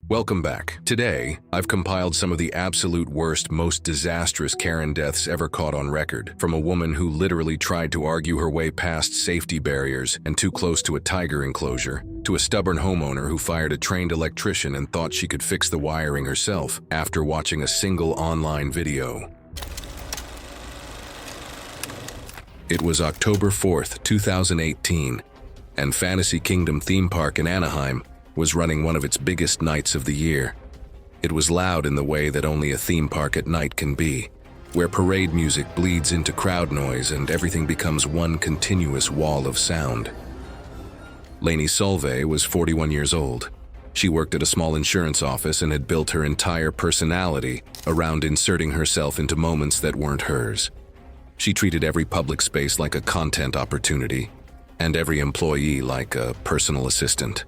Welcome back. Today, I've compiled some of the absolute worst, most disastrous Karen deaths ever caught on record, from a woman who literally tried to argue her way past safety barriers and too close to a tiger enclosure, to a stubborn homeowner who fired a trained electrician and thought she could fix the wiring herself after watching a single online video. It was October 4th, 2018, and Fantasy Kingdom theme park in Anaheim was running one of its biggest nights of the year. It was loud in the way that only a theme park at night can be, where parade music bleeds into crowd noise and everything becomes one continuous wall of sound. Lainey Solvay was 41 years old. She worked at a small insurance office and had built her entire personality around inserting herself into moments that weren't hers. She treated every public space like a content opportunity, and every employee like a personal assistant.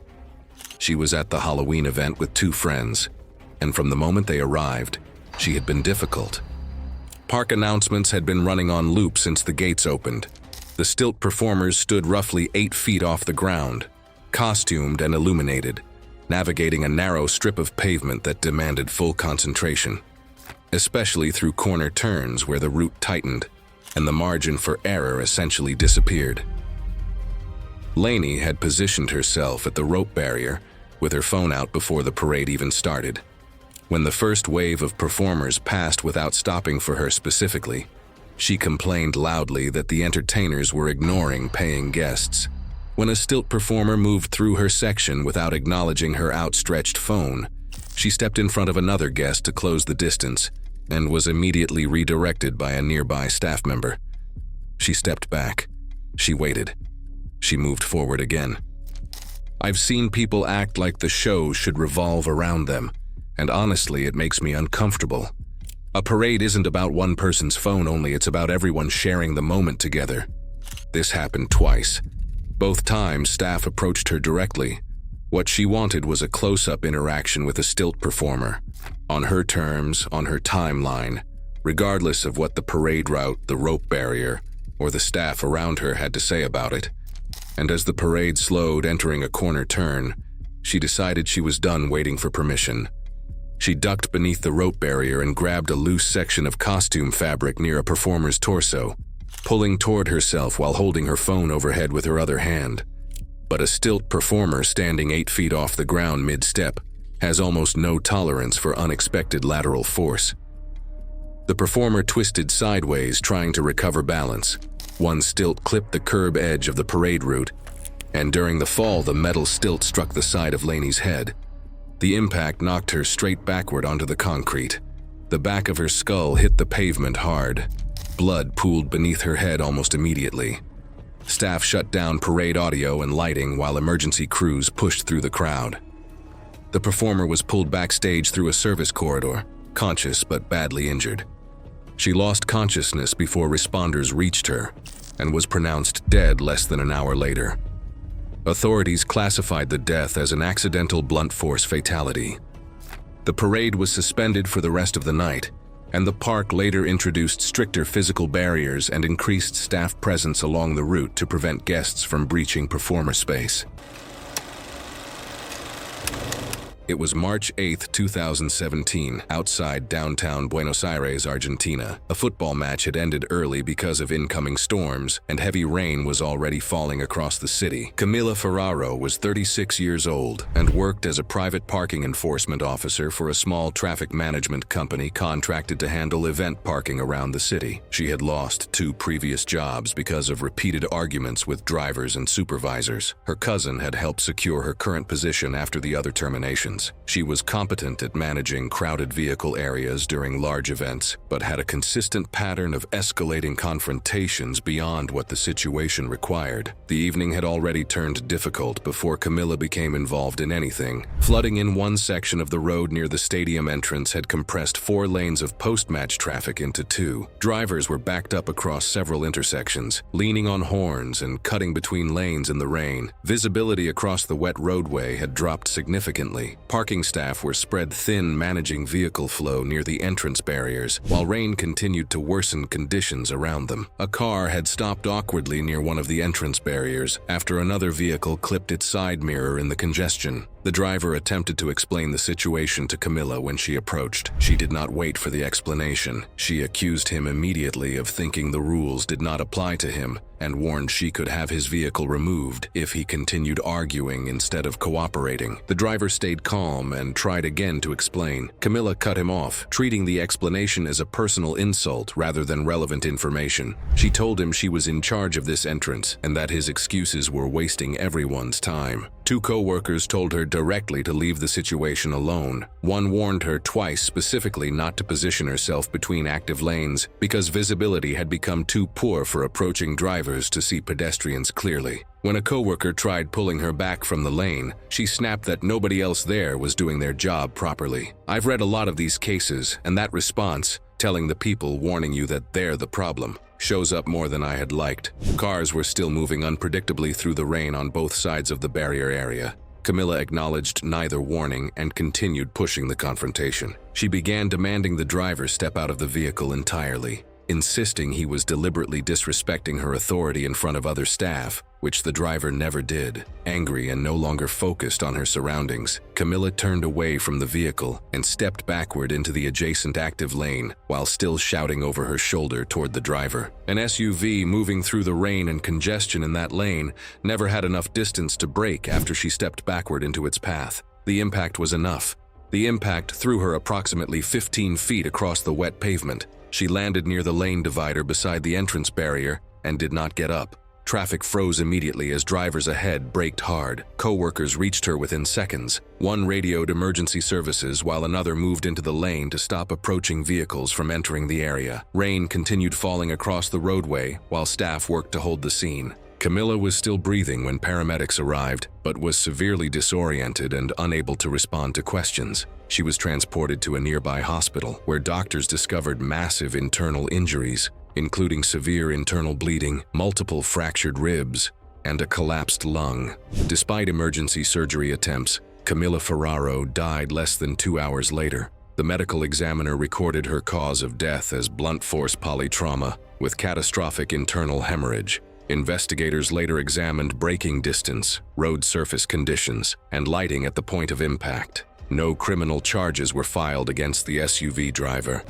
She was at the Halloween event with two friends, and from the moment they arrived, she had been difficult. Park announcements had been running on loop since the gates opened. The stilt performers stood roughly 8 feet off the ground, costumed and illuminated, navigating a narrow strip of pavement that demanded full concentration, especially through corner turns where the route tightened and the margin for error essentially disappeared. Lainey had positioned herself at the rope barrier with her phone out before the parade even started. When the first wave of performers passed without stopping for her specifically, she complained loudly that the entertainers were ignoring paying guests. When a stilt performer moved through her section without acknowledging her outstretched phone, she stepped in front of another guest to close the distance and was immediately redirected by a nearby staff member. She stepped back. She waited. She moved forward again. I've seen people act like the show should revolve around them, and honestly, it makes me uncomfortable. A parade isn't about one person's phone only, it's about everyone sharing the moment together. This happened twice. Both times, staff approached her directly. What she wanted was a close-up interaction with a stilt performer, on her terms, on her timeline, regardless of what the parade route, the rope barrier, or the staff around her had to say about it. And as the parade slowed, entering a corner turn, she decided she was done waiting for permission. She ducked beneath the rope barrier and grabbed a loose section of costume fabric near a performer's torso, pulling toward herself while holding her phone overhead with her other hand. But a stilt performer standing 8 feet off the ground mid-step has almost no tolerance for unexpected lateral force. The performer twisted sideways, trying to recover balance. One stilt clipped the curb edge of the parade route, and during the fall, the metal stilt struck the side of Lainey's head. The impact knocked her straight backward onto the concrete. The back of her skull hit the pavement hard. Blood pooled beneath her head almost immediately. Staff shut down parade audio and lighting while emergency crews pushed through the crowd. The performer was pulled backstage through a service corridor, conscious but badly injured. She lost consciousness before responders reached her and was pronounced dead less than an hour later. Authorities classified the death as an accidental blunt force fatality. The parade was suspended for the rest of the night, and the park later introduced stricter physical barriers and increased staff presence along the route to prevent guests from breaching performer space. It was March 8, 2017, outside downtown Buenos Aires, Argentina. A football match had ended early because of incoming storms, and heavy rain was already falling across the city. Camila Ferraro was 36 years old and worked as a private parking enforcement officer for a small traffic management company contracted to handle event parking around the city. She had lost 2 previous jobs because of repeated arguments with drivers and supervisors. Her cousin had helped secure her current position after the other terminations. She was competent at managing crowded vehicle areas during large events, but had a consistent pattern of escalating confrontations beyond what the situation required. The evening had already turned difficult before Camila became involved in anything. Flooding in one section of the road near the stadium entrance had compressed 4 lanes of post-match traffic into 2. Drivers were backed up across several intersections, leaning on horns and cutting between lanes in the rain. Visibility across the wet roadway had dropped significantly. Parking staff were spread thin, managing vehicle flow near the entrance barriers, while rain continued to worsen conditions around them. A car had stopped awkwardly near one of the entrance barriers after another vehicle clipped its side mirror in the congestion. The driver attempted to explain the situation to Camilla when she approached. She did not wait for the explanation. She accused him immediately of thinking the rules did not apply to him and warned she could have his vehicle removed if he continued arguing instead of cooperating. The driver stayed calm and tried again to explain. Camilla cut him off, treating the explanation as a personal insult rather than relevant information. She told him she was in charge of this entrance and that his excuses were wasting everyone's time. Two co-workers told her directly to leave the situation alone. One warned her twice specifically not to position herself between active lanes because visibility had become too poor for approaching drivers to see pedestrians clearly. When a coworker tried pulling her back from the lane, she snapped that nobody else there was doing their job properly. I've read a lot of these cases, and that response, telling the people warning you that they're the problem, shows up more than I had liked. Cars were still moving unpredictably through the rain on both sides of the barrier area. Camilla acknowledged neither warning and continued pushing the confrontation. She began demanding the driver step out of the vehicle entirely, insisting he was deliberately disrespecting her authority in front of other staff, which the driver never did. Angry and no longer focused on her surroundings, Camilla turned away from the vehicle and stepped backward into the adjacent active lane while still shouting over her shoulder toward the driver. An SUV moving through the rain and congestion in that lane never had enough distance to brake after she stepped backward into its path. The impact was enough. The impact threw her approximately 15 feet across the wet pavement. She landed near the lane divider beside the entrance barrier and did not get up. Traffic froze immediately as drivers ahead braked hard. Co-workers reached her within seconds. One radioed emergency services while another moved into the lane to stop approaching vehicles from entering the area. Rain continued falling across the roadway while staff worked to hold the scene. Camilla was still breathing when paramedics arrived, but was severely disoriented and unable to respond to questions. She was transported to a nearby hospital, where doctors discovered massive internal injuries, including severe internal bleeding, multiple fractured ribs, and a collapsed lung. Despite emergency surgery attempts, Camilla Ferraro died less than 2 hours later. The medical examiner recorded her cause of death as blunt force polytrauma with catastrophic internal hemorrhage. Investigators later examined braking distance, road surface conditions, and lighting at the point of impact. No criminal charges were filed against the SUV driver.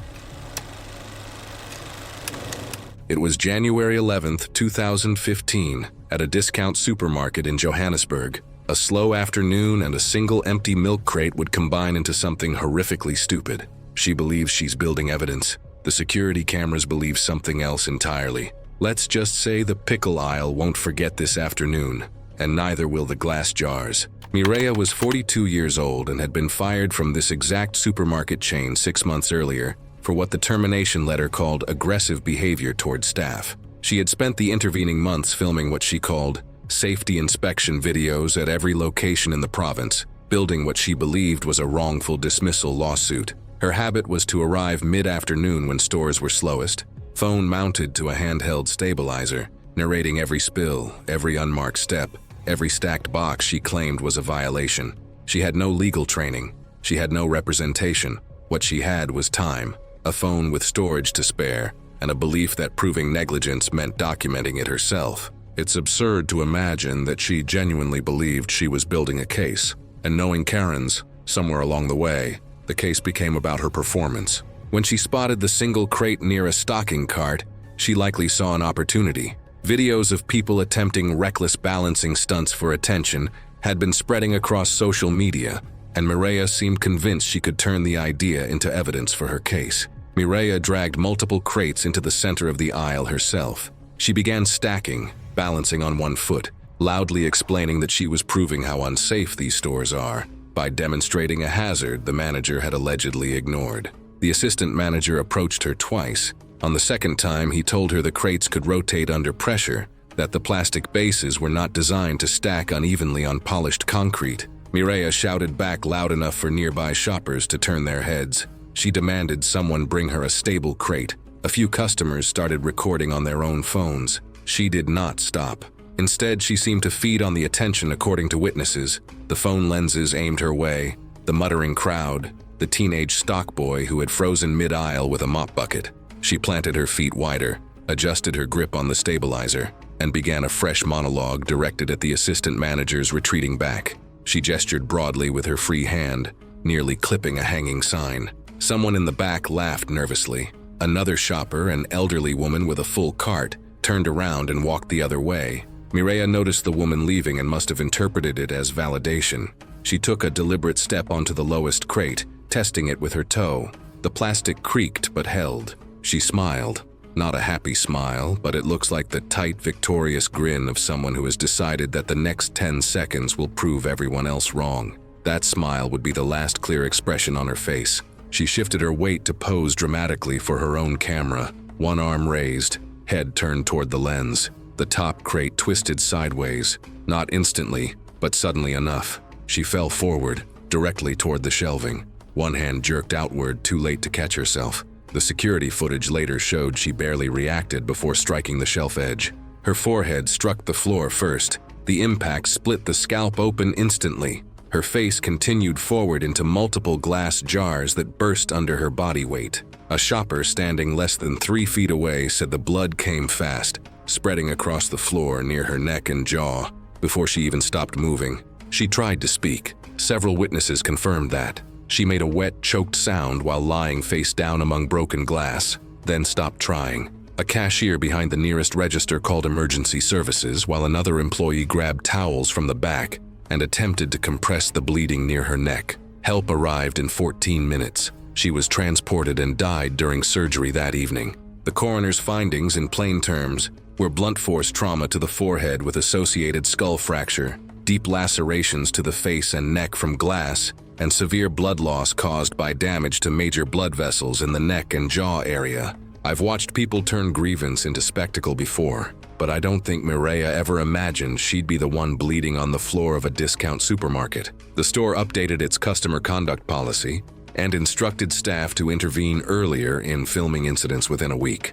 It was January 11, 2015, at a discount supermarket in Johannesburg. A slow afternoon and a single empty milk crate would combine into something horrifically stupid. She believes she's building evidence. The security cameras believe something else entirely. Let's just say the pickle aisle won't forget this afternoon, and neither will the glass jars. Mireya was 42 years old and had been fired from this exact supermarket chain 6 months earlier for what the termination letter called aggressive behavior toward staff. She had spent the intervening months filming what she called safety inspection videos at every location in the province, building what she believed was a wrongful dismissal lawsuit. Her habit was to arrive mid-afternoon when stores were slowest, phone mounted to a handheld stabilizer, narrating every spill, every unmarked step, every stacked box she claimed was a violation. She had no legal training. She had no representation. What she had was time, a phone with storage to spare, and a belief that proving negligence meant documenting it herself. It's absurd to imagine that she genuinely believed she was building a case. And knowing Karen's, somewhere along the way, the case became about her performance. When she spotted the single crate near a stocking cart, she likely saw an opportunity. Videos of people attempting reckless balancing stunts for attention had been spreading across social media, and Mireya seemed convinced she could turn the idea into evidence for her case. Mireya dragged multiple crates into the center of the aisle herself. She began stacking, balancing on one foot, loudly explaining that she was proving how unsafe these stores are by demonstrating a hazard the manager had allegedly ignored. The assistant manager approached her twice. On the second time, he told her the crates could rotate under pressure, that the plastic bases were not designed to stack unevenly on polished concrete. Mireya shouted back loud enough for nearby shoppers to turn their heads. She demanded someone bring her a stable crate. A few customers started recording on their own phones. She did not stop. Instead, she seemed to feed on the attention according to witnesses. The phone lenses aimed her way, the muttering crowd, the teenage stock boy who had frozen mid-aisle with a mop bucket. She planted her feet wider, adjusted her grip on the stabilizer, and began a fresh monologue directed at the assistant managers retreating back. She gestured broadly with her free hand, nearly clipping a hanging sign. Someone in the back laughed nervously. Another shopper, an elderly woman with a full cart, turned around and walked the other way. Mireya noticed the woman leaving and must have interpreted it as validation. She took a deliberate step onto the lowest crate, testing it with her toe. The plastic creaked but held. She smiled. Not a happy smile, but it looks like the tight, victorious grin of someone who has decided that the next 10 seconds will prove everyone else wrong. That smile would be the last clear expression on her face. She shifted her weight to pose dramatically for her own camera, one arm raised, head turned toward the lens. The top crate twisted sideways, not instantly, but suddenly enough. She fell forward, directly toward the shelving. One hand jerked outward, too late to catch herself. The security footage later showed she barely reacted before striking the shelf edge. Her forehead struck the floor first. The impact split the scalp open instantly. Her face continued forward into multiple glass jars that burst under her body weight. A shopper standing less than 3 feet away said the blood came fast, spreading across the floor near her neck and jaw. Before she even stopped moving, she tried to speak. Several witnesses confirmed that. She made a wet, choked sound while lying face down among broken glass, then stopped trying. A cashier behind the nearest register called emergency services while another employee grabbed towels from the back and attempted to compress the bleeding near her neck. Help arrived in 14 minutes. She was transported and died during surgery that evening. The coroner's findings, in plain terms, were blunt force trauma to the forehead with associated skull fracture, deep lacerations to the face and neck from glass, and severe blood loss caused by damage to major blood vessels in the neck and jaw area. I've watched people turn grievance into spectacle before, but I don't think Mireya ever imagined she'd be the one bleeding on the floor of a discount supermarket. The store updated its customer conduct policy and instructed staff to intervene earlier in filming incidents within a week.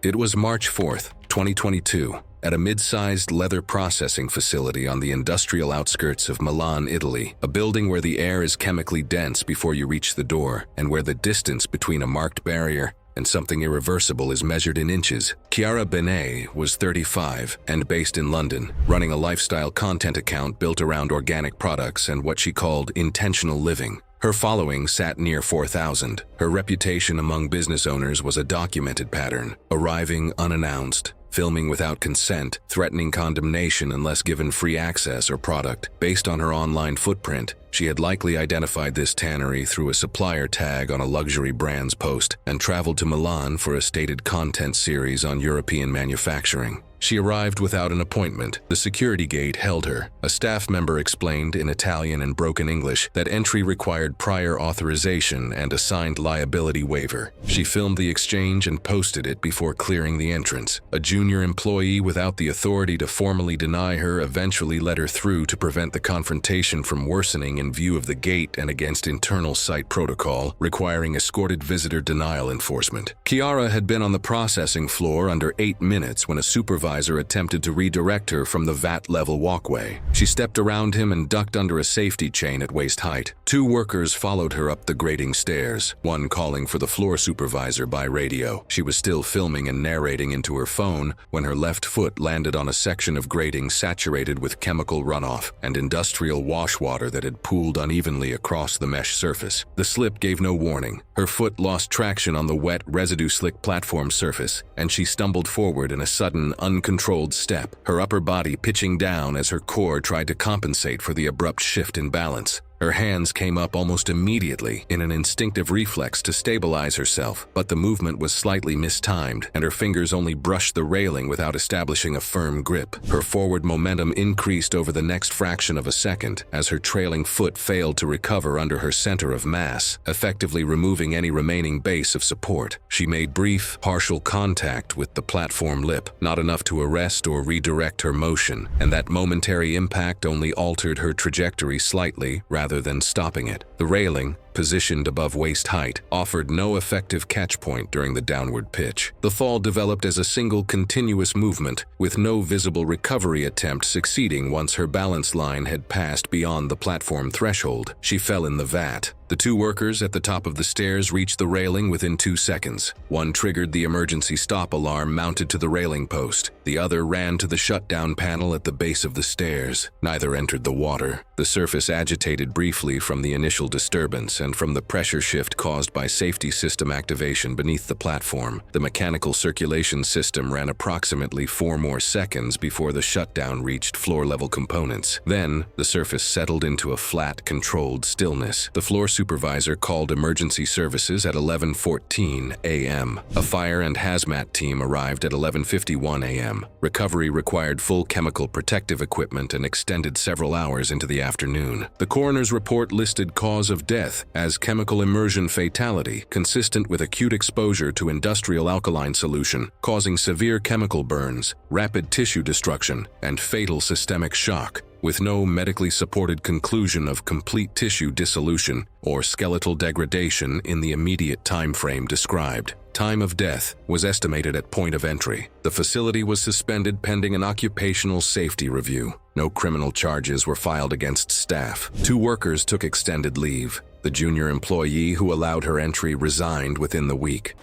It was March 4th, 2022, at a mid-sized leather processing facility on the industrial outskirts of Milan, Italy, a building where the air is chemically dense before you reach the door and where the distance between a marked barrier and something irreversible is measured in inches. Chiara Benet was 35 and based in London, running a lifestyle content account built around organic products and what she called intentional living. Her following sat near 4,000. Her reputation among business owners was a documented pattern, arriving unannounced, filming without consent, threatening condemnation unless given free access or product. Based on her online footprint, she had likely identified this tannery through a supplier tag on a luxury brand's post and traveled to Milan for a stated content series on European manufacturing. She arrived without an appointment. The security gate held her. A staff member explained in Italian and broken English that entry required prior authorization and a signed liability waiver. She filmed the exchange and posted it before clearing the entrance. A junior employee without the authority to formally deny her eventually let her through to prevent the confrontation from worsening in view of the gate and against internal site protocol requiring escorted visitor denial enforcement. Chiara had been on the processing floor under 8 minutes when a supervisor attempted to redirect her from the VAT-level walkway. She stepped around him and ducked under a safety chain at waist height. 2 workers followed her up the grating stairs, one calling for the floor supervisor by radio. She was still filming and narrating into her phone when her left foot landed on a section of grating saturated with chemical runoff and industrial wash water that had pooled unevenly across the mesh surface. The slip gave no warning. Her foot lost traction on the wet, residue-slick platform surface, and she stumbled forward in a sudden, uncontrolled step, her upper body pitching down as her core tried to compensate for the abrupt shift in balance. Her hands came up almost immediately in an instinctive reflex to stabilize herself, but the movement was slightly mistimed, and her fingers only brushed the railing without establishing a firm grip. Her forward momentum increased over the next fraction of a second as her trailing foot failed to recover under her center of mass, effectively removing any remaining base of support. She made brief, partial contact with the platform lip, not enough to arrest or redirect her motion, and that momentary impact only altered her trajectory slightly rather than stopping it. The railing, positioned above waist height, offered no effective catch point during the downward pitch. The fall developed as a single continuous movement, with no visible recovery attempt succeeding once her balance line had passed beyond the platform threshold. She fell in the vat. The two workers at the top of the stairs reached the railing within 2 seconds. One triggered the emergency stop alarm mounted to the railing post. The other ran to the shutdown panel at the base of the stairs. Neither entered the water. The surface agitated briefly from the initial disturbance and from the pressure shift caused by safety system activation beneath the platform. The mechanical circulation system ran approximately 4 more seconds before the shutdown reached floor-level components. Then, the surface settled into a flat, controlled stillness. The floor supervisor called emergency services at 11:14 a.m. A fire and hazmat team arrived at 11:51 a.m. Recovery required full chemical protective equipment and extended several hours into the afternoon. The coroner's report listed cause of death as chemical immersion fatality, consistent with acute exposure to industrial alkaline solution, causing severe chemical burns, rapid tissue destruction, and fatal systemic shock, with no medically supported conclusion of complete tissue dissolution or skeletal degradation in the immediate time frame described. Time of death was estimated at point of entry. The facility was suspended pending an occupational safety review. No criminal charges were filed against staff. 2 workers took extended leave. The junior employee who allowed her entry resigned within the week.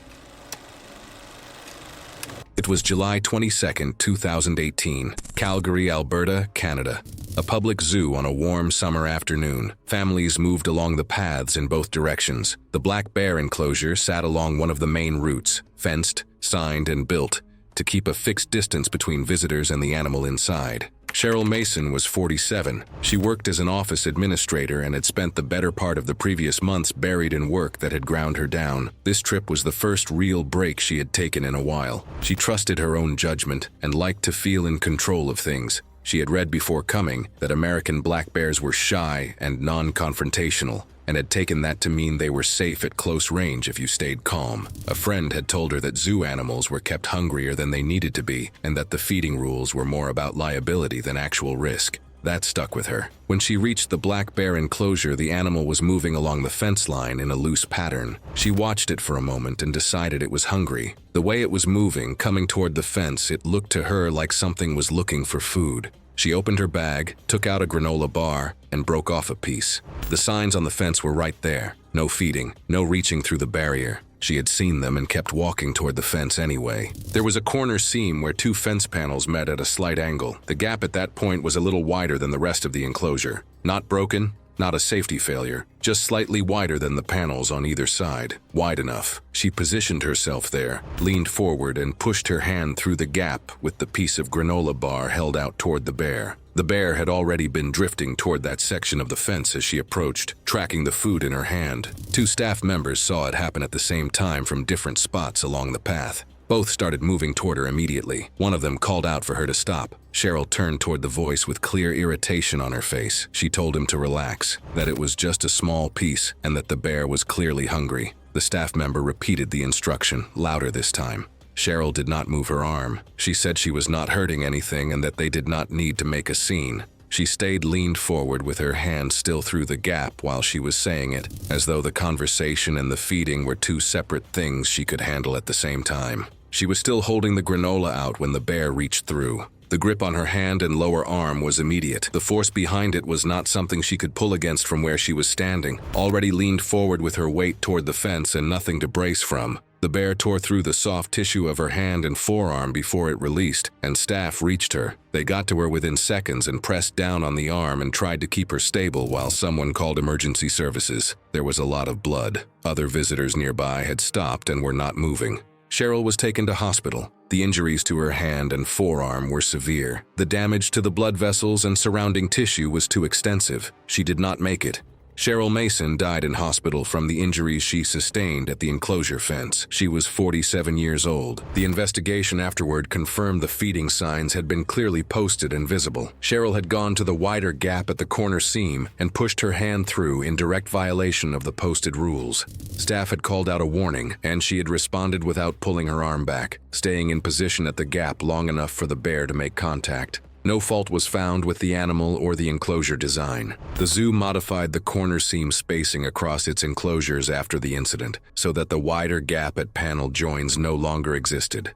It was July 22, 2018, Calgary, Alberta, Canada. A public zoo on a warm summer afternoon. Families moved along the paths in both directions. The black bear enclosure sat along one of the main routes, fenced, signed, and built to keep a fixed distance between visitors and the animal inside. Cheryl Mason was 47. She worked as an office administrator and had spent the better part of the previous months buried in work that had ground her down. This trip was the first real break she had taken in a while. She trusted her own judgment and liked to feel in control of things. She had read before coming that American black bears were shy and non-confrontational, and had taken that to mean they were safe at close range if you stayed calm. A friend had told her that zoo animals were kept hungrier than they needed to be, and that the feeding rules were more about liability than actual risk. That stuck with her. When she reached the black bear enclosure, the animal was moving along the fence line in a loose pattern. She watched it for a moment and decided it was hungry. The way it was moving, coming toward the fence, it looked to her like something was looking for food. She opened her bag, took out a granola bar, and broke off a piece. The signs on the fence were right there. No feeding, no reaching through the barrier. She had seen them and kept walking toward the fence anyway. There was a corner seam where 2 fence panels met at a slight angle. The gap at that point was a little wider than the rest of the enclosure. Not broken, not a safety failure, just slightly wider than the panels on either side. Wide enough. She positioned herself there, leaned forward, and pushed her hand through the gap with the piece of granola bar held out toward the bear. The bear had already been drifting toward that section of the fence as she approached, tracking the food in her hand. 2 staff members saw it happen at the same time from different spots along the path. Both started moving toward her immediately. One of them called out for her to stop. Cheryl turned toward the voice with clear irritation on her face. She told him to relax, that it was just a small piece, and that the bear was clearly hungry. The staff member repeated the instruction, louder this time. Cheryl did not move her arm. She said she was not hurting anything and that they did not need to make a scene. She stayed leaned forward with her hand still through the gap while she was saying it, as though the conversation and the feeding were 2 separate things she could handle at the same time. She was still holding the granola out when the bear reached through. The grip on her hand and lower arm was immediate. The force behind it was not something she could pull against from where she was standing. Already leaned forward with her weight toward the fence and nothing to brace from. The bear tore through the soft tissue of her hand and forearm before it released, and staff reached her. They got to her within seconds and pressed down on the arm and tried to keep her stable while someone called emergency services. There was a lot of blood. Other visitors nearby had stopped and were not moving. Cheryl was taken to hospital. The injuries to her hand and forearm were severe. The damage to the blood vessels and surrounding tissue was too extensive. She did not make it. Cheryl Mason died in hospital from the injuries she sustained at the enclosure fence. She was 47 years old. The investigation afterward confirmed the feeding signs had been clearly posted and visible. Cheryl had gone to the wider gap at the corner seam and pushed her hand through in direct violation of the posted rules. Staff had called out a warning, and she had responded without pulling her arm back, staying in position at the gap long enough for the bear to make contact. No fault was found with the animal or the enclosure design. The zoo modified the corner seam spacing across its enclosures after the incident, so that the wider gap at panel joins no longer existed.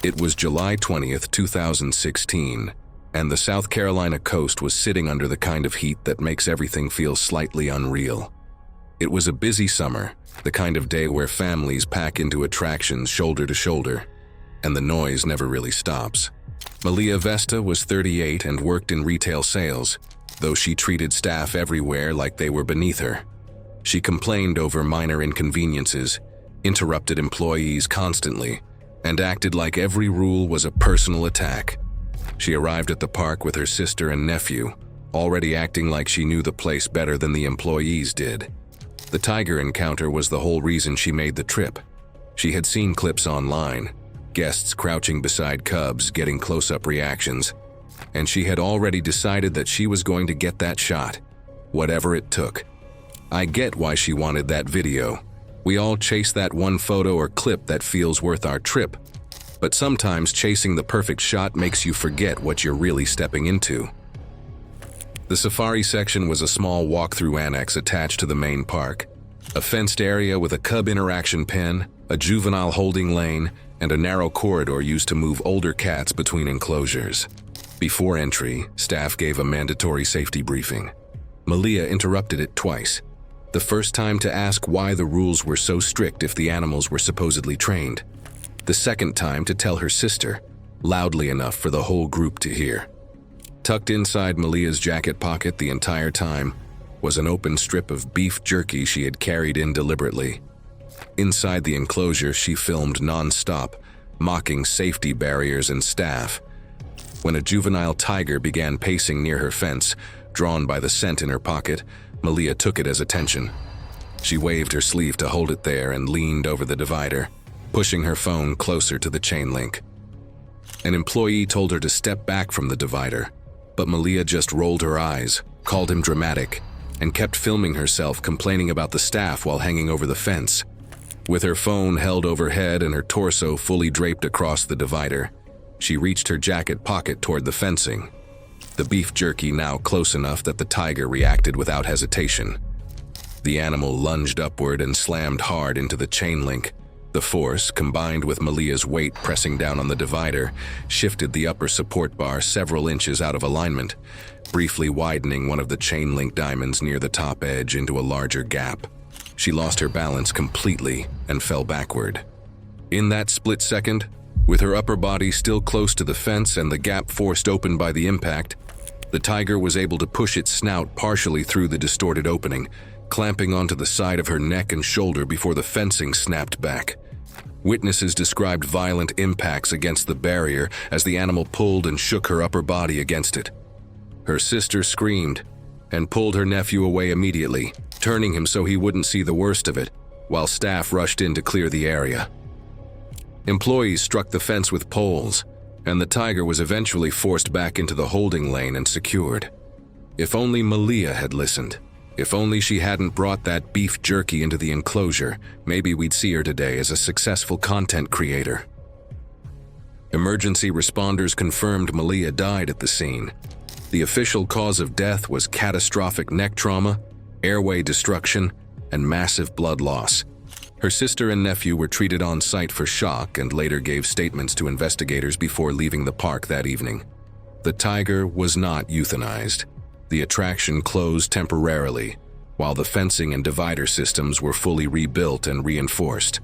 It was July 20th, 2016, and the South Carolina coast was sitting under the kind of heat that makes everything feel slightly unreal. It was a busy summer, the kind of day where families pack into attractions shoulder to shoulder, and the noise never really stops. Malia Vesta was 38 and worked in retail sales, though she treated staff everywhere like they were beneath her. She complained over minor inconveniences, interrupted employees constantly, and acted like every rule was a personal attack. She arrived at the park with her sister and nephew, already acting like she knew the place better than the employees did. The tiger encounter was the whole reason she made the trip. She had seen clips online, guests crouching beside cubs getting close-up reactions, and she had already decided that she was going to get that shot, whatever it took. I get why she wanted that video. We all chase that one photo or clip that feels worth our trip, but sometimes chasing the perfect shot makes you forget what you're really stepping into. The safari section was a small walk-through annex attached to the main park, a fenced area with a cub interaction pen, a juvenile holding lane, and a narrow corridor used to move older cats between enclosures. Before entry, staff gave a mandatory safety briefing. Malia interrupted it twice. The first time to ask why the rules were so strict if the animals were supposedly trained. The second time to tell her sister, loudly enough for the whole group to hear. Tucked inside Malia's jacket pocket the entire time was an open strip of beef jerky she had carried in deliberately. Inside the enclosure, she filmed non-stop, mocking safety barriers and staff. When a juvenile tiger began pacing near her fence, drawn by the scent in her pocket, Malia took it as attention. She waved her sleeve to hold it there and leaned over the divider, pushing her phone closer to the chain link. An employee told her to step back from the divider, but Malia just rolled her eyes, called him dramatic, and kept filming herself complaining about the staff while hanging over the fence. With her phone held overhead and her torso fully draped across the divider, she reached her jacket pocket toward the fencing, the beef jerky now close enough that the tiger reacted without hesitation. The animal lunged upward and slammed hard into the chain link. The force, combined with Malia's weight pressing down on the divider, shifted the upper support bar several inches out of alignment, briefly widening one of the chain link diamonds near the top edge into a larger gap. She lost her balance completely and fell backward. In that split second, with her upper body still close to the fence and the gap forced open by the impact, the tiger was able to push its snout partially through the distorted opening, clamping onto the side of her neck and shoulder before the fencing snapped back. Witnesses described violent impacts against the barrier as the animal pulled and shook her upper body against it. Her sister screamed and pulled her nephew away immediately, turning him so he wouldn't see the worst of it, while staff rushed in to clear the area. Employees struck the fence with poles, and the tiger was eventually forced back into the holding lane and secured. If only Malia had listened. If only she hadn't brought that beef jerky into the enclosure, maybe we'd see her today as a successful content creator. Emergency responders confirmed Malia died at the scene. The official cause of death was catastrophic neck trauma, airway destruction, and massive blood loss. Her sister and nephew were treated on site for shock and later gave statements to investigators before leaving the park that evening. The tiger was not euthanized. The attraction closed temporarily, while the fencing and divider systems were fully rebuilt and reinforced.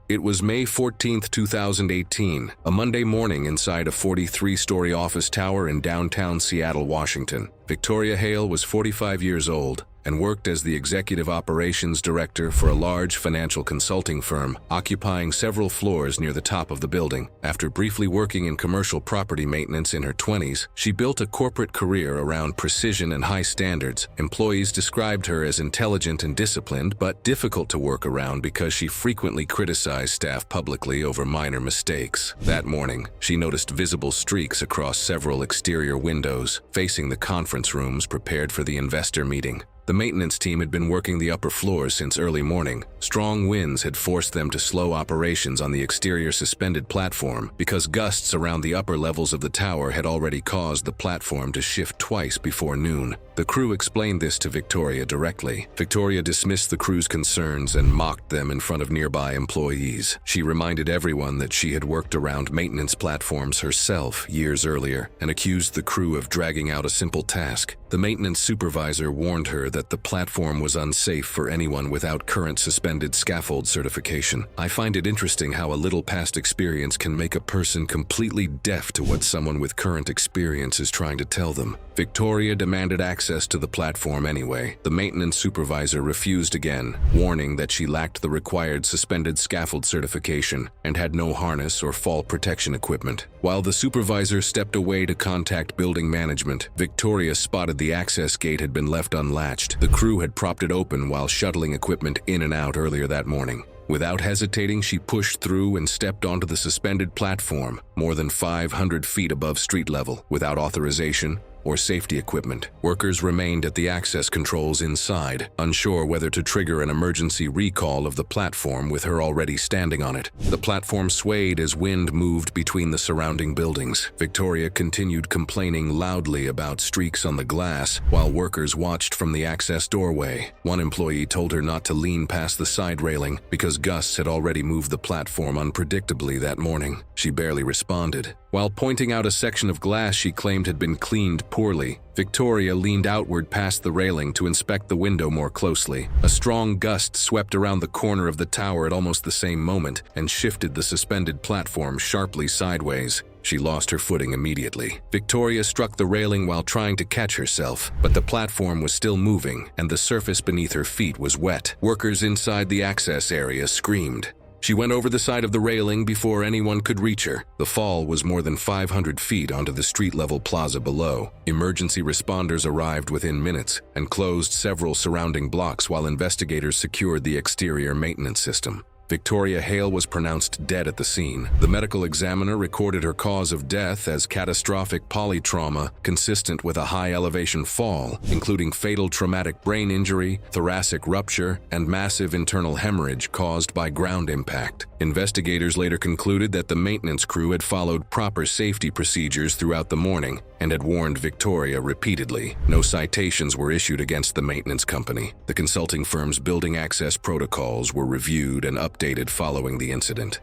It was May 14, 2018, a Monday morning inside a 43-story office tower in downtown Seattle, Washington. Victoria Hale was 45 years old and worked as the executive operations director for a large financial consulting firm, occupying several floors near the top of the building. After briefly working in commercial property maintenance in her 20s, she built a corporate career around precision and high standards. Employees described her as intelligent and disciplined, but difficult to work around because she frequently criticized staff publicly over minor mistakes. That morning, she noticed visible streaks across several exterior windows, facing the conference rooms prepared for the investor meeting. The maintenance team had been working the upper floors since early morning. Strong winds had forced them to slow operations on the exterior suspended platform because gusts around the upper levels of the tower had already caused the platform to shift twice before noon. The crew explained this to Victoria directly. Victoria dismissed the crew's concerns and mocked them in front of nearby employees. She reminded everyone that she had worked around maintenance platforms herself years earlier and accused the crew of dragging out a simple task. The maintenance supervisor warned her that the platform was unsafe for anyone without current suspended scaffold certification. I find it interesting how a little past experience can make a person completely deaf to what someone with current experience is trying to tell them. Victoria demanded access to the platform anyway. The maintenance supervisor refused again, warning that she lacked the required suspended scaffold certification and had no harness or fall protection equipment. While the supervisor stepped away to contact building management, Victoria spotted the access gate had been left unlatched. The crew had propped it open while shuttling equipment in and out earlier that morning. Without hesitating, she pushed through and stepped onto the suspended platform, more than 500 feet above street level, without authorization or safety equipment. Workers remained at the access controls inside, unsure whether to trigger an emergency recall of the platform with her already standing on it. The platform swayed as wind moved between the surrounding buildings. Victoria continued complaining loudly about streaks on the glass while workers watched from the access doorway. One employee told her not to lean past the side railing because gusts had already moved the platform unpredictably that morning. She barely responded. While pointing out a section of glass she claimed had been cleaned poorly, Victoria leaned outward past the railing to inspect the window more closely. A strong gust swept around the corner of the tower at almost the same moment and shifted the suspended platform sharply sideways. She lost her footing immediately. Victoria struck the railing while trying to catch herself, but the platform was still moving and the surface beneath her feet was wet. Workers inside the access area screamed. She went over the side of the railing before anyone could reach her. The fall was more than 500 feet onto the street-level plaza below. Emergency responders arrived within minutes and closed several surrounding blocks while investigators secured the exterior maintenance system. Victoria Hale was pronounced dead at the scene. The medical examiner recorded her cause of death as catastrophic polytrauma consistent with a high-elevation fall, including fatal traumatic brain injury, thoracic rupture, and massive internal hemorrhage caused by ground impact. Investigators later concluded that the maintenance crew had followed proper safety procedures throughout the morning and had warned Victoria repeatedly. No citations were issued against the maintenance company. The consulting firm's building access protocols were reviewed and updated following the incident.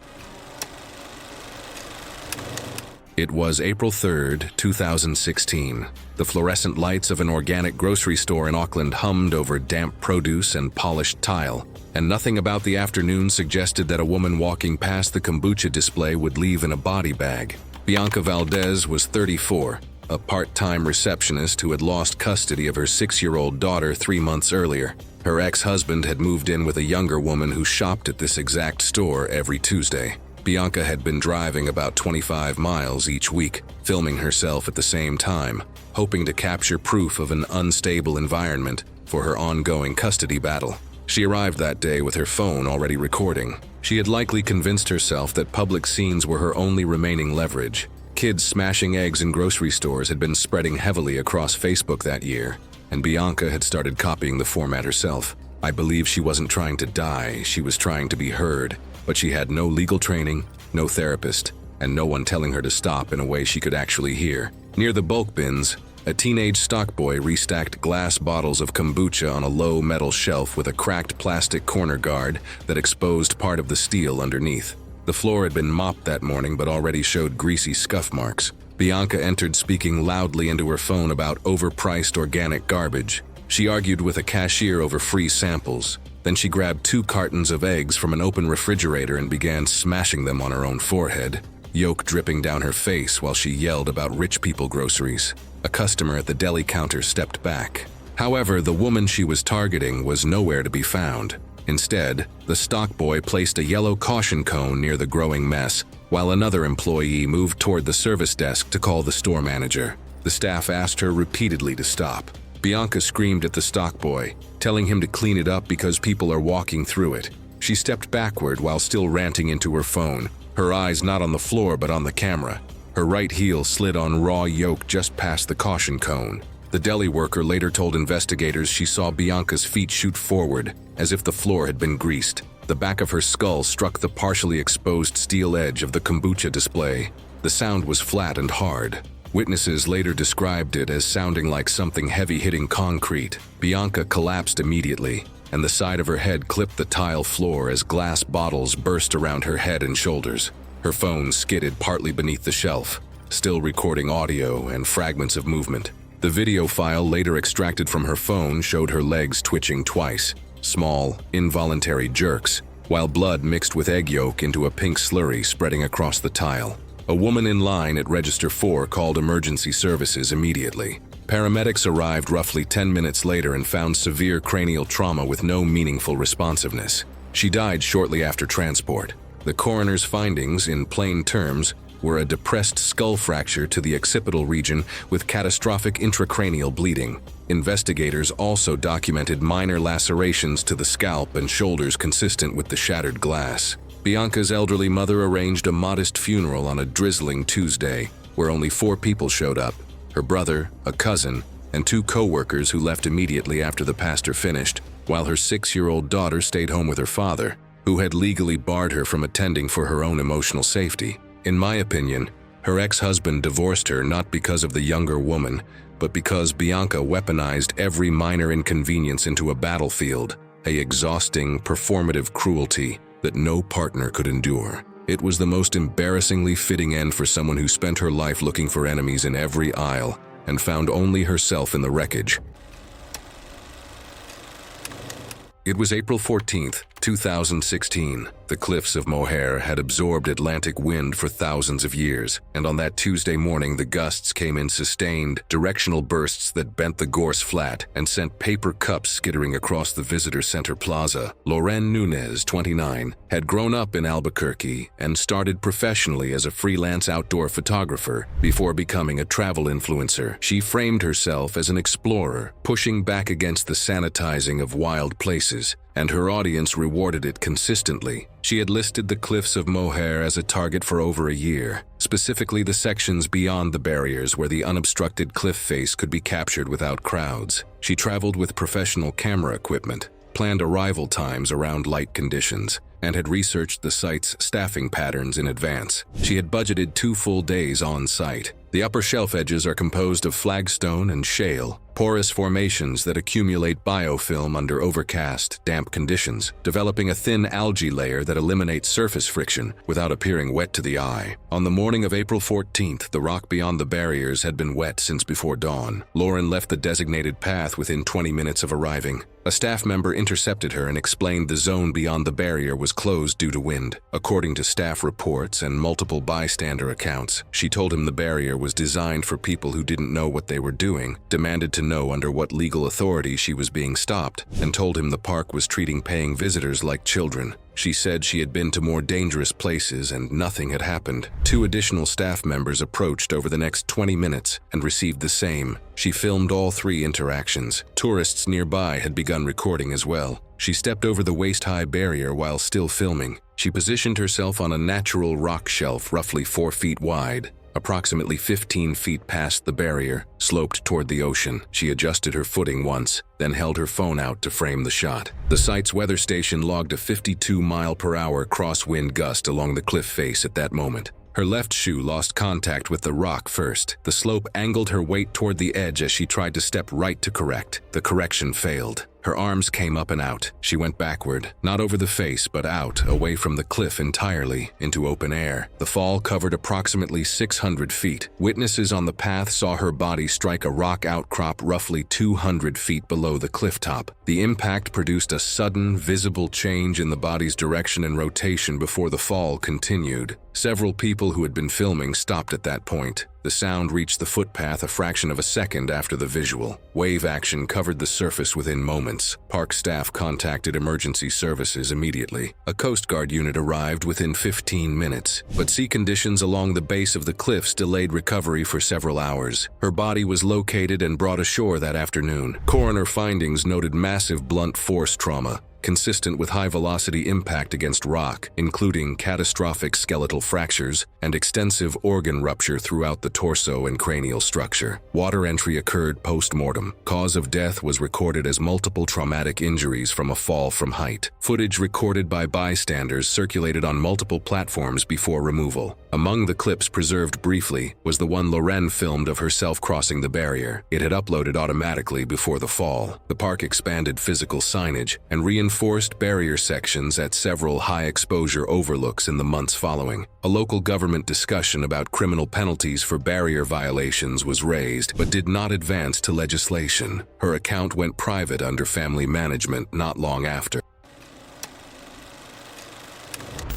It was April 3rd, 2016. The fluorescent lights of an organic grocery store in Auckland hummed over damp produce and polished tile, and nothing about the afternoon suggested that a woman walking past the kombucha display would leave in a body bag. Bianca Valdez was 34, a part-time receptionist who had lost custody of her 6-year-old daughter 3 months earlier. Her ex-husband had moved in with a younger woman who shopped at this exact store every Tuesday. Bianca had been driving about 25 miles each week, filming herself at the same time, hoping to capture proof of an unstable environment for her ongoing custody battle. She arrived that day with her phone already recording. She had likely convinced herself that public scenes were her only remaining leverage. Kids smashing eggs in grocery stores had been spreading heavily across Facebook that year, and Bianca had started copying the format herself. I believe she wasn't trying to die, she was trying to be heard, but she had no legal training, no therapist, and no one telling her to stop in a way she could actually hear. Near the bulk bins, a teenage stock boy restacked glass bottles of kombucha on a low metal shelf with a cracked plastic corner guard that exposed part of the steel underneath. The floor had been mopped that morning but already showed greasy scuff marks. Bianca entered speaking loudly into her phone about overpriced organic garbage. She argued with a cashier over free samples. Then she grabbed 2 cartons of eggs from an open refrigerator and began smashing them on her own forehead, yolk dripping down her face while she yelled about rich people groceries. A customer at the deli counter stepped back. However, the woman she was targeting was nowhere to be found. Instead, the stock boy placed a yellow caution cone near the growing mess, while another employee moved toward the service desk to call the store manager. The staff asked her repeatedly to stop. Bianca screamed at the stock boy, telling him to clean it up because people are walking through it. She stepped backward while still ranting into her phone, her eyes not on the floor but on the camera. Her right heel slid on raw yolk just past the caution cone. The deli worker later told investigators she saw Bianca's feet shoot forward, as if the floor had been greased. The back of her skull struck the partially exposed steel edge of the kombucha display. The sound was flat and hard. Witnesses later described it as sounding like something heavy hitting concrete. Bianca collapsed immediately, and the side of her head clipped the tile floor as glass bottles burst around her head and shoulders. Her phone skidded partly beneath the shelf, still recording audio and fragments of movement. The video file later extracted from her phone showed her legs twitching twice, small, involuntary jerks, while blood mixed with egg yolk into a pink slurry spreading across the tile. A woman in line at Register 4 called emergency services immediately. Paramedics arrived roughly 10 minutes later and found severe cranial trauma with no meaningful responsiveness. She died shortly after transport. The coroner's findings, in plain terms, were a depressed skull fracture to the occipital region with catastrophic intracranial bleeding. Investigators also documented minor lacerations to the scalp and shoulders consistent with the shattered glass. Bianca's elderly mother arranged a modest funeral on a drizzling Tuesday, where only 4 people showed up: her brother, a cousin, and 2 co-workers who left immediately after the pastor finished, while her 6-year-old daughter stayed home with her father, who had legally barred her from attending for her own emotional safety. In my opinion, her ex-husband divorced her not because of the younger woman, but because Bianca weaponized every minor inconvenience into a battlefield, an exhausting, performative cruelty that no partner could endure. It was the most embarrassingly fitting end for someone who spent her life looking for enemies in every aisle and found only herself in the wreckage. It was April 14th, 2016. The cliffs of Moher had absorbed Atlantic wind for thousands of years, and on that Tuesday morning the gusts came in sustained, directional bursts that bent the gorse flat and sent paper cups skittering across the visitor center plaza. Loren Nunez, 29, had grown up in Albuquerque and started professionally as a freelance outdoor photographer before becoming a travel influencer. She framed herself as an explorer, pushing back against the sanitizing of wild places, and her audience rewarded it consistently. She had listed the cliffs of Moher as a target for over a year, specifically the sections beyond the barriers where the unobstructed cliff face could be captured without crowds. She traveled with professional camera equipment, planned arrival times around light conditions, and had researched the site's staffing patterns in advance. She had budgeted 2 full days on site. The upper shelf edges are composed of flagstone and shale, porous formations that accumulate biofilm under overcast, damp conditions, developing a thin algae layer that eliminates surface friction without appearing wet to the eye. On the morning of April 14th, the rock beyond the barriers had been wet since before dawn. Lauren left the designated path within 20 minutes of arriving. A staff member intercepted her and explained the zone beyond the barrier was closed due to wind. According to staff reports and multiple bystander accounts, she told him the barrier was designed for people who didn't know what they were doing, demanded to know under what legal authority she was being stopped, and told him the park was treating paying visitors like children. She said she had been to more dangerous places and nothing had happened. 2 additional staff members approached over the next 20 minutes and received the same. She filmed all 3 interactions. Tourists nearby had begun recording as well. She stepped over the waist-high barrier while still filming. She positioned herself on a natural rock shelf roughly 4 feet wide, approximately 15 feet past the barrier, sloped toward the ocean. She adjusted her footing once, then held her phone out to frame the shot. The site's weather station logged a 52-mile-per-hour crosswind gust along the cliff face at that moment. Her left shoe lost contact with the rock first. The slope angled her weight toward the edge as she tried to step right to correct. The correction failed. Her arms came up and out. She went backward, not over the face, but out, away from the cliff entirely, into open air. The fall covered approximately 600 feet. Witnesses on the path saw her body strike a rock outcrop roughly 200 feet below the cliff top. The impact produced a sudden, visible change in the body's direction and rotation before the fall continued. Several people who had been filming stopped at that point. The sound reached the footpath a fraction of a second after the visual. Wave action covered the surface within moments. Park staff contacted emergency services immediately. A Coast Guard unit arrived within 15 minutes, but sea conditions along the base of the cliffs delayed recovery for several hours. Her body was located and brought ashore that afternoon. Coroner findings noted massive blunt force trauma, consistent with high-velocity impact against rock, including catastrophic skeletal fractures and extensive organ rupture throughout the torso and cranial structure. Water entry occurred post-mortem. Cause of death was recorded as multiple traumatic injuries from a fall from height. Footage recorded by bystanders circulated on multiple platforms before removal. Among the clips preserved briefly was the one Loren filmed of herself crossing the barrier. It had uploaded automatically before the fall. The park expanded physical signage and reinforced barrier sections at several high-exposure overlooks in the months following. A local government discussion about criminal penalties for barrier violations was raised, but did not advance to legislation. Her account went private under family management not long after.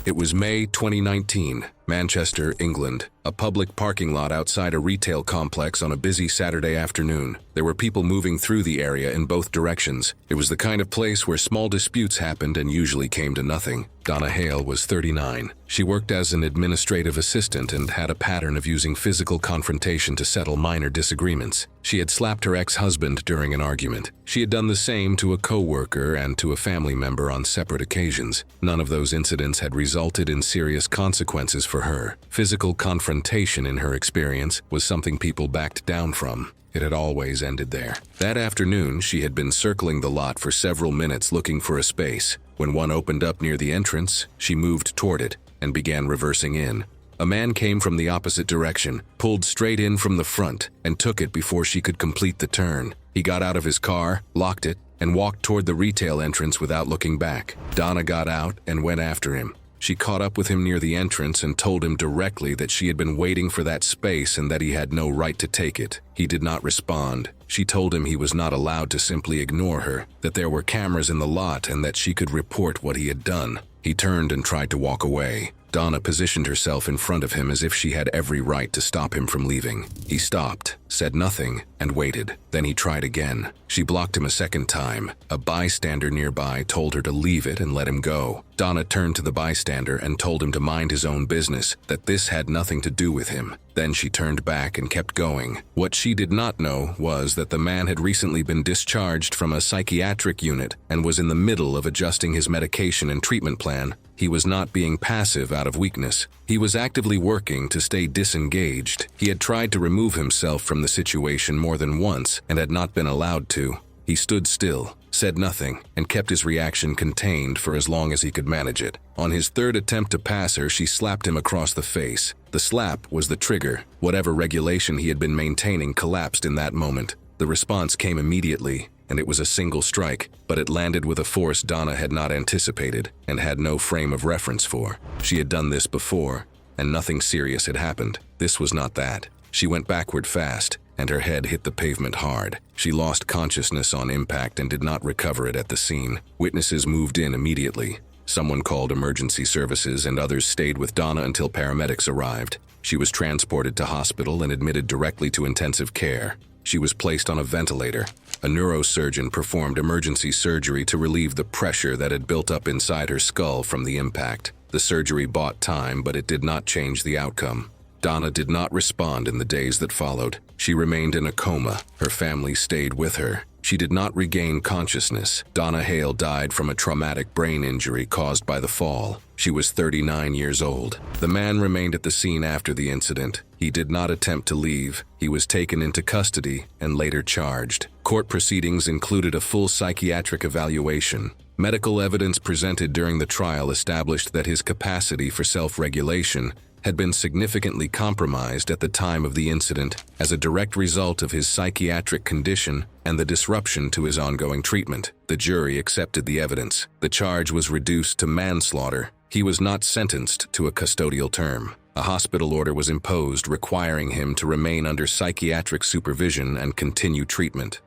It was May 2019, Manchester, England. A public parking lot outside a retail complex on a busy Saturday afternoon. There were people moving through the area in both directions. It was the kind of place where small disputes happened and usually came to nothing. Donna Hale was 39. She worked as an administrative assistant and had a pattern of using physical confrontation to settle minor disagreements. She had slapped her ex-husband during an argument. She had done the same to a co-worker and to a family member on separate occasions. None of those incidents had resulted in serious consequences for her. Physical confrontation, in her experience, was something people backed down from. It had always ended there. That afternoon, she had been circling the lot for several minutes looking for a space. When one opened up near the entrance, she moved toward it and began reversing in. A man came from the opposite direction, pulled straight in from the front, and took it before she could complete the turn. He got out of his car, locked it, and walked toward the retail entrance without looking back. Donna got out and went after him. She caught up with him near the entrance and told him directly that she had been waiting for that space and that he had no right to take it. He did not respond. She told him he was not allowed to simply ignore her, that there were cameras in the lot and that she could report what he had done. He turned and tried to walk away. Donna positioned herself in front of him as if she had every right to stop him from leaving. He stopped, said nothing, and waited. Then he tried again. She blocked him a second time. A bystander nearby told her to leave it and let him go. Donna turned to the bystander and told him to mind his own business, that this had nothing to do with him. Then she turned back and kept going. What she did not know was that the man had recently been discharged from a psychiatric unit and was in the middle of adjusting his medication and treatment plan. He was not being passive out of weakness. He was actively working to stay disengaged. He had tried to remove himself from the situation more than once and had not been allowed to. He stood still, said nothing, and kept his reaction contained for as long as he could manage it. On his third attempt to pass her, she slapped him across the face. The slap was the trigger. Whatever regulation he had been maintaining collapsed in that moment. The response came immediately, and it was a single strike, but it landed with a force Donna had not anticipated and had no frame of reference for. She had done this before, and nothing serious had happened. This was not that. She went backward fast, and her head hit the pavement hard. She lost consciousness on impact and did not recover it at the scene. Witnesses moved in immediately. Someone called emergency services and others stayed with Donna until paramedics arrived. She was transported to hospital and admitted directly to intensive care. She was placed on a ventilator. A neurosurgeon performed emergency surgery to relieve the pressure that had built up inside her skull from the impact. The surgery bought time, but it did not change the outcome. Donna did not respond in the days that followed. She remained in a coma. Her family stayed with her. She did not regain consciousness. Donna Hale died from a traumatic brain injury caused by the fall. She was 39 years old. The man remained at the scene after the incident. He did not attempt to leave. He was taken into custody and later charged. Court proceedings included a full psychiatric evaluation. Medical evidence presented during the trial established that his capacity for self-regulation had been significantly compromised at the time of the incident as a direct result of his psychiatric condition and the disruption to his ongoing treatment. The jury accepted the evidence. The charge was reduced to manslaughter. He was not sentenced to a custodial term. A hospital order was imposed requiring him to remain under psychiatric supervision and continue treatment.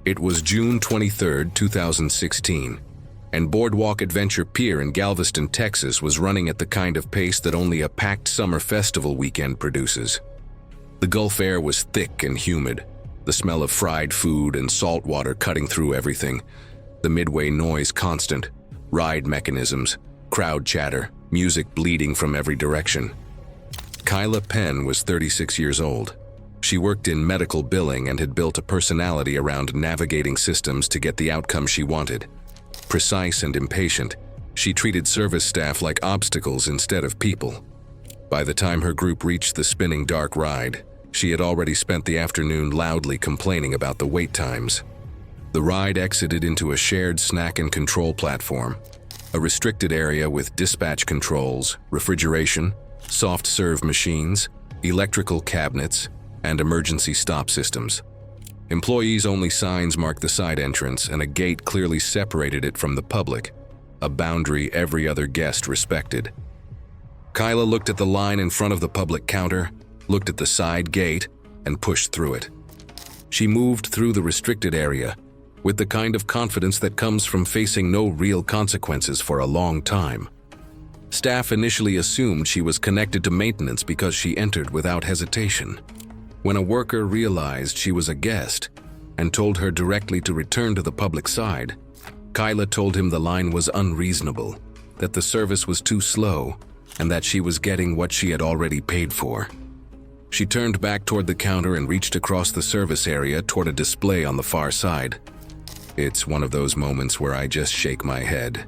It was June 23, 2016. And Boardwalk Adventure Pier in Galveston, Texas was running at the kind of pace that only a packed summer festival weekend produces. The Gulf air was thick and humid, the smell of fried food and salt water cutting through everything, the midway noise constant, ride mechanisms, crowd chatter, music bleeding from every direction. Kyla Penn was 36 years old. She worked in medical billing and had built a personality around navigating systems to get the outcome she wanted. Precise and impatient, she treated service staff like obstacles instead of people. By the time her group reached the spinning dark ride, she had already spent the afternoon loudly complaining about the wait times. The ride exited into a shared snack and control platform, a restricted area with dispatch controls, refrigeration, soft-serve machines, electrical cabinets, and emergency stop systems. Employees-only signs marked the side entrance, and a gate clearly separated it from the public, a boundary every other guest respected. Kyla looked at the line in front of the public counter, looked at the side gate, and pushed through it. She moved through the restricted area with the kind of confidence that comes from facing no real consequences for a long time. Staff initially assumed she was connected to maintenance because she entered without hesitation. When a worker realized she was a guest and told her directly to return to the public side, Kyla told him the line was unreasonable, that the service was too slow, and that she was getting what she had already paid for. She turned back toward the counter and reached across the service area toward a display on the far side. It's one of those moments where I just shake my head.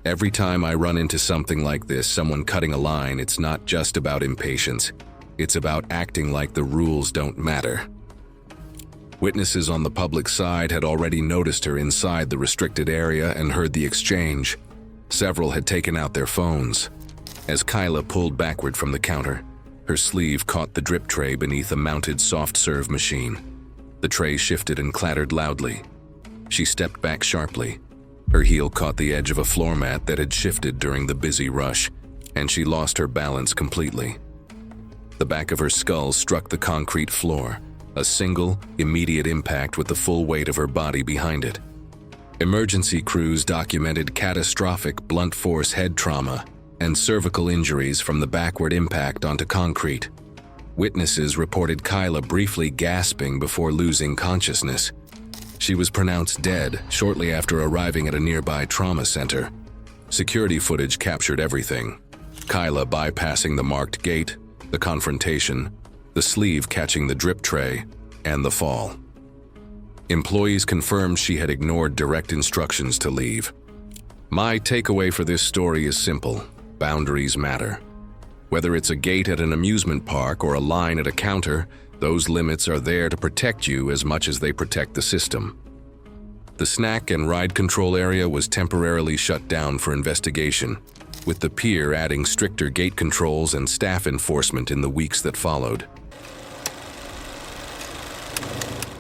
Every time I run into something like this, someone cutting a line, it's not just about impatience. It's about acting like the rules don't matter. Witnesses on the public side had already noticed her inside the restricted area and heard the exchange. Several had taken out their phones. As Kyla pulled backward from the counter, her sleeve caught the drip tray beneath a mounted soft-serve machine. The tray shifted and clattered loudly. She stepped back sharply. Her heel caught the edge of a floor mat that had shifted during the busy rush, and she lost her balance completely. The back of her skull struck the concrete floor, a single, immediate impact with the full weight of her body behind it. Emergency crews documented catastrophic blunt force head trauma and cervical injuries from the backward impact onto concrete. Witnesses reported Kyla briefly gasping before losing consciousness. She was pronounced dead shortly after arriving at a nearby trauma center. Security footage captured everything: Kyla bypassing the marked gate, the confrontation, the sleeve catching the drip tray, and the fall. Employees confirmed she had ignored direct instructions to leave. My takeaway for this story is simple: boundaries matter. Whether it's a gate at an amusement park or a line at a counter, those limits are there to protect you as much as they protect the system. The snack and ride control area was temporarily shut down for investigation, with the pier adding stricter gate controls and staff enforcement in the weeks that followed.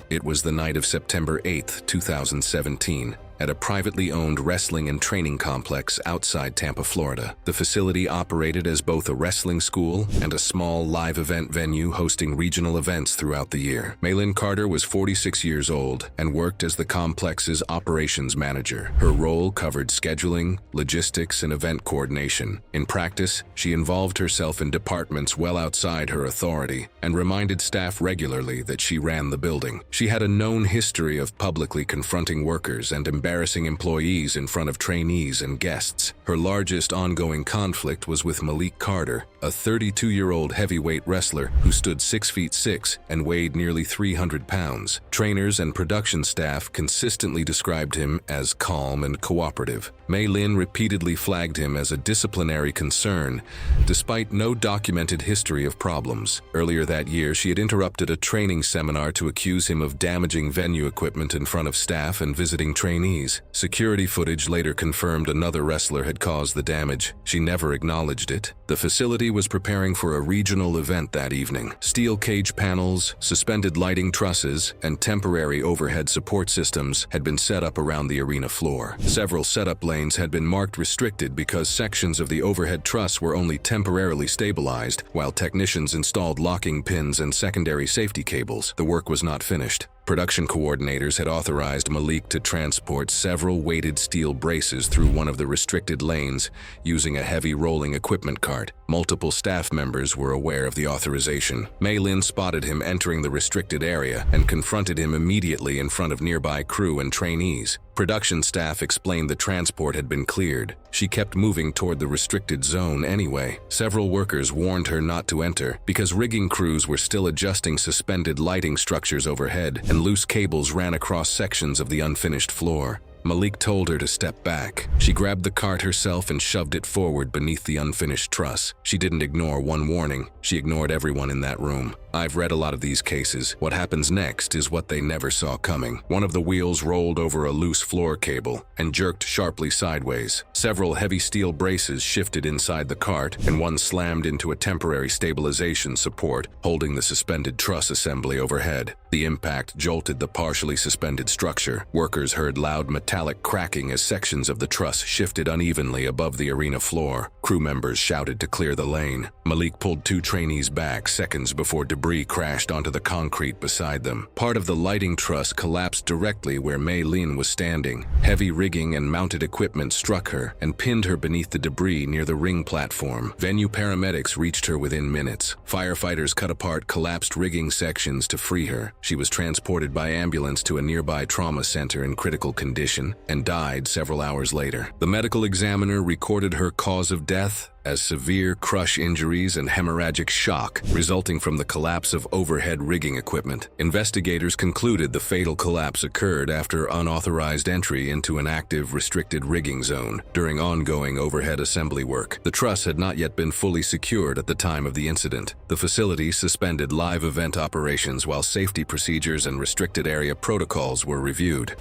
It was the night of September 8, 2017, at a privately owned wrestling and training complex outside Tampa, Florida. The facility operated as both a wrestling school and a small live event venue hosting regional events throughout the year. Maylin Carter was 46 years old and worked as the complex's operations manager. Her role covered scheduling, logistics, and event coordination. In practice, she involved herself in departments well outside her authority and reminded staff regularly that she ran the building. She had a known history of publicly confronting workers and embarrassing employees in front of trainees and guests. Her largest ongoing conflict was with Malik Carter, a 32-year-old heavyweight wrestler who stood 6'6" and weighed nearly 300 pounds. Trainers and production staff consistently described him as calm and cooperative. Maylin repeatedly flagged him as a disciplinary concern, despite no documented history of problems. Earlier that year, she had interrupted a training seminar to accuse him of damaging venue equipment in front of staff and visiting trainees. Security footage later confirmed another wrestler had caused the damage. She never acknowledged it. The facility was preparing for a regional event that evening. Steel cage panels, suspended lighting trusses, and temporary overhead support systems had been set up around the arena floor. Several setup lanes had been marked restricted because sections of the overhead truss were only temporarily stabilized, while technicians installed locking pins and secondary safety cables. The work was not finished. Production coordinators had authorized Malik to transport several weighted steel braces through one of the restricted lanes using a heavy rolling equipment cart. Multiple staff members were aware of the authorization. Maylin spotted him entering the restricted area and confronted him immediately in front of nearby crew and trainees. Production staff explained the transport had been cleared. She kept moving toward the restricted zone anyway. Several workers warned her not to enter because rigging crews were still adjusting suspended lighting structures overhead, and loose cables ran across sections of the unfinished floor. Malik told her to step back. She grabbed the cart herself and shoved it forward beneath the unfinished truss. She didn't ignore one warning. She ignored everyone in that room. I've read a lot of these cases. What happens next is what they never saw coming. One of the wheels rolled over a loose floor cable and jerked sharply sideways. Several heavy steel braces shifted inside the cart, and one slammed into a temporary stabilization support holding the suspended truss assembly overhead. The impact jolted the partially suspended structure. Workers heard loud metallic cracking as sections of the truss shifted unevenly above the arena floor. Crew members shouted to clear the lane. Malik pulled two trainees back seconds before debris crashed onto the concrete beside them. Part of the lighting truss collapsed directly where Mei Lin was standing. Heavy rigging and mounted equipment struck her and pinned her beneath the debris near the ring platform. Venue paramedics reached her within minutes. Firefighters cut apart collapsed rigging sections to free her. She was transported by ambulance to a nearby trauma center in critical condition and died several hours later. The medical examiner recorded her cause of death as severe crush injuries and hemorrhagic shock resulting from the collapse of overhead rigging equipment. Investigators concluded the fatal collapse occurred after unauthorized entry into an active restricted rigging zone during ongoing overhead assembly work. The truss had not yet been fully secured at the time of the incident. The facility suspended live event operations while safety procedures and restricted area protocols were reviewed.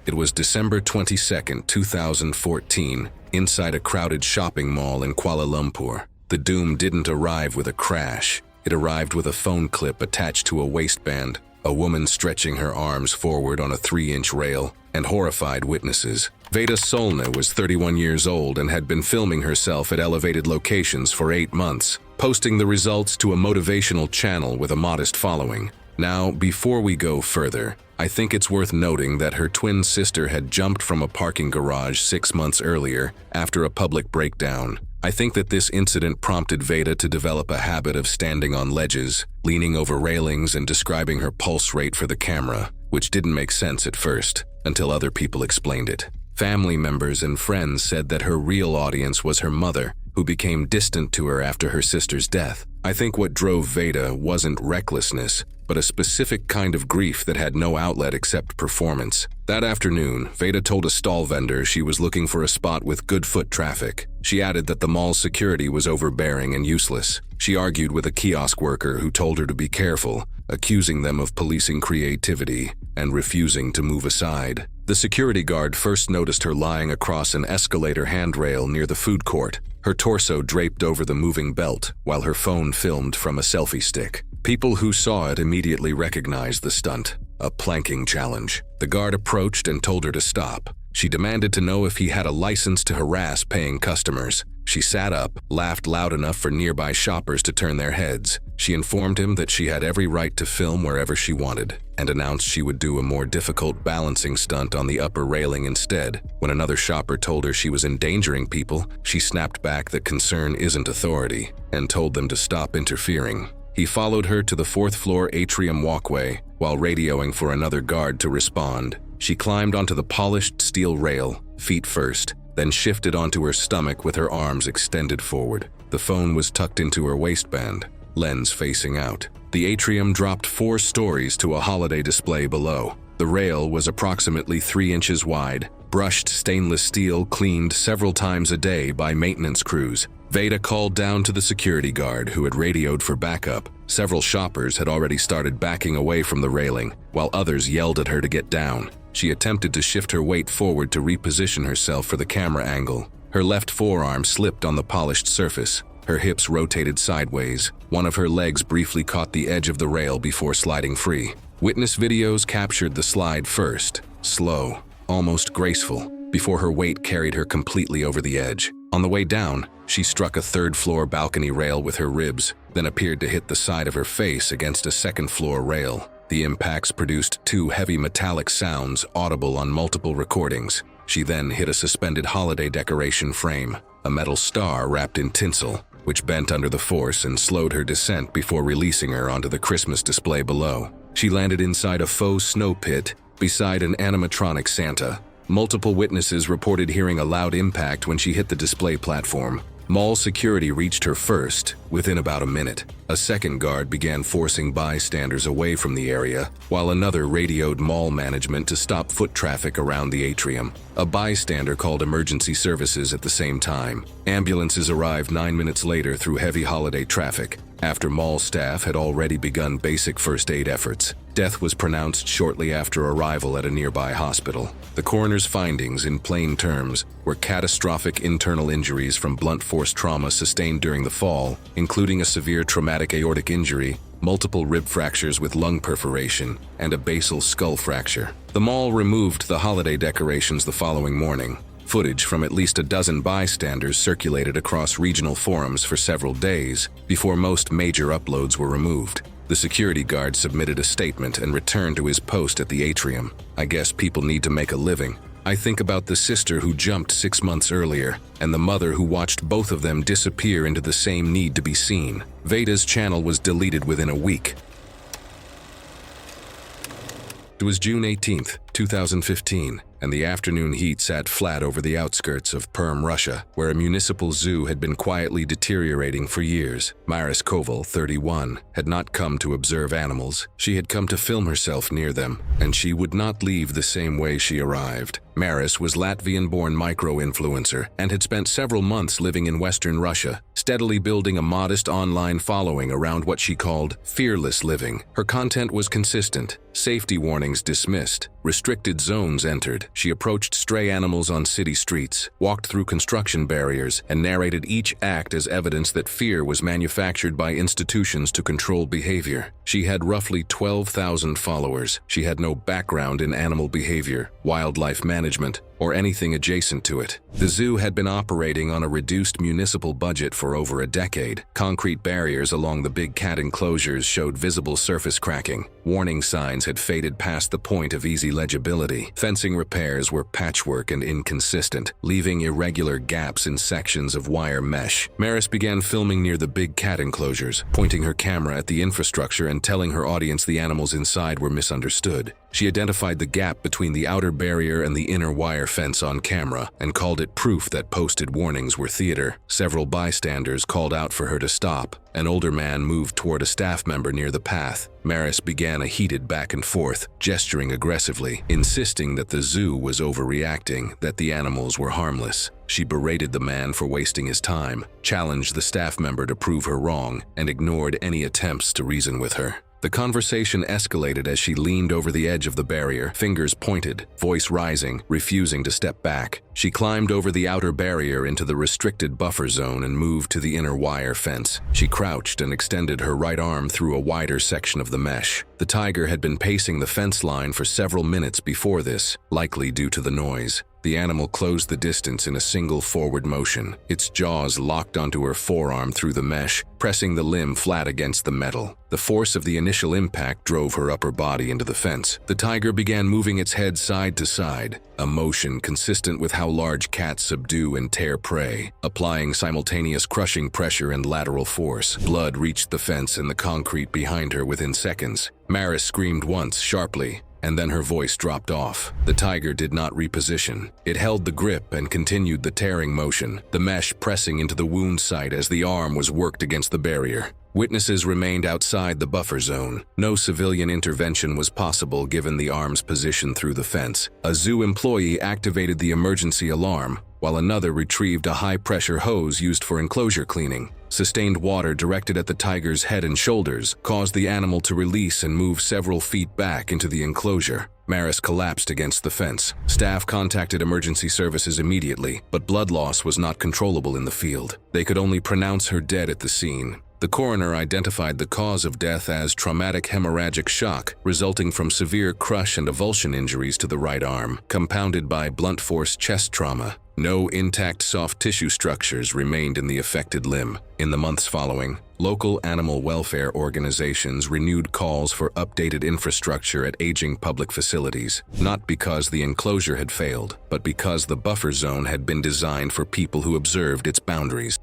It was December 22, 2014, inside a crowded shopping mall in Kuala Lumpur. The doom didn't arrive with a crash. It arrived with a phone clip attached to a waistband, a woman stretching her arms forward on a 3-inch rail, and horrified witnesses. Veda Solna was 31 years old and had been filming herself at elevated locations for 8 months, posting the results to a motivational channel with a modest following. Now, before we go further, I think it's worth noting that her twin sister had jumped from a parking garage 6 months earlier after a public breakdown. I think that this incident prompted Veda to develop a habit of standing on ledges, leaning over railings and describing her pulse rate for the camera, which didn't make sense at first, until other people explained it. Family members and friends said that her real audience was her mother, who became distant to her after her sister's death. I think what drove Veda wasn't recklessness, but a specific kind of grief that had no outlet except performance. That afternoon, Veda told a stall vendor she was looking for a spot with good foot traffic. She added that the mall's security was overbearing and useless. She argued with a kiosk worker who told her to be careful, accusing them of policing creativity and refusing to move aside. The security guard first noticed her lying across an escalator handrail near the food court, her torso draped over the moving belt, while her phone filmed from a selfie stick. People who saw it immediately recognized the stunt, a planking challenge. The guard approached and told her to stop. She demanded to know if he had a license to harass paying customers. She sat up, laughed loud enough for nearby shoppers to turn their heads. She informed him that she had every right to film wherever she wanted, and announced she would do a more difficult balancing stunt on the upper railing instead. When another shopper told her she was endangering people, she snapped back that concern isn't authority, and told them to stop interfering. He followed her to the 4th floor atrium walkway while radioing for another guard to respond. She climbed onto the polished steel rail, feet first, then shifted onto her stomach with her arms extended forward. The phone was tucked into her waistband, lens facing out. The atrium dropped 4 stories to a holiday display below. The rail was approximately 3 inches wide, brushed stainless steel cleaned several times a day by maintenance crews. Veda called down to the security guard who had radioed for backup. Several shoppers had already started backing away from the railing, while others yelled at her to get down. She attempted to shift her weight forward to reposition herself for the camera angle. Her left forearm slipped on the polished surface. Her hips rotated sideways. One of her legs briefly caught the edge of the rail before sliding free. Witness videos captured the slide first, slow, almost graceful, before her weight carried her completely over the edge. On the way down, she struck a 3rd-floor balcony rail with her ribs, then appeared to hit the side of her face against a 2nd-floor rail. The impacts produced 2 heavy metallic sounds audible on multiple recordings. She then hit a suspended holiday decoration frame, a metal star wrapped in tinsel, which bent under the force and slowed her descent before releasing her onto the Christmas display below. She landed inside a faux snow pit beside an animatronic Santa. Multiple witnesses reported hearing a loud impact when she hit the display platform. Mall security reached her first, within about a minute. A second guard began forcing bystanders away from the area, while another radioed mall management to stop foot traffic around the atrium. A bystander called emergency services at the same time. Ambulances arrived 9 minutes later through heavy holiday traffic, after mall staff had already begun basic first aid efforts. Death was pronounced shortly after arrival at a nearby hospital. The coroner's findings, in plain terms, were catastrophic internal injuries from blunt force trauma sustained during the fall, including a severe traumatic aortic injury, multiple rib fractures with lung perforation, and a basal skull fracture. The mall removed the holiday decorations the following morning. Footage from at least a dozen bystanders circulated across regional forums for several days before most major uploads were removed. The security guard submitted a statement and returned to his post at the atrium. I guess people need to make a living. I think about the sister who jumped 6 months earlier, and the mother who watched both of them disappear into the same need to be seen. Veda's channel was deleted within a week. It was June 18th, 2015, and the afternoon heat sat flat over the outskirts of Perm, Russia, where a municipal zoo had been quietly deteriorating for years. Maris Koval, 31, had not come to observe animals. She had come to film herself near them, and she would not leave the same way she arrived. Maris was Latvian-born micro-influencer and had spent several months living in Western Russia, steadily building a modest online following around what she called fearless living. Her content was consistent, safety warnings dismissed, restricted zones entered. She approached stray animals on city streets, walked through construction barriers, and narrated each act as evidence that fear was manufactured by institutions to control behavior. She had roughly 12,000 followers. She had no background in animal behavior, wildlife management, or anything adjacent to it. The zoo had been operating on a reduced municipal budget for over a decade. Concrete barriers along the big cat enclosures showed visible surface cracking. Warning signs had faded past the point of easy legibility. Fencing repairs were patchwork and inconsistent, leaving irregular gaps in sections of wire mesh. Maris began filming near the big cat enclosures, pointing her camera at the infrastructure and telling her audience the animals inside were misunderstood. She identified the gap between the outer barrier and the inner wire fence on camera and called it proof that posted warnings were theater. Several bystanders called out for her to stop. An older man moved toward a staff member near the path. Maris began a heated back and forth, gesturing aggressively, insisting that the zoo was overreacting, that the animals were harmless. She berated the man for wasting his time, challenged the staff member to prove her wrong, and ignored any attempts to reason with her. The conversation escalated as she leaned over the edge of the barrier, fingers pointed, voice rising, refusing to step back. She climbed over the outer barrier into the restricted buffer zone and moved to the inner wire fence. She crouched and extended her right arm through a wider section of the mesh. The tiger had been pacing the fence line for several minutes before this, likely due to the noise. The animal closed the distance in a single forward motion. Its jaws locked onto her forearm through the mesh, pressing the limb flat against the metal. The force of the initial impact drove her upper body into the fence. The tiger began moving its head side to side, a motion consistent with how large cats subdue and tear prey, applying simultaneous crushing pressure and lateral force. Blood reached the fence and the concrete behind her within seconds. Maris screamed once, sharply, and then her voice dropped off. The tiger did not reposition. It held the grip and continued the tearing motion, the mesh pressing into the wound site as the arm was worked against the barrier. Witnesses remained outside the buffer zone. No civilian intervention was possible given the arm's position through the fence. A zoo employee activated the emergency alarm, while another retrieved a high-pressure hose used for enclosure cleaning. Sustained water directed at the tiger's head and shoulders caused the animal to release and move several feet back into the enclosure. Maris collapsed against the fence. Staff contacted emergency services immediately, but blood loss was not controllable in the field. They could only pronounce her dead at the scene. The coroner identified the cause of death as traumatic hemorrhagic shock resulting from severe crush and avulsion injuries to the right arm, compounded by blunt force chest trauma. No intact soft tissue structures remained in the affected limb. In the months following, local animal welfare organizations renewed calls for updated infrastructure at aging public facilities, not because the enclosure had failed, but because the buffer zone had been designed for people who observed its boundaries.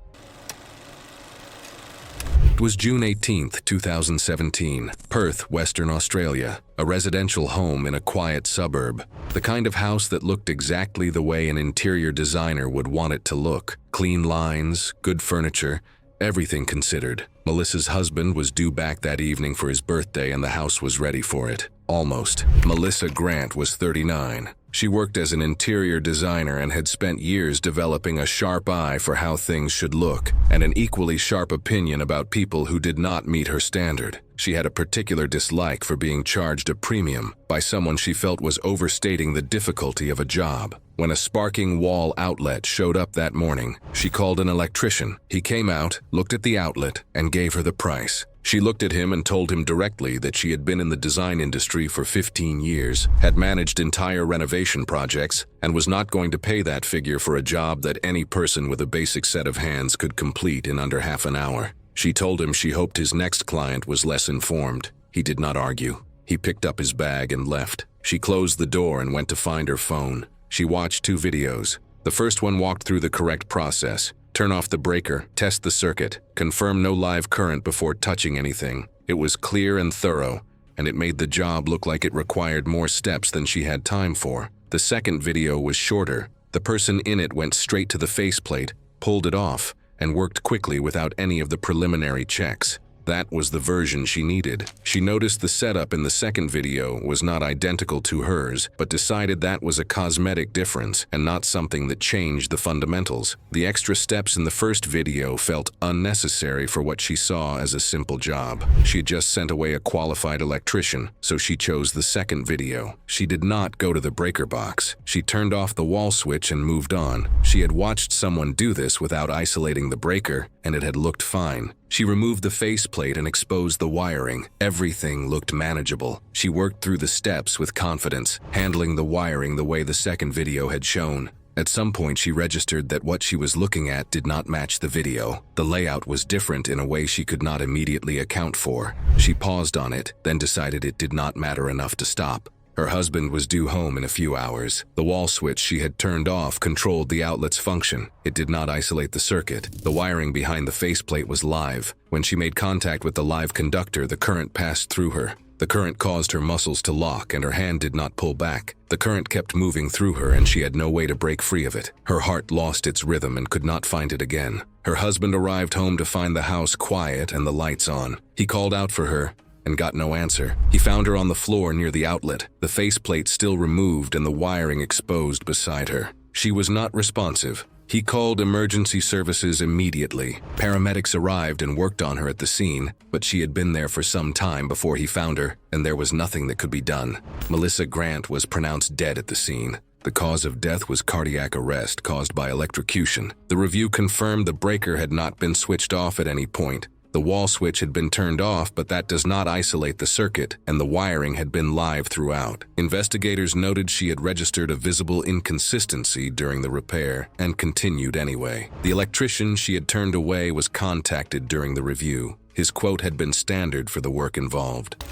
It was June 18, 2017, Perth, Western Australia, a residential home in a quiet suburb. The kind of house that looked exactly the way an interior designer would want it to look. Clean lines, good furniture, everything considered. Melissa's husband was due back that evening for his birthday and the house was ready for it. Almost. Melissa Grant was 39. She worked as an interior designer and had spent years developing a sharp eye for how things should look, and an equally sharp opinion about people who did not meet her standard. She had a particular dislike for being charged a premium by someone she felt was overstating the difficulty of a job. When a sparking wall outlet showed up that morning, she called an electrician. He came out, looked at the outlet, and gave her the price. She looked at him and told him directly that she had been in the design industry for 15 years, had managed entire renovation projects, and was not going to pay that figure for a job that any person with a basic set of hands could complete in under half an hour. She told him she hoped his next client was less informed. He did not argue. He picked up his bag and left. She closed the door and went to find her phone. She watched 2 videos. The first one walked through the correct process. Turn off the breaker, test the circuit, confirm no live current before touching anything. It was clear and thorough, and it made the job look like it required more steps than she had time for. The second video was shorter. The person in it went straight to the faceplate, pulled it off, and worked quickly without any of the preliminary checks. That was the version she needed. She noticed the setup in the second video was not identical to hers, but decided that was a cosmetic difference and not something that changed the fundamentals. The extra steps in the first video felt unnecessary for what she saw as a simple job. She had just sent away a qualified electrician, so she chose the second video. She did not go to the breaker box. She turned off the wall switch and moved on. She had watched someone do this without isolating the breaker, and it had looked fine. She removed the faceplate and exposed the wiring. Everything looked manageable. She worked through the steps with confidence, handling the wiring the way the second video had shown. At some point, she registered that what she was looking at did not match the video. The layout was different in a way she could not immediately account for. She paused on it, then decided it did not matter enough to stop. Her husband was due home in a few hours. The wall switch she had turned off controlled the outlet's function. It did not isolate the circuit. The wiring behind the faceplate was live. When she made contact with the live conductor, the current passed through her. The current caused her muscles to lock and her hand did not pull back. The current kept moving through her and she had no way to break free of it. Her heart lost its rhythm and could not find it again. Her husband arrived home to find the house quiet and the lights on. He called out for her and got no answer. He found her on the floor near the outlet, the faceplate still removed and the wiring exposed beside her. She was not responsive. He called emergency services immediately. Paramedics arrived and worked on her at the scene, but she had been there for some time before he found her, and there was nothing that could be done. Melissa Grant was pronounced dead at the scene. The cause of death was cardiac arrest caused by electrocution. The review confirmed the breaker had not been switched off at any point. The wall switch had been turned off, but that does not isolate the circuit, and the wiring had been live throughout. Investigators noted she had registered a visible inconsistency during the repair and continued anyway. The electrician she had turned away was contacted during the review. His quote had been standard for the work involved.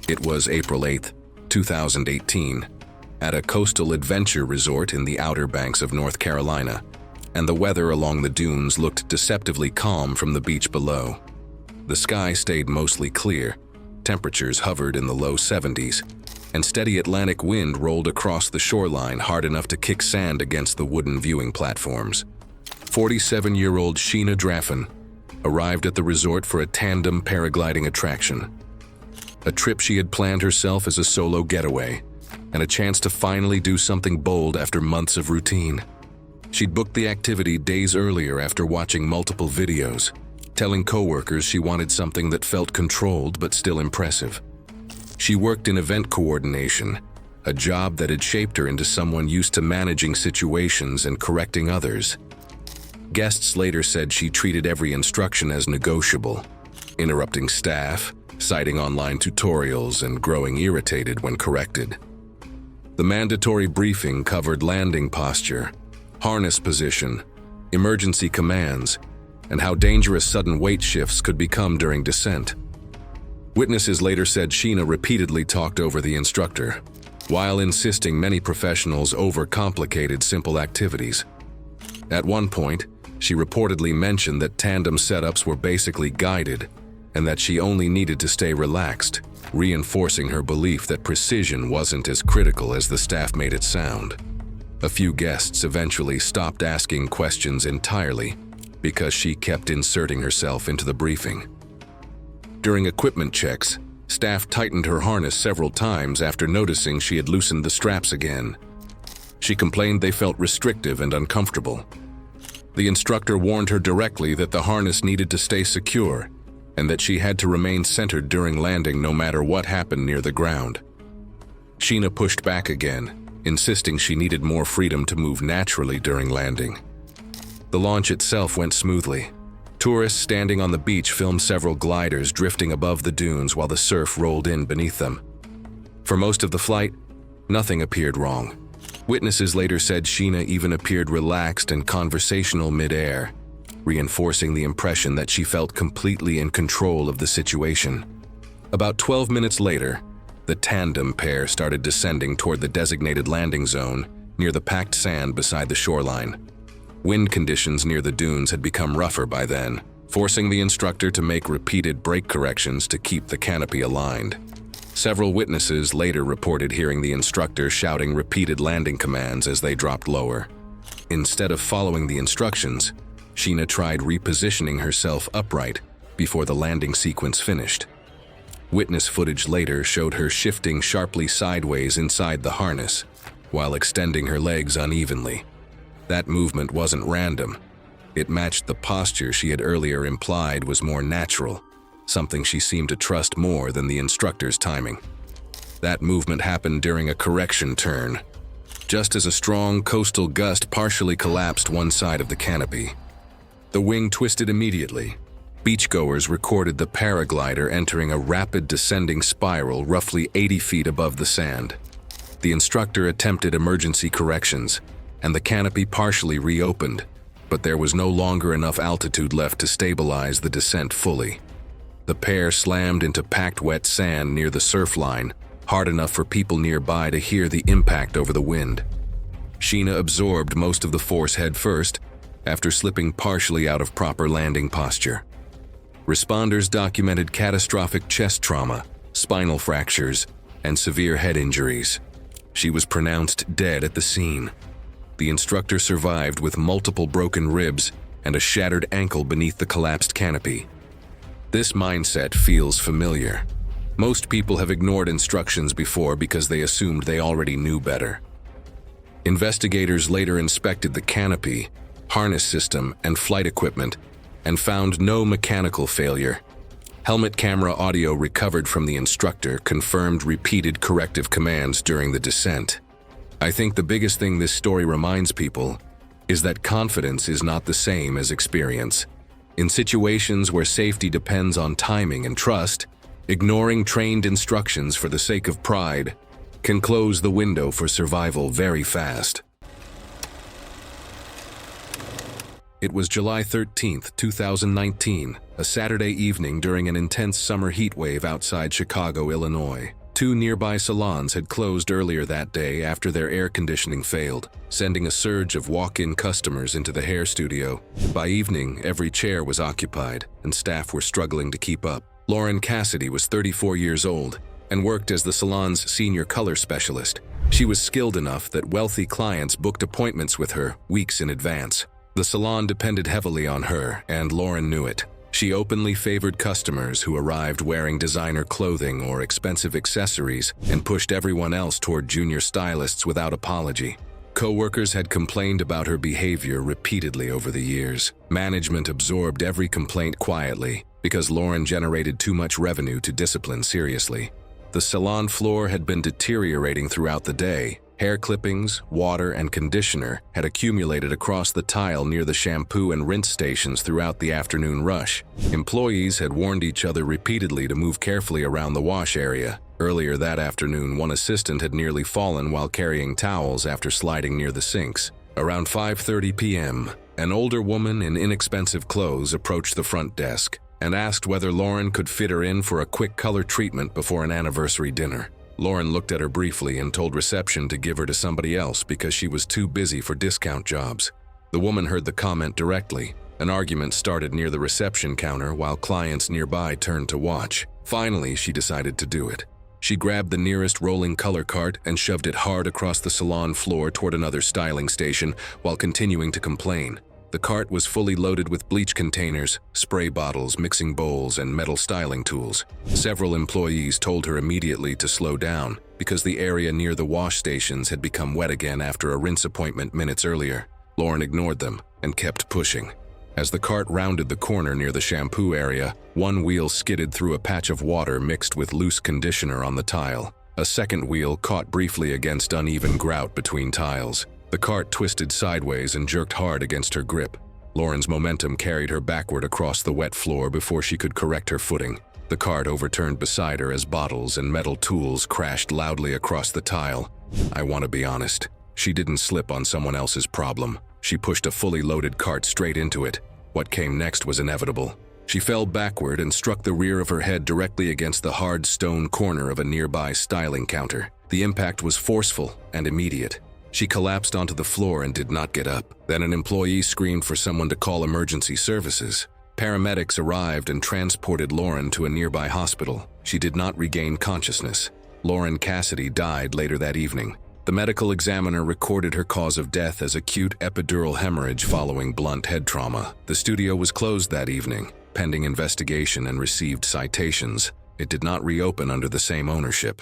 It was April 8, 2018, at a coastal adventure resort in the Outer Banks of North Carolina, and the weather along the dunes looked deceptively calm from the beach below. The sky stayed mostly clear, temperatures hovered in the low 70s, and steady Atlantic wind rolled across the shoreline hard enough to kick sand against the wooden viewing platforms. 47-year-old Sheena Draffin arrived at the resort for a tandem paragliding attraction, a trip she had planned herself as a solo getaway, and a chance to finally do something bold after months of routine. She'd booked the activity days earlier after watching multiple videos, telling coworkers she wanted something that felt controlled but still impressive. She worked in event coordination, a job that had shaped her into someone used to managing situations and correcting others. Guests later said she treated every instruction as negotiable, interrupting staff, citing online tutorials, and growing irritated when corrected. The mandatory briefing covered landing posture, harness position, emergency commands, and how dangerous sudden weight shifts could become during descent. Witnesses later said Sheena repeatedly talked over the instructor, while insisting many professionals overcomplicated simple activities. At one point, She reportedly mentioned that tandem setups were basically guided and that she only needed to stay relaxed, reinforcing her belief that precision wasn't as critical as the staff made it sound. A few guests eventually stopped asking questions entirely because she kept inserting herself into the briefing. During equipment checks, staff tightened her harness several times after noticing she had loosened the straps again. She complained they felt restrictive and uncomfortable. The instructor warned her directly that the harness needed to stay secure and that she had to remain centered during landing no matter what happened near the ground. Sheena pushed back again, insisting she needed more freedom to move naturally during landing. The launch itself went smoothly. Tourists standing on the beach filmed several gliders drifting above the dunes while the surf rolled in beneath them. For most of the flight, nothing appeared wrong. Witnesses later said Sheena even appeared relaxed and conversational mid-air, reinforcing the impression that she felt completely in control of the situation. About 12 minutes later, the tandem pair started descending toward the designated landing zone near the packed sand beside the shoreline. Wind conditions near the dunes had become rougher by then, forcing the instructor to make repeated brake corrections to keep the canopy aligned. Several witnesses later reported hearing the instructor shouting repeated landing commands as they dropped lower. Instead of following the instructions, Sheena tried repositioning herself upright before the landing sequence finished. Witness footage later showed her shifting sharply sideways inside the harness while extending her legs unevenly. That movement wasn't random. It matched the posture she had earlier implied was more natural, something she seemed to trust more than the instructor's timing. That movement happened during a correction turn, just as a strong coastal gust partially collapsed one side of the canopy. The wing twisted immediately. Beachgoers recorded the paraglider entering a rapid descending spiral roughly 80 feet above the sand. The instructor attempted emergency corrections, and the canopy partially reopened, but there was no longer enough altitude left to stabilize the descent fully. The pair slammed into packed wet sand near the surf line, hard enough for people nearby to hear the impact over the wind. Sheena absorbed most of the force head first, after slipping partially out of proper landing posture. Responders documented catastrophic chest trauma, spinal fractures, and severe head injuries. She was pronounced dead at the scene. The instructor survived with multiple broken ribs and a shattered ankle beneath the collapsed canopy. This mindset feels familiar. Most people have ignored instructions before because they assumed they already knew better. Investigators later inspected the canopy, harness system, and flight equipment and found no mechanical failure. Helmet camera audio recovered from the instructor confirmed repeated corrective commands during the descent. I think the biggest thing this story reminds people is that confidence is not the same as experience. In situations where safety depends on timing and trust, ignoring trained instructions for the sake of pride can close the window for survival very fast. It was July 13, 2019, a Saturday evening during an intense summer heat wave outside Chicago, Illinois. Two nearby salons had closed earlier that day after their air conditioning failed, sending a surge of walk-in customers into the hair studio. By evening, every chair was occupied, and staff were struggling to keep up. Lauren Cassidy was 34 years old and worked as the salon's senior color specialist. She was skilled enough that wealthy clients booked appointments with her weeks in advance. The salon depended heavily on her, and Lauren knew it. She openly favored customers who arrived wearing designer clothing or expensive accessories and pushed everyone else toward junior stylists without apology. Co-workers had complained about her behavior repeatedly over the years. Management absorbed every complaint quietly because Lauren generated too much revenue to discipline seriously. The salon floor had been deteriorating throughout the day. Hair clippings, water, and conditioner had accumulated across the tile near the shampoo and rinse stations throughout the afternoon rush. Employees had warned each other repeatedly to move carefully around the wash area. Earlier that afternoon, one assistant had nearly fallen while carrying towels after sliding near the sinks. Around 5:30 p.m., an older woman in inexpensive clothes approached the front desk and asked whether Lauren could fit her in for a quick color treatment before an anniversary dinner. Lauren looked at her briefly and told reception to give her to somebody else because she was too busy for discount jobs. The woman heard the comment directly. An argument started near the reception counter while clients nearby turned to watch. Finally, she decided to do it. She grabbed the nearest rolling color cart and shoved it hard across the salon floor toward another styling station while continuing to complain. The cart was fully loaded with bleach containers, spray bottles, mixing bowls, and metal styling tools. Several employees told her immediately to slow down because the area near the wash stations had become wet again after a rinse appointment minutes earlier. Lauren ignored them and kept pushing. As the cart rounded the corner near the shampoo area, one wheel skidded through a patch of water mixed with loose conditioner on the tile. A second wheel caught briefly against uneven grout between tiles. The cart twisted sideways and jerked hard against her grip. Lauren's momentum carried her backward across the wet floor before she could correct her footing. The cart overturned beside her as bottles and metal tools crashed loudly across the tile. I want to be honest. She didn't slip on someone else's problem. She pushed a fully loaded cart straight into it. What came next was inevitable. She fell backward and struck the rear of her head directly against the hard stone corner of a nearby styling counter. The impact was forceful and immediate. She collapsed onto the floor and did not get up. Then an employee screamed for someone to call emergency services. Paramedics arrived and transported Lauren to a nearby hospital. She did not regain consciousness. Lauren Cassidy died later that evening. The medical examiner recorded her cause of death as acute epidural hemorrhage following blunt head trauma. The studio was closed that evening, pending investigation, and received citations. It did not reopen under the same ownership.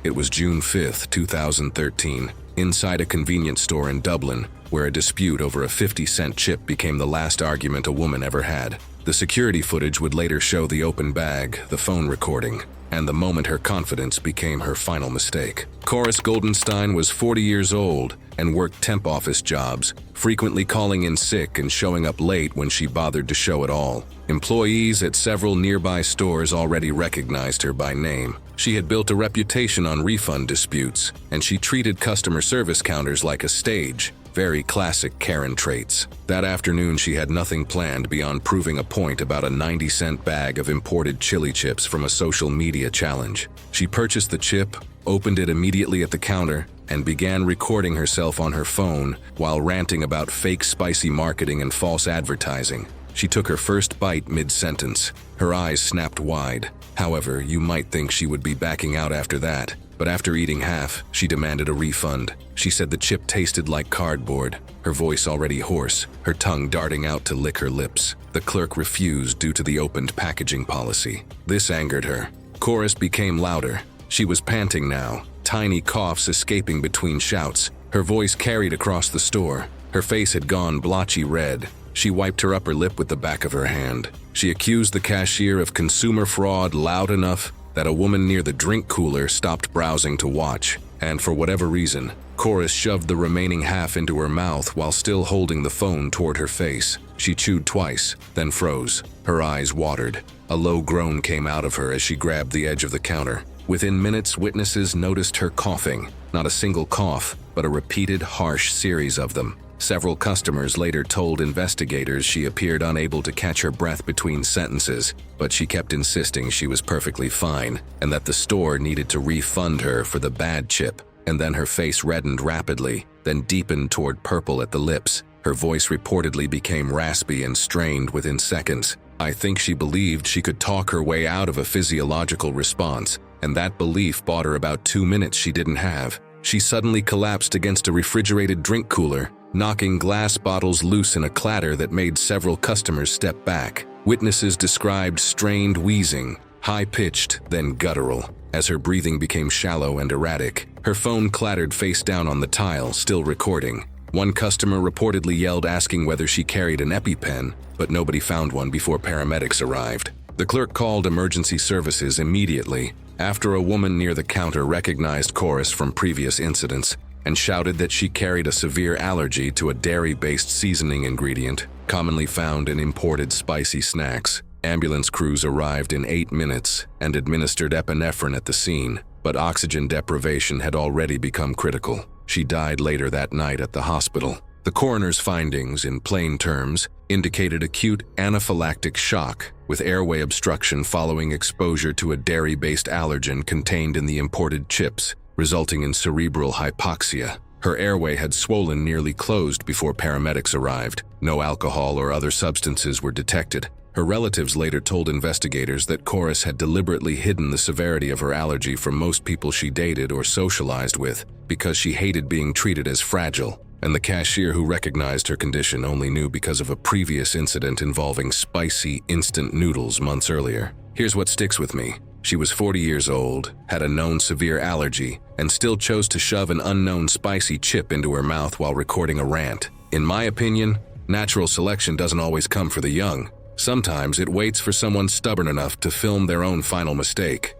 It was June 5, 2013, inside a convenience store in Dublin, where a dispute over a 50-cent chip became the last argument a woman ever had. The security footage would later show the open bag, the phone recording, and the moment her confidence became her final mistake. Corus Goldenstein was 40 years old and worked temp office jobs, frequently calling in sick and showing up late when she bothered to show at all. Employees at several nearby stores already recognized her by name. She had built a reputation on refund disputes, and she treated customer service counters like a stage. Very classic Karen traits. That afternoon, she had nothing planned beyond proving a point about a 90-cent bag of imported chili chips from a social media challenge. She purchased the chip, opened it immediately at the counter, and began recording herself on her phone while ranting about fake spicy marketing and false advertising. She took her first bite mid-sentence. Her eyes snapped wide. However, you might think she would be backing out after that. But after eating half, she demanded a refund. She said the chip tasted like cardboard, her voice already hoarse, her tongue darting out to lick her lips. The clerk refused due to the opened packaging policy. This angered her. Chorus became louder. She was panting now, tiny coughs escaping between shouts. Her voice carried across the store. Her face had gone blotchy red. She wiped her upper lip with the back of her hand. She accused the cashier of consumer fraud loud enough that a woman near the drink cooler stopped browsing to watch, and for whatever reason, Chorus shoved the remaining half into her mouth while still holding the phone toward her face. She chewed twice, then froze. Her eyes watered. A low groan came out of her as she grabbed the edge of the counter. Within minutes, witnesses noticed her coughing. Not a single cough, but a repeated, harsh series of them. Several customers later told investigators she appeared unable to catch her breath between sentences, but she kept insisting she was perfectly fine and that the store needed to refund her for the bad chip. And then her face reddened rapidly, then deepened toward purple at the lips. Her voice reportedly became raspy and strained within seconds. I think she believed she could talk her way out of a physiological response, and that belief bought her about 2 minutes she didn't have. She suddenly collapsed against a refrigerated drink cooler, knocking glass bottles loose in a clatter that made several customers step back. Witnesses described strained wheezing, high-pitched, then guttural, as her breathing became shallow and erratic. Her phone clattered face down on the tile, still recording. One customer reportedly yelled asking whether she carried an EpiPen, but nobody found one before paramedics arrived. The clerk called emergency services immediately after a woman near the counter recognized Chorus from previous incidents and shouted that she carried a severe allergy to a dairy-based seasoning ingredient commonly found in imported spicy snacks. Ambulance crews arrived in 8 minutes and administered epinephrine at the scene, but oxygen deprivation had already become critical. She died later that night at the hospital. The coroner's findings, in plain terms, indicated acute anaphylactic shock with airway obstruction following exposure to a dairy-based allergen contained in the imported chips, resulting in cerebral hypoxia. Her airway had swollen nearly closed before paramedics arrived. No alcohol or other substances were detected. Her relatives later told investigators that Chorus had deliberately hidden the severity of her allergy from most people she dated or socialized with because she hated being treated as fragile, and the cashier who recognized her condition only knew because of a previous incident involving spicy instant noodles months earlier. Here's what sticks with me. She was 40 years old, had a known severe allergy, and still chose to shove an unknown spicy chip into her mouth while recording a rant. In my opinion, natural selection doesn't always come for the young. Sometimes it waits for someone stubborn enough to film their own final mistake.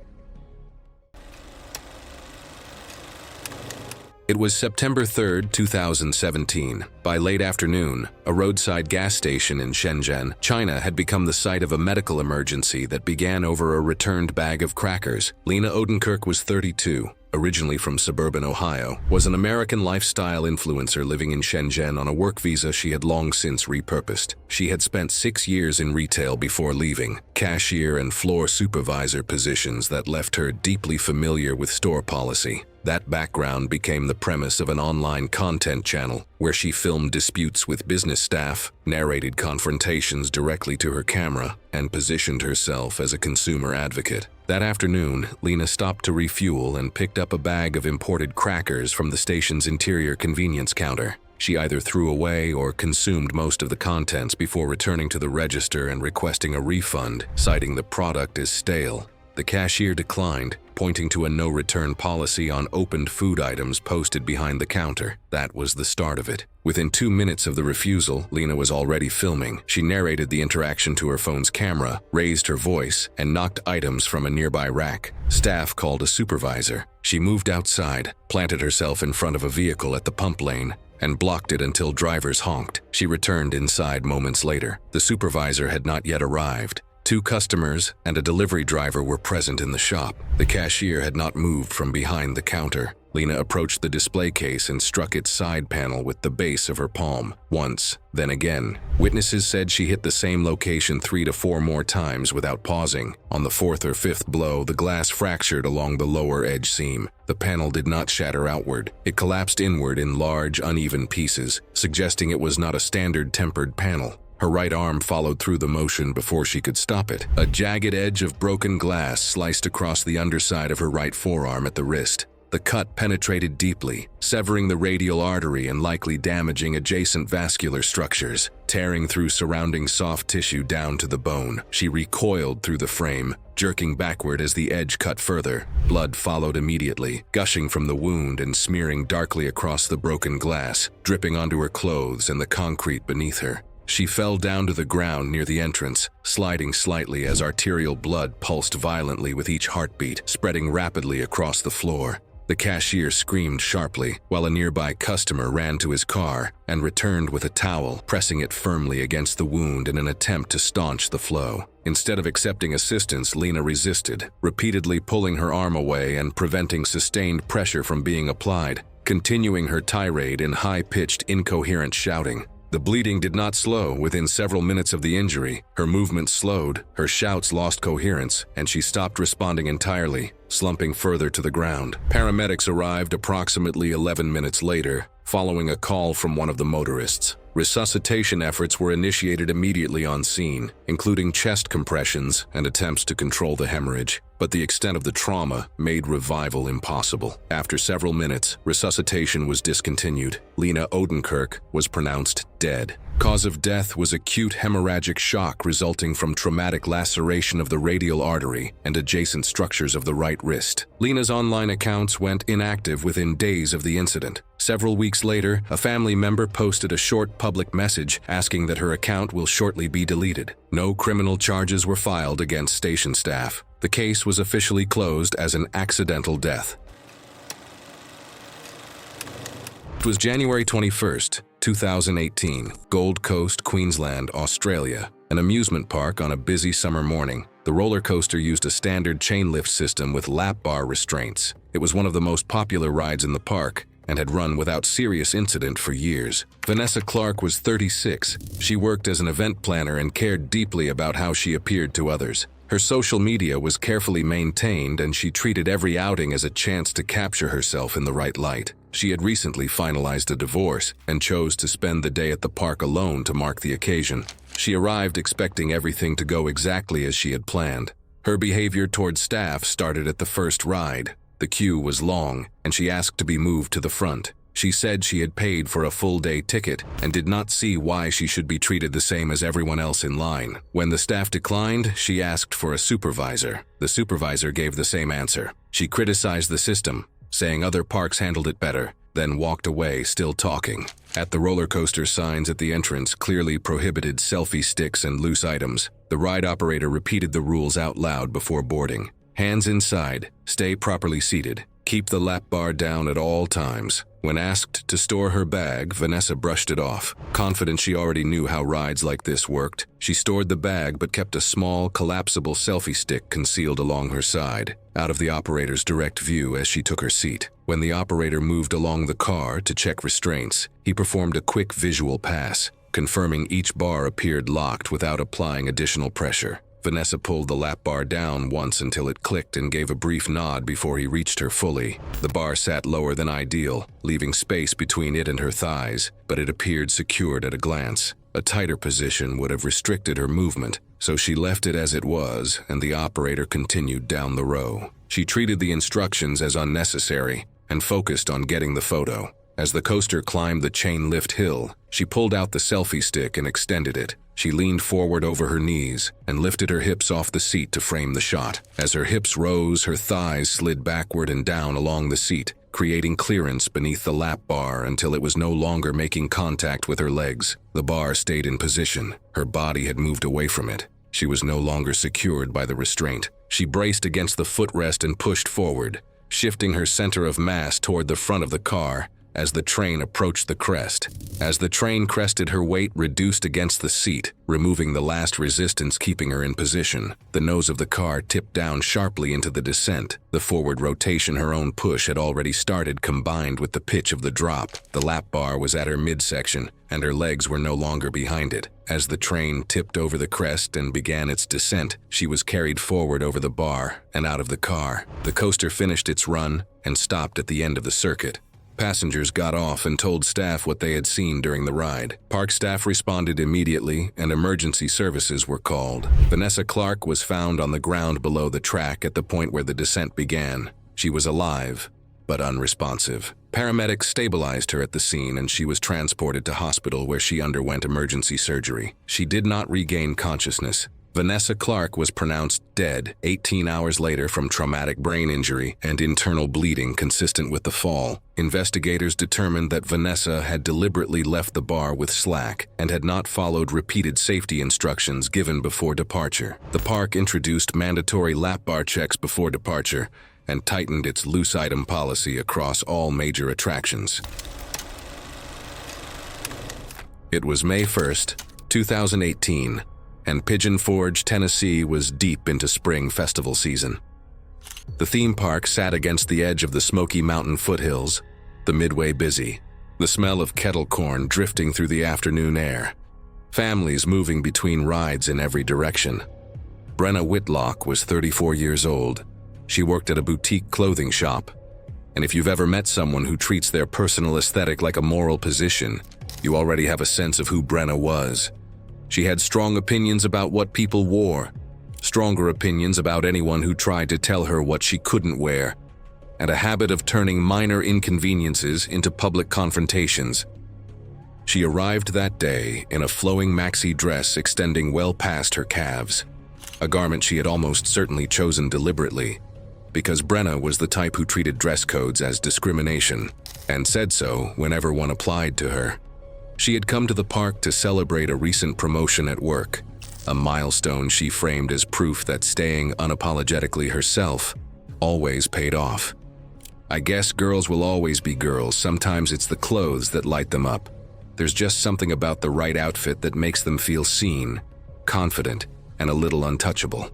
It was September 3, 2017. By late afternoon, a roadside gas station in Shenzhen, China had become the site of a medical emergency that began over a returned bag of crackers. Lena Odenkirk was 32. Originally from suburban Ohio, was an American lifestyle influencer living in Shenzhen on a work visa she had long since repurposed. She had spent 6 years in retail before leaving, cashier and floor supervisor positions that left her deeply familiar with store policy. That background became the premise of an online content channel where she filmed disputes with business staff, narrated confrontations directly to her camera, and positioned herself as a consumer advocate. That afternoon, Lena stopped to refuel and picked up a bag of imported crackers from the station's interior convenience counter. She either threw away or consumed most of the contents before returning to the register and requesting a refund, citing the product as stale. The cashier declined, pointing to a no-return policy on opened food items posted behind the counter. That was the start of it. Within 2 minutes of the refusal, Lena was already filming. She narrated the interaction to her phone's camera, raised her voice, and knocked items from a nearby rack. Staff called a supervisor. She moved outside, planted herself in front of a vehicle at the pump lane, and blocked it until drivers honked. She returned inside moments later. The supervisor had not yet arrived. 2 customers and a delivery driver were present in the shop. The cashier had not moved from behind the counter. Lena approached the display case and struck its side panel with the base of her palm. Once, then again. Witnesses said she hit the same location 3 to 4 more times without pausing. On the 4th or 5th blow, the glass fractured along the lower edge seam. The panel did not shatter outward. It collapsed inward in large, uneven pieces, suggesting it was not a standard tempered panel. Her right arm followed through the motion before she could stop it. A jagged edge of broken glass sliced across the underside of her right forearm at the wrist. The cut penetrated deeply, severing the radial artery and likely damaging adjacent vascular structures, tearing through surrounding soft tissue down to the bone. She recoiled through the frame, jerking backward as the edge cut further. Blood followed immediately, gushing from the wound and smearing darkly across the broken glass, dripping onto her clothes and the concrete beneath her. She fell down to the ground near the entrance, sliding slightly as arterial blood pulsed violently with each heartbeat, spreading rapidly across the floor. The cashier screamed sharply, while a nearby customer ran to his car and returned with a towel, pressing it firmly against the wound in an attempt to staunch the flow. Instead of accepting assistance, Lena resisted, repeatedly pulling her arm away and preventing sustained pressure from being applied, continuing her tirade in high-pitched, incoherent shouting. The bleeding did not slow within several minutes of the injury. Her movements slowed, her shouts lost coherence, and she stopped responding entirely, slumping further to the ground. Paramedics arrived approximately 11 minutes later, following a call from one of the motorists. Resuscitation efforts were initiated immediately on scene, including chest compressions and attempts to control the hemorrhage, but the extent of the trauma made revival impossible. After several minutes, resuscitation was discontinued. Lena Odenkirk was pronounced dead. Cause of death was acute hemorrhagic shock resulting from traumatic laceration of the radial artery and adjacent structures of the right wrist. Lena's online accounts went inactive within days of the incident. Several weeks later, a family member posted a short public message asking that her account will shortly be deleted. No criminal charges were filed against station staff. The case was officially closed as an accidental death. It was January 21st, 2018, Gold Coast, Queensland, Australia, an amusement park on a busy summer morning. The roller coaster used a standard chain lift system with lap bar restraints. It was one of the most popular rides in the park and had run without serious incident for years. Vanessa Clark was 36. She worked as an event planner and cared deeply about how she appeared to others. Her social media was carefully maintained, and she treated every outing as a chance to capture herself in the right light. She had recently finalized a divorce and chose to spend the day at the park alone to mark the occasion. She arrived expecting everything to go exactly as she had planned. Her behavior towards staff started at the first ride. The queue was long, and she asked to be moved to the front. She said she had paid for a full-day ticket and did not see why she should be treated the same as everyone else in line. When the staff declined, she asked for a supervisor. The supervisor gave the same answer. She criticized the system, saying other parks handled it better, then walked away, still talking. At the roller coaster, signs at the entrance clearly prohibited selfie sticks and loose items. The ride operator repeated the rules out loud before boarding. Hands inside, stay properly seated, keep the lap bar down at all times. When asked to store her bag, Vanessa brushed it off. Confident she already knew how rides like this worked, she stored the bag but kept a small, collapsible selfie stick concealed along her side, out of the operator's direct view as she took her seat. When the operator moved along the car to check restraints, he performed a quick visual pass, confirming each bar appeared locked without applying additional pressure. Vanessa pulled the lap bar down once until it clicked and gave a brief nod before he reached her fully. The bar sat lower than ideal, leaving space between it and her thighs, but it appeared secured at a glance. A tighter position would have restricted her movement, so she left it as it was, and the operator continued down the row. She treated the instructions as unnecessary and focused on getting the photo. As the coaster climbed the chain lift hill, she pulled out the selfie stick and extended it. She leaned forward over her knees and lifted her hips off the seat to frame the shot. As her hips rose, her thighs slid backward and down along the seat, creating clearance beneath the lap bar until it was no longer making contact with her legs. The bar stayed in position. Her body had moved away from it. She was no longer secured by the restraint. She braced against the footrest and pushed forward, shifting her center of mass toward the front of the car as the train approached the crest. As the train crested, her weight reduced against the seat, removing the last resistance keeping her in position. The nose of the car tipped down sharply into the descent. The forward rotation her own push had already started combined with the pitch of the drop. The lap bar was at her midsection, and her legs were no longer behind it. As the train tipped over the crest and began its descent, she was carried forward over the bar and out of the car. The coaster finished its run and stopped at the end of the circuit. Passengers got off and told staff what they had seen during the ride. Park staff responded immediately, and emergency services were called. Vanessa Clark was found on the ground below the track at the point where the descent began. She was alive, but unresponsive. Paramedics stabilized her at the scene, and she was transported to hospital where she underwent emergency surgery. She did not regain consciousness. Vanessa Clark was pronounced dead 18 hours later from traumatic brain injury and internal bleeding consistent with the fall. Investigators determined that Vanessa had deliberately left the bar with slack and had not followed repeated safety instructions given before departure. The park introduced mandatory lap bar checks before departure and tightened its loose item policy across all major attractions. It was May 1st, 2018. And Pigeon Forge, Tennessee was deep into spring festival season. The theme park sat against the edge of the Smoky Mountain foothills, the Midway busy, the smell of kettle corn drifting through the afternoon air, families moving between rides in every direction. Brenna Whitlock was 34 years old. She worked at a boutique clothing shop. And if you've ever met someone who treats their personal aesthetic like a moral position, you already have a sense of who Brenna was. She had strong opinions about what people wore, stronger opinions about anyone who tried to tell her what she couldn't wear, and a habit of turning minor inconveniences into public confrontations. She arrived that day in a flowing maxi dress extending well past her calves, a garment she had almost certainly chosen deliberately, because Brenna was the type who treated dress codes as discrimination, and said so whenever one applied to her. She had come to the park to celebrate a recent promotion at work, a milestone she framed as proof that staying unapologetically herself always paid off. I guess girls will always be girls. Sometimes it's the clothes that light them up. There's just something about the right outfit that makes them feel seen, confident, and a little untouchable.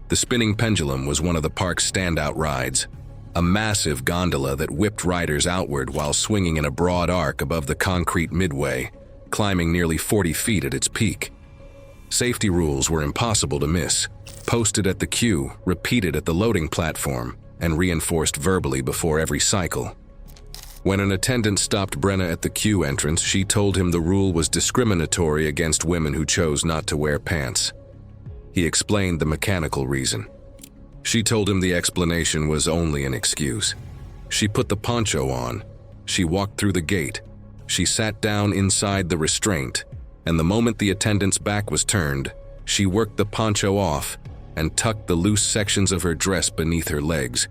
The spinning pendulum was one of the park's standout rides, a massive gondola that whipped riders outward while swinging in a broad arc above the concrete midway, climbing nearly 40 feet at its peak. Safety rules were impossible to miss. posted at the queue, repeated at the loading platform, and reinforced verbally before every cycle. When an attendant stopped Brenna at the queue entrance, she told him the rule was discriminatory against women who chose not to wear pants. He explained the mechanical reason. She told him the explanation was only an excuse. She put the poncho on. She walked through the gate. She sat down inside the restraint, and the moment the attendant's back was turned, she worked the poncho off and tucked the loose sections of her dress beneath her legs,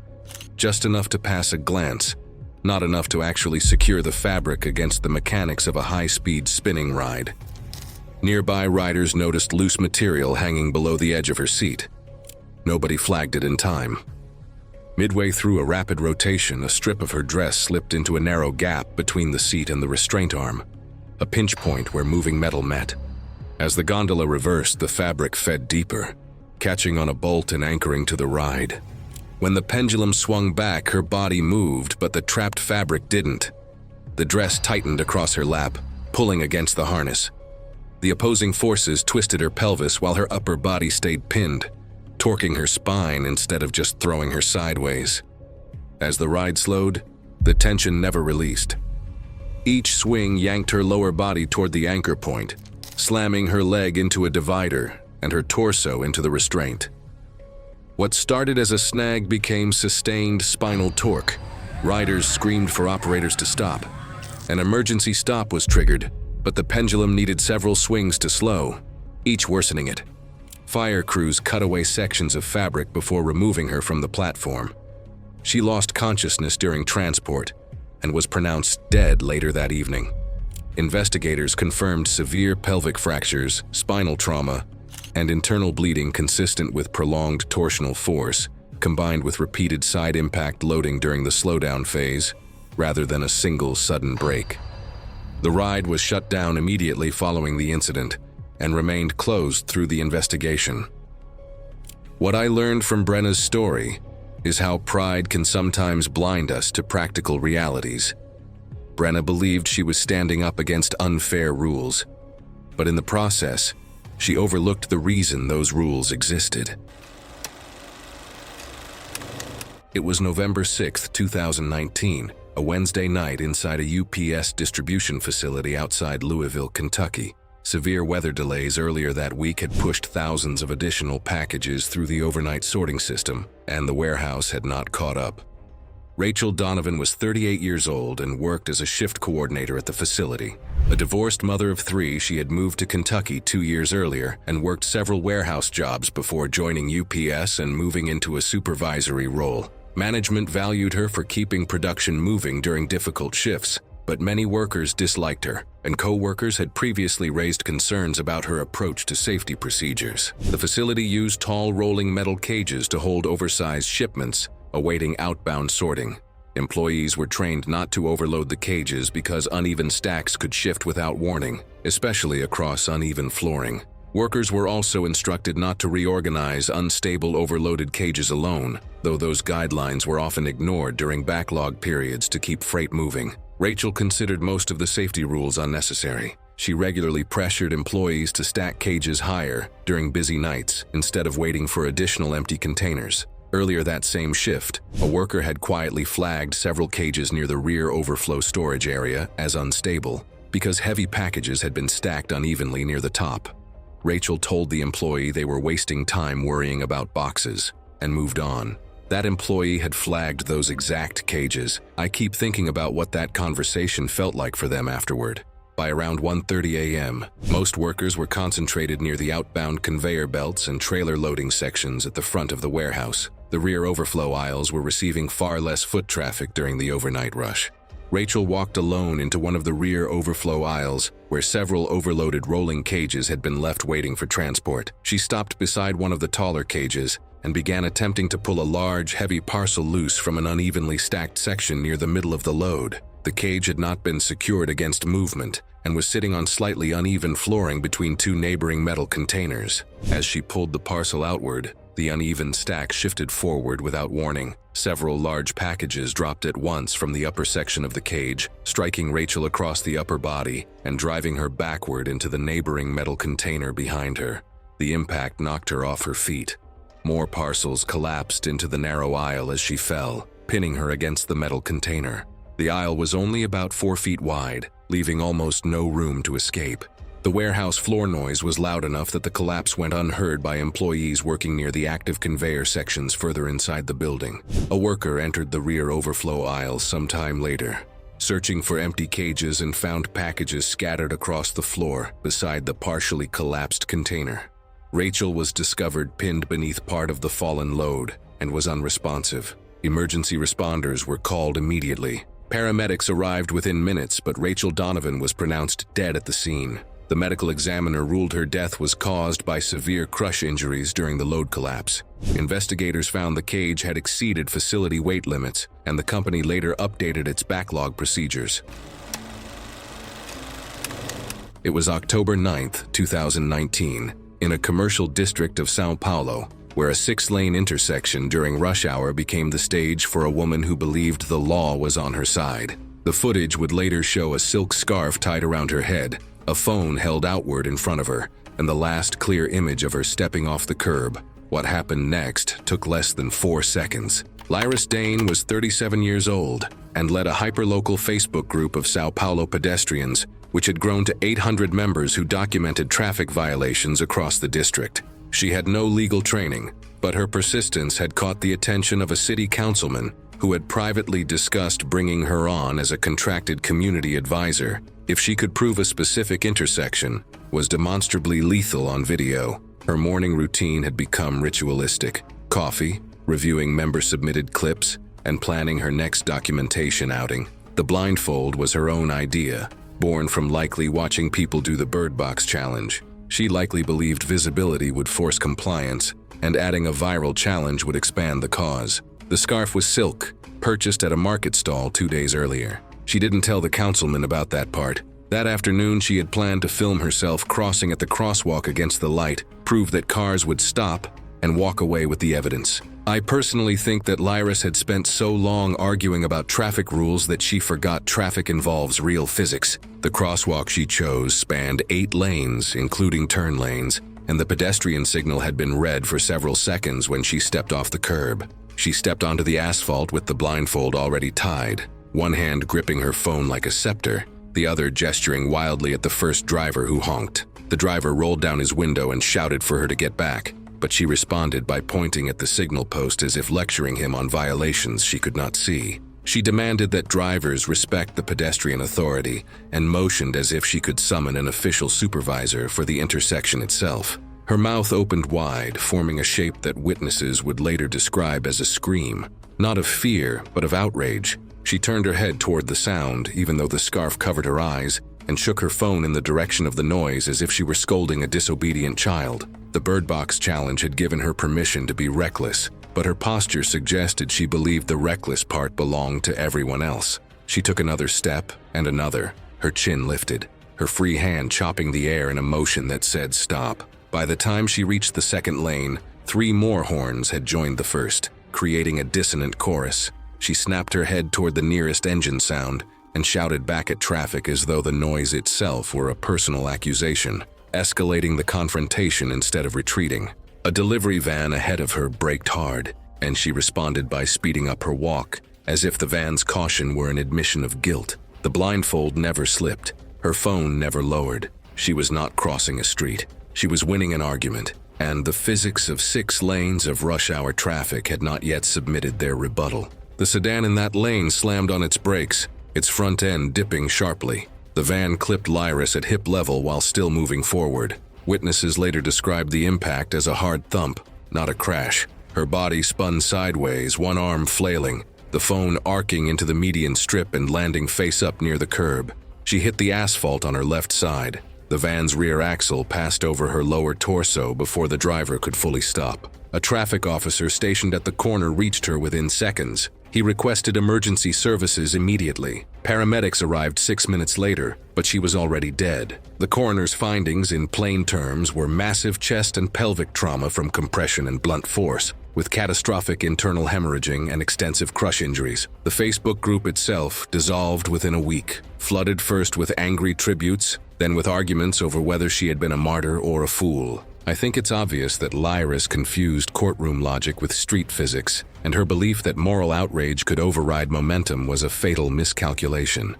just enough to pass a glance, not enough to actually secure the fabric against the mechanics of a high-speed spinning ride. Nearby riders noticed loose material hanging below the edge of her seat. Nobody flagged it in time. Midway through a rapid rotation, a strip of her dress slipped into a narrow gap between the seat and the restraint arm, a pinch point where moving metal met. As the gondola reversed, the fabric fed deeper, catching on a bolt and anchoring to the ride. When the pendulum swung back, her body moved, but the trapped fabric didn't. The dress tightened across her lap, pulling against the harness. The opposing forces twisted her pelvis while her upper body stayed pinned, torquing her spine instead of just throwing her sideways. As the ride slowed, the tension never released. Each swing yanked her lower body toward the anchor point, slamming her leg into a divider and her torso into the restraint. What started as a snag became sustained spinal torque. Riders screamed for operators to stop. An emergency stop was triggered, but the pendulum needed several swings to slow, each worsening it. Fire crews cut away sections of fabric before removing her from the platform. She lost consciousness during transport and was pronounced dead later that evening. Investigators confirmed severe pelvic fractures, spinal trauma, and internal bleeding consistent with prolonged torsional force, combined with repeated side impact loading during the slowdown phase, rather than a single sudden break. The ride was shut down immediately following the incident and remained closed through the investigation. What I learned from Brenna's story is how pride can sometimes blind us to practical realities. Brenna believed she was standing up against unfair rules, but in the process, she overlooked the reason those rules existed. It was November 6, 2019, a Wednesday night inside a UPS distribution facility outside Louisville, Kentucky. Severe weather delays earlier that week had pushed thousands of additional packages through the overnight sorting system, and the warehouse had not caught up. Rachel Donovan was 38 years old and worked as a shift coordinator at the facility. A divorced mother of 3, she had moved to Kentucky 2 years earlier and worked several warehouse jobs before joining UPS and moving into a supervisory role. Management valued her for keeping production moving during difficult shifts, but many workers disliked her, and co-workers had previously raised concerns about her approach to safety procedures. The facility used tall rolling metal cages to hold oversized shipments, awaiting outbound sorting. Employees were trained not to overload the cages because uneven stacks could shift without warning, especially across uneven flooring. Workers were also instructed not to reorganize unstable overloaded cages alone, though those guidelines were often ignored during backlog periods to keep freight moving. Rachel considered most of the safety rules unnecessary. She regularly pressured employees to stack cages higher during busy nights instead of waiting for additional empty containers. Earlier that same shift, a worker had quietly flagged several cages near the rear overflow storage area as unstable because heavy packages had been stacked unevenly near the top. Rachel told the employee they were wasting time worrying about boxes and moved on. That employee had flagged those exact cages. I keep thinking about what that conversation felt like for them afterward. By around 1:30 a.m., most workers were concentrated near the outbound conveyor belts and trailer loading sections at the front of the warehouse. The rear overflow aisles were receiving far less foot traffic during the overnight rush. Rachel walked alone into one of the rear overflow aisles, where several overloaded rolling cages had been left waiting for transport. She stopped beside one of the taller cages and began attempting to pull a large, heavy parcel loose from an unevenly stacked section near the middle of the load. The cage had not been secured against movement and was sitting on slightly uneven flooring between 2 neighboring metal containers. As she pulled the parcel outward, the uneven stack shifted forward without warning. Several large packages dropped at once from the upper section of the cage, striking Rachel across the upper body and driving her backward into the neighboring metal container behind her. The impact knocked her off her feet. More parcels collapsed into the narrow aisle as she fell, pinning her against the metal container. The aisle was only about 4 feet wide, leaving almost no room to escape. The warehouse floor noise was loud enough that the collapse went unheard by employees working near the active conveyor sections further inside the building. A worker entered the rear overflow aisle sometime later, searching for empty cages, and found packages scattered across the floor beside the partially collapsed container. Rachel was discovered pinned beneath part of the fallen load and was unresponsive. Emergency responders were called immediately. Paramedics arrived within minutes, but Rachel Donovan was pronounced dead at the scene. The medical examiner ruled her death was caused by severe crush injuries during the load collapse. Investigators found the cage had exceeded facility weight limits, and the company later updated its backlog procedures. It was October 9, 2019, in a commercial district of São Paulo, where a 6-lane intersection during rush hour became the stage for a woman who believed the law was on her side. The footage would later show a silk scarf tied around her head, a phone held outward in front of her, and the last clear image of her stepping off the curb. What happened next took less than 4 seconds. Lyris Dane was 37 years old and led a hyperlocal Facebook group of São Paulo pedestrians, which had grown to 800 members who documented traffic violations across the district. She had no legal training, but her persistence had caught the attention of a city councilman who had privately discussed bringing her on as a contracted community advisor if she could prove a specific intersection was demonstrably lethal on video. Her morning routine had become ritualistic: coffee, reviewing member-submitted clips, and planning her next documentation outing. The blindfold was her own idea, born from likely watching people do the Bird Box challenge. She likely believed visibility would force compliance, and adding a viral challenge would expand the cause. The scarf was silk, purchased at a market stall 2 days earlier. She didn't tell the councilman about that part. That afternoon, she had planned to film herself crossing at the crosswalk against the light, prove that cars would stop, and walk away with the evidence. I personally think that Lyris had spent so long arguing about traffic rules that she forgot traffic involves real physics. The crosswalk she chose spanned 8 lanes, including turn lanes, and the pedestrian signal had been red for several seconds when she stepped off the curb. She stepped onto the asphalt with the blindfold already tied, one hand gripping her phone like a scepter, the other gesturing wildly at the first driver who honked. The driver rolled down his window and shouted for her to get back, but she responded by pointing at the signal post as if lecturing him on violations she could not see. She demanded that drivers respect the pedestrian authority and motioned as if she could summon an official supervisor for the intersection itself. Her mouth opened wide, forming a shape that witnesses would later describe as a scream, not of fear, but of outrage. She turned her head toward the sound, even though the scarf covered her eyes, and shook her phone in the direction of the noise as if she were scolding a disobedient child. The Bird Box challenge had given her permission to be reckless, but her posture suggested she believed the reckless part belonged to everyone else. She took another step, and another, her chin lifted, her free hand chopping the air in a motion that said stop. By the time she reached the second lane, 3 more horns had joined the first, creating a dissonant chorus. She snapped her head toward the nearest engine sound and shouted back at traffic as though the noise itself were a personal accusation, escalating the confrontation instead of retreating. A delivery van ahead of her braked hard, and she responded by speeding up her walk, as if the van's caution were an admission of guilt. The blindfold never slipped, her phone never lowered. She was not crossing a street. She was winning an argument, and the physics of 6 lanes of rush-hour traffic had not yet submitted their rebuttal. The sedan in that lane slammed on its brakes, its front end dipping sharply. The van clipped Lyris at hip level while still moving forward. Witnesses later described the impact as a hard thump, not a crash. Her body spun sideways, one arm flailing, the phone arcing into the median strip and landing face up near the curb. She hit the asphalt on her left side. The van's rear axle passed over her lower torso before the driver could fully stop. A traffic officer stationed at the corner reached her within seconds. He requested emergency services immediately. Paramedics arrived 6 minutes later, but she was already dead. The coroner's findings, in plain terms, were massive chest and pelvic trauma from compression and blunt force, with catastrophic internal hemorrhaging and extensive crush injuries. The Facebook group itself dissolved within a week, flooded first with angry tributes, then with arguments over whether she had been a martyr or a fool. I think it's obvious that Lyra's confused courtroom logic with street physics, and her belief that moral outrage could override momentum was a fatal miscalculation.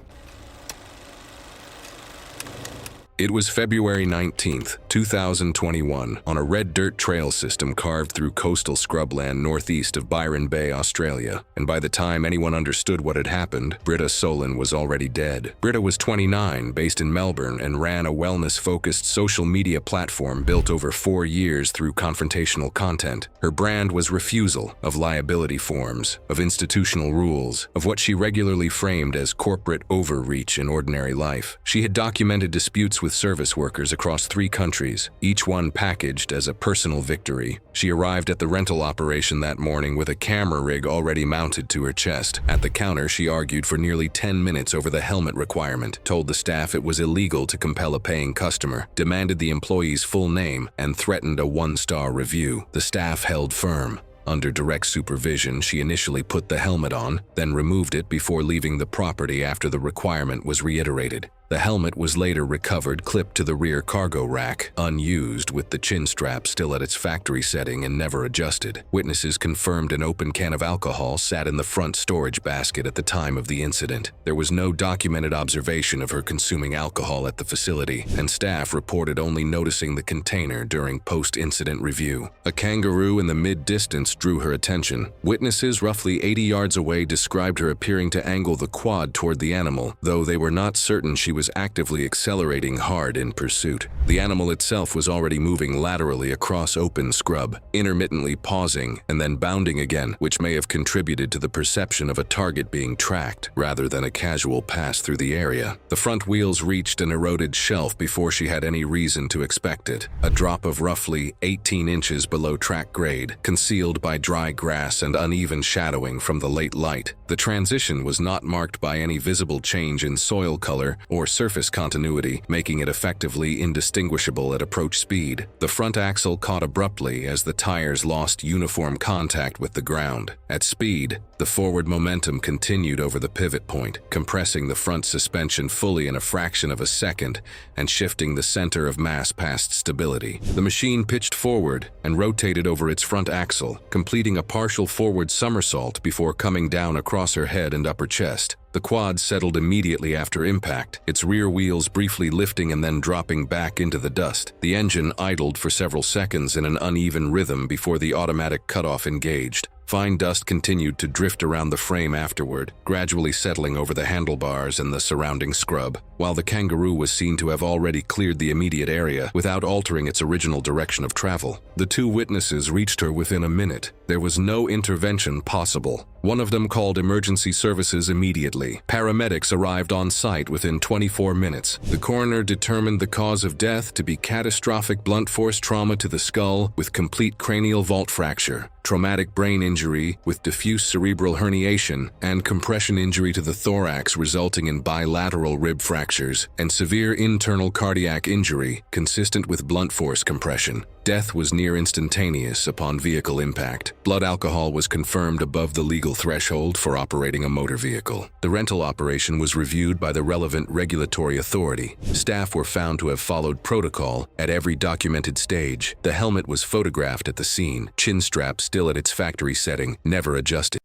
It was February 19th, 2021, on a red dirt trail system carved through coastal scrubland northeast of Byron Bay, Australia, and by the time anyone understood what had happened, Britta Solon was already dead. Britta was 29, based in Melbourne, and ran a wellness-focused social media platform built over 4 years through confrontational content. Her brand was refusal of liability forms, of institutional rules, of what she regularly framed as corporate overreach in ordinary life. She had documented disputes with service workers across 3 countries, each one packaged as a personal victory. She arrived at the rental operation that morning with a camera rig already mounted to her chest. At the counter, she argued for nearly 10 minutes over the helmet requirement, told the staff it was illegal to compel a paying customer, demanded the employee's full name, and threatened a 1-star review. The staff held firm. Under direct supervision, she initially put the helmet on, then removed it before leaving the property after the requirement was reiterated. The helmet was later recovered, clipped to the rear cargo rack, unused, with the chin strap still at its factory setting and never adjusted. Witnesses confirmed an open can of alcohol sat in the front storage basket at the time of the incident. There was no documented observation of her consuming alcohol at the facility, and staff reported only noticing the container during post-incident review. A kangaroo in the mid-distance drew her attention. Witnesses roughly 80 yards away described her appearing to angle the quad toward the animal, though they were not certain she was actively accelerating hard in pursuit. The animal itself was already moving laterally across open scrub, intermittently pausing and then bounding again, which may have contributed to the perception of a target being tracked, rather than a casual pass through the area. The front wheels reached an eroded shelf before she had any reason to expect it, a drop of roughly 18 inches below track grade, concealed by dry grass and uneven shadowing from the late light. The transition was not marked by any visible change in soil color or surface continuity, making it effectively indistinguishable at approach speed. The front axle caught abruptly as the tires lost uniform contact with the ground. At speed, the forward momentum continued over the pivot point, compressing the front suspension fully in a fraction of a second and shifting the center of mass past stability. The machine pitched forward and rotated over its front axle, completing a partial forward somersault before coming down across her head and upper chest. The quad settled immediately after impact, its rear wheels briefly lifting and then dropping back into the dust. The engine idled for several seconds in an uneven rhythm before the automatic cutoff engaged. Fine dust continued to drift around the frame afterward, gradually settling over the handlebars and the surrounding scrub, while the kangaroo was seen to have already cleared the immediate area without altering its original direction of travel. The 2 witnesses reached her within a minute. There was no intervention possible. One of them called emergency services immediately. Paramedics arrived on site within 24 minutes. The coroner determined the cause of death to be catastrophic blunt force trauma to the skull with complete cranial vault fracture, traumatic brain injury with diffuse cerebral herniation, and compression injury to the thorax resulting in bilateral rib fractures, and severe internal cardiac injury consistent with blunt force compression. Death was near instantaneous upon vehicle impact. Blood alcohol was confirmed above the legal threshold for operating a motor vehicle. The rental operation was reviewed by the relevant regulatory authority. Staff were found to have followed protocol at every documented stage. The helmet was photographed at the scene, chin strap still at its factory setting, never adjusted.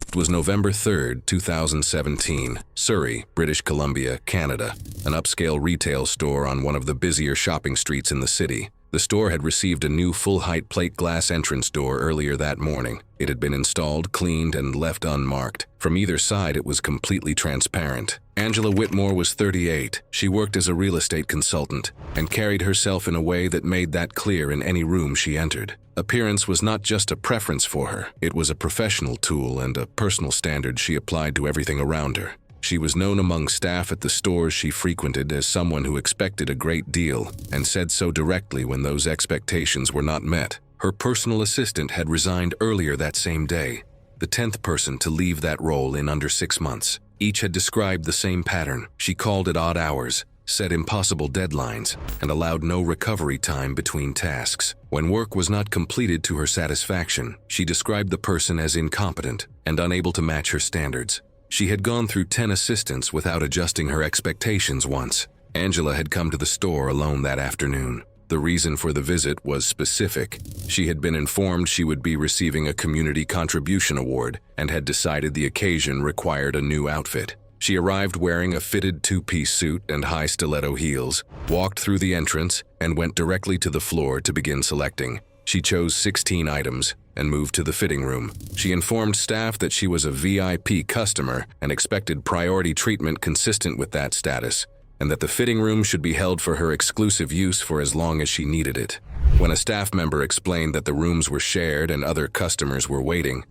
It was November 3rd, 2017, Surrey, British Columbia, Canada, an upscale retail store on one of the busier shopping streets in the city. The store had received a new full-height plate glass entrance door earlier that morning. It had been installed, cleaned, and left unmarked. From either side, it was completely transparent. Angela Whitmore was 38. She worked as a real estate consultant and carried herself in a way that made that clear in any room she entered. Appearance was not just a preference for her. It was a professional tool and a personal standard she applied to everything around her. She was known among staff at the stores she frequented as someone who expected a great deal and said so directly when those expectations were not met. Her personal assistant had resigned earlier that same day, the 10th person to leave that role in under 6 months. Each had described the same pattern. She called at odd hours, set impossible deadlines, and allowed no recovery time between tasks. When work was not completed to her satisfaction, she described the person as incompetent and unable to match her standards. She had gone through 10 assistants without adjusting her expectations once. Angela had come to the store alone that afternoon. The reason for the visit was specific. She had been informed she would be receiving a community contribution award and had decided the occasion required a new outfit. She arrived wearing a fitted two-piece suit and high stiletto heels, walked through the entrance, and went directly to the floor to begin selecting. She chose 16 items and moved to the fitting room. She informed staff that she was a VIP customer and expected priority treatment consistent with that status, and that the fitting room should be held for her exclusive use for as long as she needed it. When a staff member explained that the rooms were shared and other customers were waiting,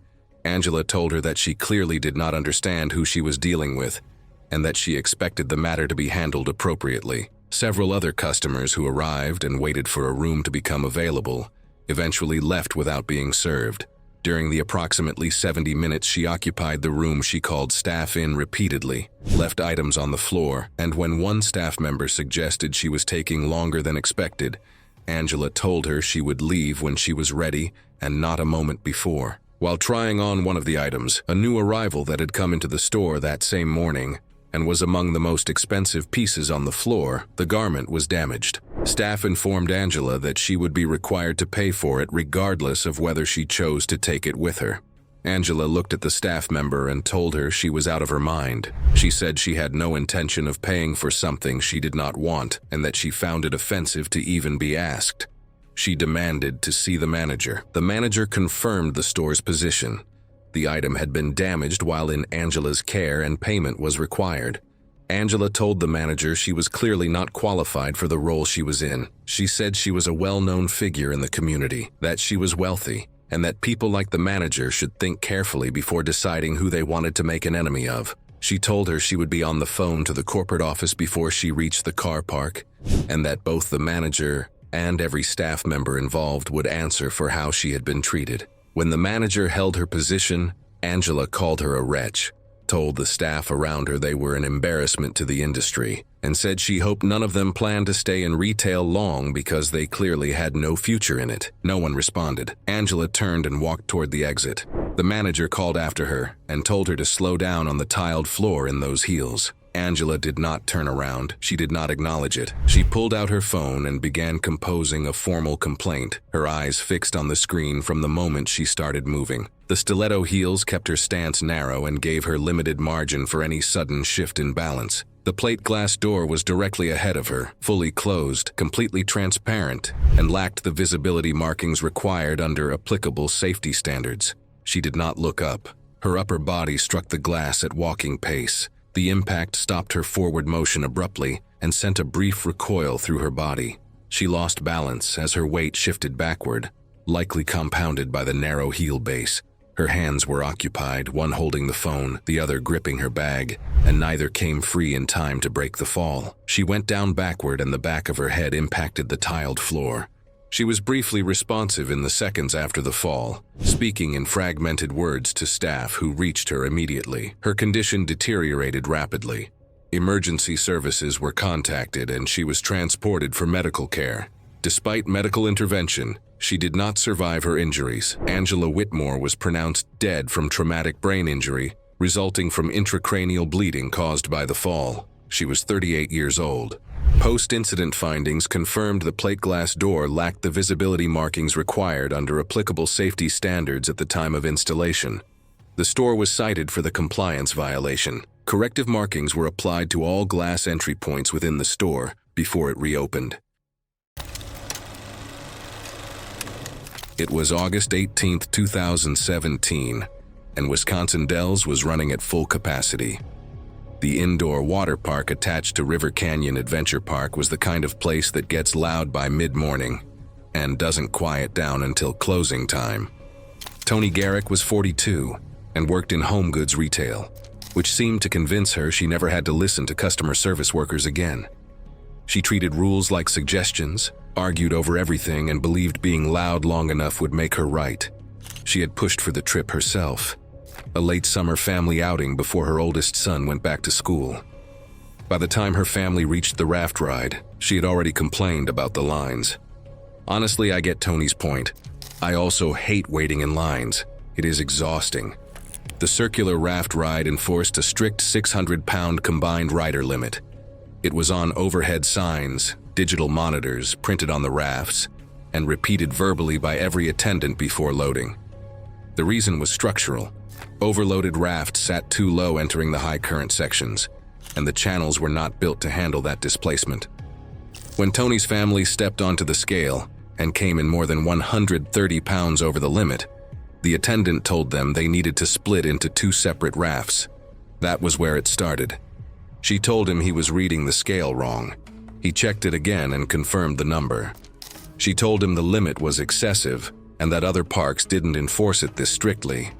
Angela told her that she clearly did not understand who she was dealing with and that she expected the matter to be handled appropriately. Several other customers who arrived and waited for a room to become available eventually left without being served. During the approximately 70 minutes she occupied the room, she called staff in repeatedly, left items on the floor, and when one staff member suggested she was taking longer than expected, Angela told her she would leave when she was ready and not a moment before. While trying on one of the items, a new arrival that had come into the store that same morning and was among the most expensive pieces on the floor, the garment was damaged. Staff informed Angela that she would be required to pay for it regardless of whether she chose to take it with her. Angela looked at the staff member and told her she was out of her mind. She said she had no intention of paying for something she did not want and that she found it offensive to even be asked. She demanded to see the manager. The manager confirmed the store's position. The item had been damaged while in Angela's care and payment was required. Angela told the manager she was clearly not qualified for the role she was in. She said she was a well-known figure in the community, that she was wealthy, and that people like the manager should think carefully before deciding who they wanted to make an enemy of. She told her she would be on the phone to the corporate office before she reached the car park, and that both the manager and every staff member involved would answer for how she had been treated. When the manager held her position, Angela called her a wretch, told the staff around her they were an embarrassment to the industry, and said she hoped none of them planned to stay in retail long because they clearly had no future in it. No one responded. Angela turned and walked toward the exit. The manager called after her and told her to slow down on the tiled floor in those heels. Angela did not turn around. She did not acknowledge it. She pulled out her phone and began composing a formal complaint, her eyes fixed on the screen from the moment she started moving. The stiletto heels kept her stance narrow and gave her limited margin for any sudden shift in balance. The plate glass door was directly ahead of her, fully closed, completely transparent, and lacked the visibility markings required under applicable safety standards. She did not look up. Her upper body struck the glass at walking pace. The impact stopped her forward motion abruptly and sent a brief recoil through her body. She lost balance as her weight shifted backward, likely compounded by the narrow heel base. Her hands were occupied, one holding the phone, the other gripping her bag, and neither came free in time to break the fall. She went down backward and the back of her head impacted the tiled floor. She was briefly responsive in the seconds after the fall, speaking in fragmented words to staff who reached her immediately. Her condition deteriorated rapidly. Emergency services were contacted and she was transported for medical care. Despite medical intervention, she did not survive her injuries. Angela Whitmore was pronounced dead from traumatic brain injury, resulting from intracranial bleeding caused by the fall. She was 38 years old. Post-incident findings confirmed the plate glass door lacked the visibility markings required under applicable safety standards at the time of installation. The store was cited for the compliance violation. Corrective markings were applied to all glass entry points within the store before it reopened. It was August 18, 2017, and Wisconsin Dells was running at full capacity. The indoor water park attached to River Canyon Adventure Park was the kind of place that gets loud by mid-morning and doesn't quiet down until closing time. Toni Garrick was 42 and worked in home goods retail, which seemed to convince her she never had to listen to customer service workers again. She treated rules like suggestions, argued over everything, and believed being loud long enough would make her right. She had pushed for the trip herself, a late summer family outing before her oldest son went back to school. By the time her family reached the raft ride, she had already complained about the lines. Honestly, I get Toni's point. I also hate waiting in lines. It is exhausting. The circular raft ride enforced a strict 600-pound combined rider limit. It was on overhead signs, digital monitors printed on the rafts, and repeated verbally by every attendant before loading. The reason was structural. Overloaded rafts sat too low entering the high current sections, and the channels were not built to handle that displacement. When Tony's family stepped onto the scale and came in more than 130 pounds over the limit, the attendant told them they needed to split into 2 separate rafts. That was where it started. She told him he was reading the scale wrong. He checked it again and confirmed the number. She told him the limit was excessive and that other parks didn't enforce it this strictly.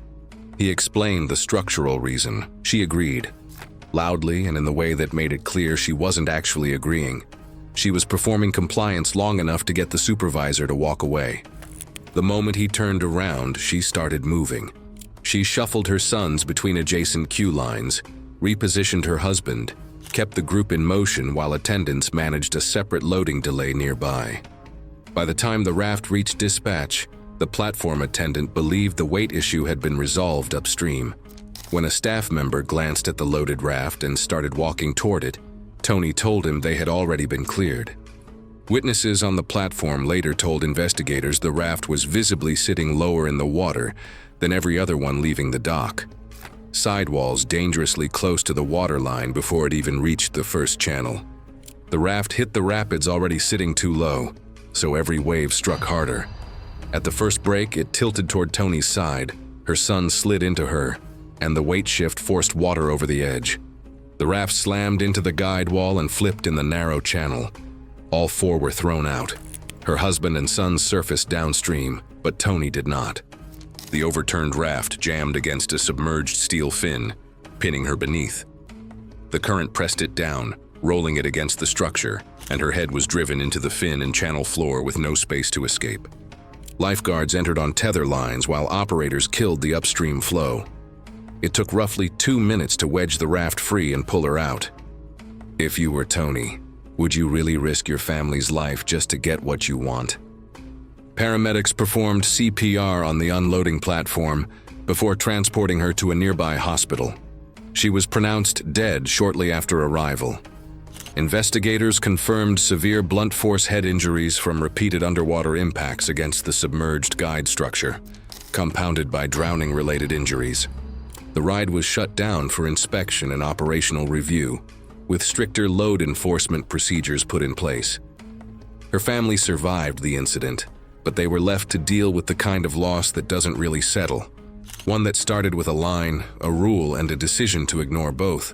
He explained the structural reason. She agreed, loudly and in the way that made it clear she wasn't actually agreeing. She was performing compliance long enough to get the supervisor to walk away. The moment he turned around, she started moving. She shuffled her sons between adjacent queue lines, repositioned her husband, kept the group in motion while attendants managed a separate loading delay nearby. By the time the raft reached dispatch, the platform attendant believed the weight issue had been resolved upstream. When a staff member glanced at the loaded raft and started walking toward it, Tony told him they had already been cleared. Witnesses on the platform later told investigators the raft was visibly sitting lower in the water than every other one leaving the dock. Sidewalls dangerously close to the waterline before it even reached the first channel. The raft hit the rapids already sitting too low, so every wave struck harder. At the first break, it tilted toward Tony's side, her son slid into her, and the weight shift forced water over the edge. The raft slammed into the guide wall and flipped in the narrow channel. All 4 were thrown out. Her husband and sons surfaced downstream, but Tony did not. The overturned raft jammed against a submerged steel fin, pinning her beneath. The current pressed it down, rolling it against the structure, and her head was driven into the fin and channel floor with no space to escape. Lifeguards entered on tether lines while operators killed the upstream flow. It took roughly 2 minutes to wedge the raft free and pull her out. If you were Tony, would you really risk your family's life just to get what you want? Paramedics performed CPR on the unloading platform before transporting her to a nearby hospital. She was pronounced dead shortly after arrival. Investigators confirmed severe blunt force head injuries from repeated underwater impacts against the submerged guide structure, compounded by drowning-related injuries. The ride was shut down for inspection and operational review, with stricter load enforcement procedures put in place. Her family survived the incident, but they were left to deal with the kind of loss that doesn't really settle, one that started with a line, a rule, and a decision to ignore both.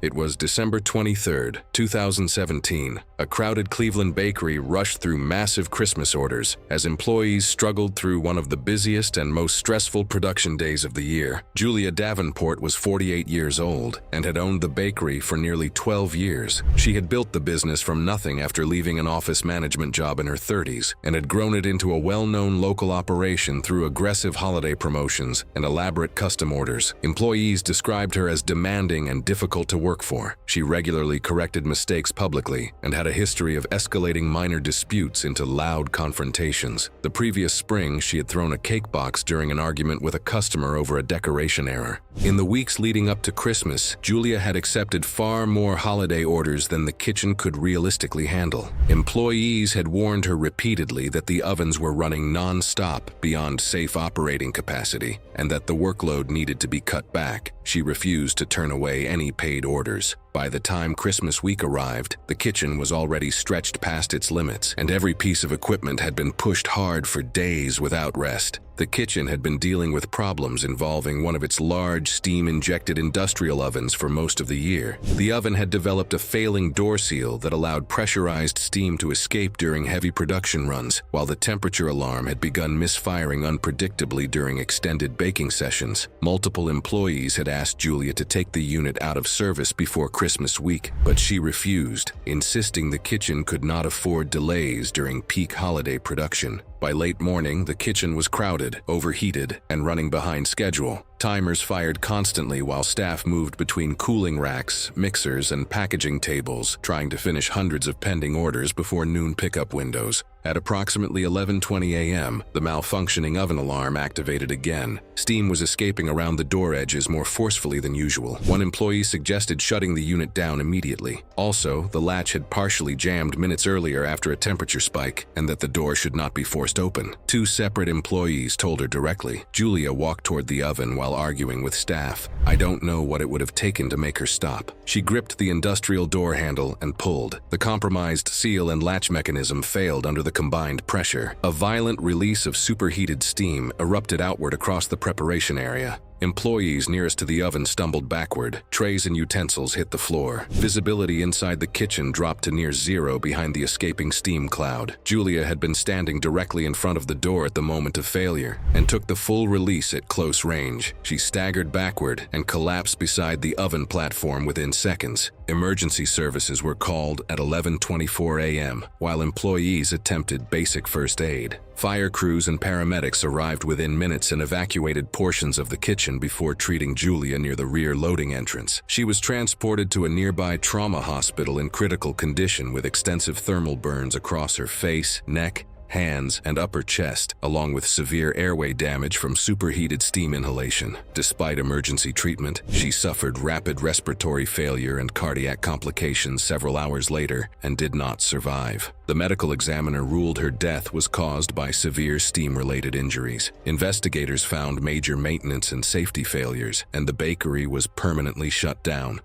It was December 23, 2017. A crowded Cleveland bakery rushed through massive Christmas orders as employees struggled through one of the busiest and most stressful production days of the year. Julia Davenport was 48 years old and had owned the bakery for nearly 12 years. She had built the business from nothing after leaving an office management job in her 30s and had grown it into a well-known local operation through aggressive holiday promotions and elaborate custom orders. Employees described her as demanding and difficult to work for. She regularly corrected mistakes publicly and had a history of escalating minor disputes into loud confrontations. The previous spring, she had thrown a cake box during an argument with a customer over a decoration error. In the weeks leading up to Christmas, Julia had accepted far more holiday orders than the kitchen could realistically handle. Employees had warned her repeatedly that the ovens were running non-stop beyond safe operating capacity and that the workload needed to be cut back. She refused to turn away any paid orders. By the time Christmas week arrived, the kitchen was already stretched past its limits, and every piece of equipment had been pushed hard for days without rest. The kitchen had been dealing with problems involving one of its large steam-injected industrial ovens for most of the year. The oven had developed a failing door seal that allowed pressurized steam to escape during heavy production runs, while the temperature alarm had begun misfiring unpredictably during extended baking sessions. Multiple employees had asked Julia to take the unit out of service before Christmas week, but she refused, insisting the kitchen could not afford delays during peak holiday production. By late morning, the kitchen was crowded, overheated, and running behind schedule. Timers fired constantly while staff moved between cooling racks, mixers, and packaging tables, trying to finish hundreds of pending orders before noon pickup windows. At approximately 11:20 a.m., the malfunctioning oven alarm activated again. Steam was escaping around the door edges more forcefully than usual. One employee suggested shutting the unit down immediately. Also, the latch had partially jammed minutes earlier after a temperature spike, and that the door should not be forced open. Two separate employees told her directly. Julia walked toward the oven while arguing with staff. I don't know what it would have taken to make her stop. She gripped the industrial door handle and pulled. The compromised seal and latch mechanism failed under the combined pressure. A violent release of superheated steam erupted outward across the preparation area. Employees nearest to the oven stumbled backward. Trays and utensils hit the floor. Visibility inside the kitchen dropped to near zero behind the escaping steam cloud. Julia had been standing directly in front of the door at the moment of failure and took the full release at close range. She staggered backward and collapsed beside the oven platform within seconds. Emergency services were called at 11:24 a.m. while employees attempted basic first aid. Fire crews and paramedics arrived within minutes and evacuated portions of the kitchen before treating Julia near the rear loading entrance. She was transported to a nearby trauma hospital in critical condition with extensive thermal burns across her face, neck, hands, and upper chest, along with severe airway damage from superheated steam inhalation. Despite emergency treatment, she suffered rapid respiratory failure and cardiac complications several hours later and did not survive. The medical examiner ruled her death was caused by severe steam-related injuries. Investigators found major maintenance and safety failures, and the bakery was permanently shut down.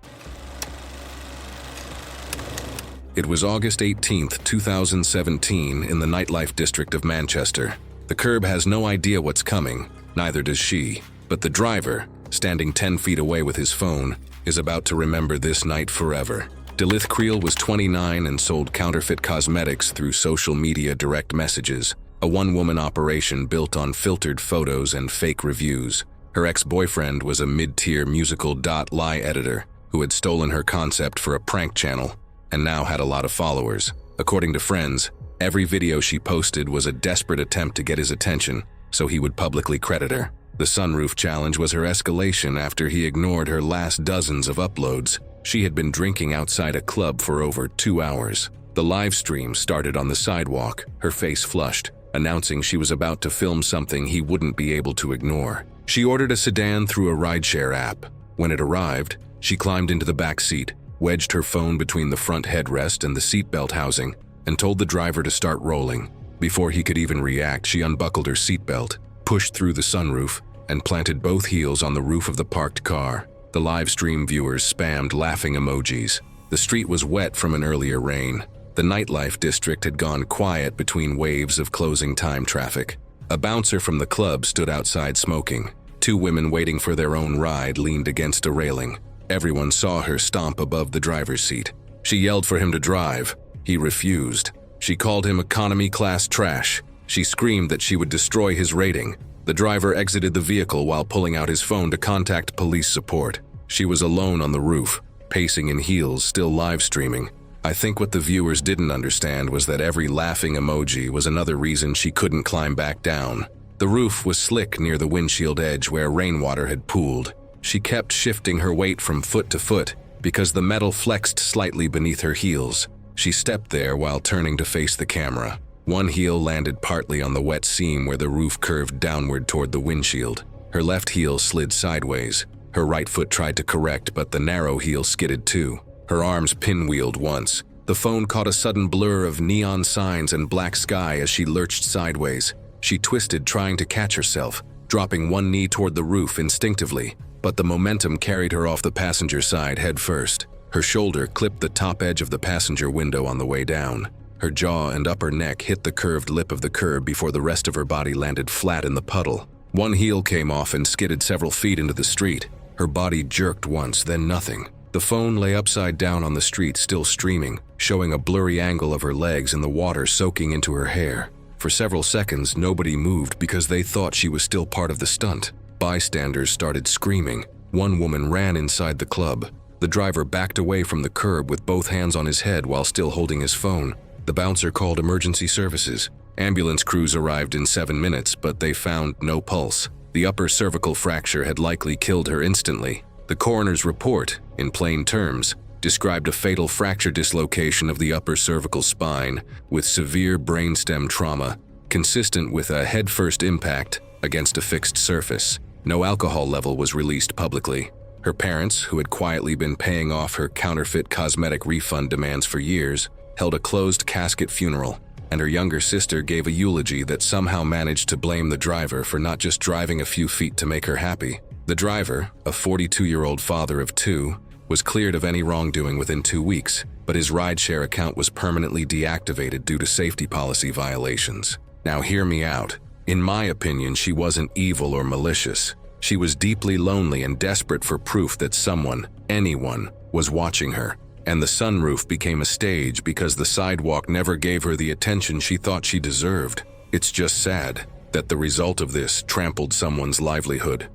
It was August 18, 2017, in the nightlife district of Manchester. The curb has no idea what's coming, neither does she. But the driver, standing 10 feet away with his phone, is about to remember this night forever. Dilith Creel was 29 and sold counterfeit cosmetics through social media direct messages, a one-woman operation built on filtered photos and fake reviews. Her ex-boyfriend was a mid-tier musical.ly editor who had stolen her concept for a prank channel and now had a lot of followers. According to friends, every video she posted was a desperate attempt to get his attention, so he would publicly credit her. The sunroof challenge was her escalation after he ignored her last dozens of uploads. She had been drinking outside a club for over 2 hours. The live stream started on the sidewalk, her face flushed, announcing she was about to film something he wouldn't be able to ignore. She ordered a sedan through a rideshare app. When it arrived, she climbed into the back seat, wedged her phone between the front headrest and the seatbelt housing, and told the driver to start rolling. Before he could even react, she unbuckled her seatbelt, pushed through the sunroof, and planted both heels on the roof of the parked car. The live stream viewers spammed laughing emojis. The street was wet from an earlier rain. The nightlife district had gone quiet between waves of closing time traffic. A bouncer from the club stood outside smoking. Two women waiting for their own ride leaned against a railing. Everyone saw her stomp above the driver's seat. She yelled for him to drive. He refused. She called him economy-class trash. She screamed that she would destroy his rating. The driver exited the vehicle while pulling out his phone to contact police support. She was alone on the roof, pacing in heels, still live streaming. I think what the viewers didn't understand was that every laughing emoji was another reason she couldn't climb back down. The roof was slick near the windshield edge where rainwater had pooled. She kept shifting her weight from foot to foot because the metal flexed slightly beneath her heels. She stepped there while turning to face the camera. One heel landed partly on the wet seam where the roof curved downward toward the windshield. Her left heel slid sideways. Her right foot tried to correct, but the narrow heel skidded too. Her arms pinwheeled once. The phone caught a sudden blur of neon signs and black sky as she lurched sideways. She twisted, trying to catch herself, dropping one knee toward the roof instinctively. But the momentum carried her off the passenger side head first. Her shoulder clipped the top edge of the passenger window on the way down. Her jaw and upper neck hit the curved lip of the curb before the rest of her body landed flat in the puddle. One heel came off and skidded several feet into the street. Her body jerked once, then nothing. The phone lay upside down on the street, still streaming, showing a blurry angle of her legs and the water soaking into her hair. For several seconds, nobody moved because they thought she was still part of the stunt. Bystanders started screaming. One woman ran inside the club. The driver backed away from the curb with both hands on his head while still holding his phone. The bouncer called emergency services. Ambulance crews arrived in 7 minutes, but they found no pulse. The upper cervical fracture had likely killed her instantly. The coroner's report, in plain terms, described a fatal fracture dislocation of the upper cervical spine with severe brainstem trauma, consistent with a head-first impact against a fixed surface. No alcohol level was released publicly. Her parents, who had quietly been paying off her counterfeit cosmetic refund demands for years, held a closed casket funeral, and her younger sister gave a eulogy that somehow managed to blame the driver for not just driving a few feet to make her happy. The driver, a 42-year-old father of two, was cleared of any wrongdoing within 2 weeks, but his rideshare account was permanently deactivated due to safety policy violations. Now hear me out. In my opinion, she wasn't evil or malicious. She was deeply lonely and desperate for proof that someone, anyone, was watching her. And the sunroof became a stage because the sidewalk never gave her the attention she thought she deserved. It's just sad that the result of this trampled someone's livelihood.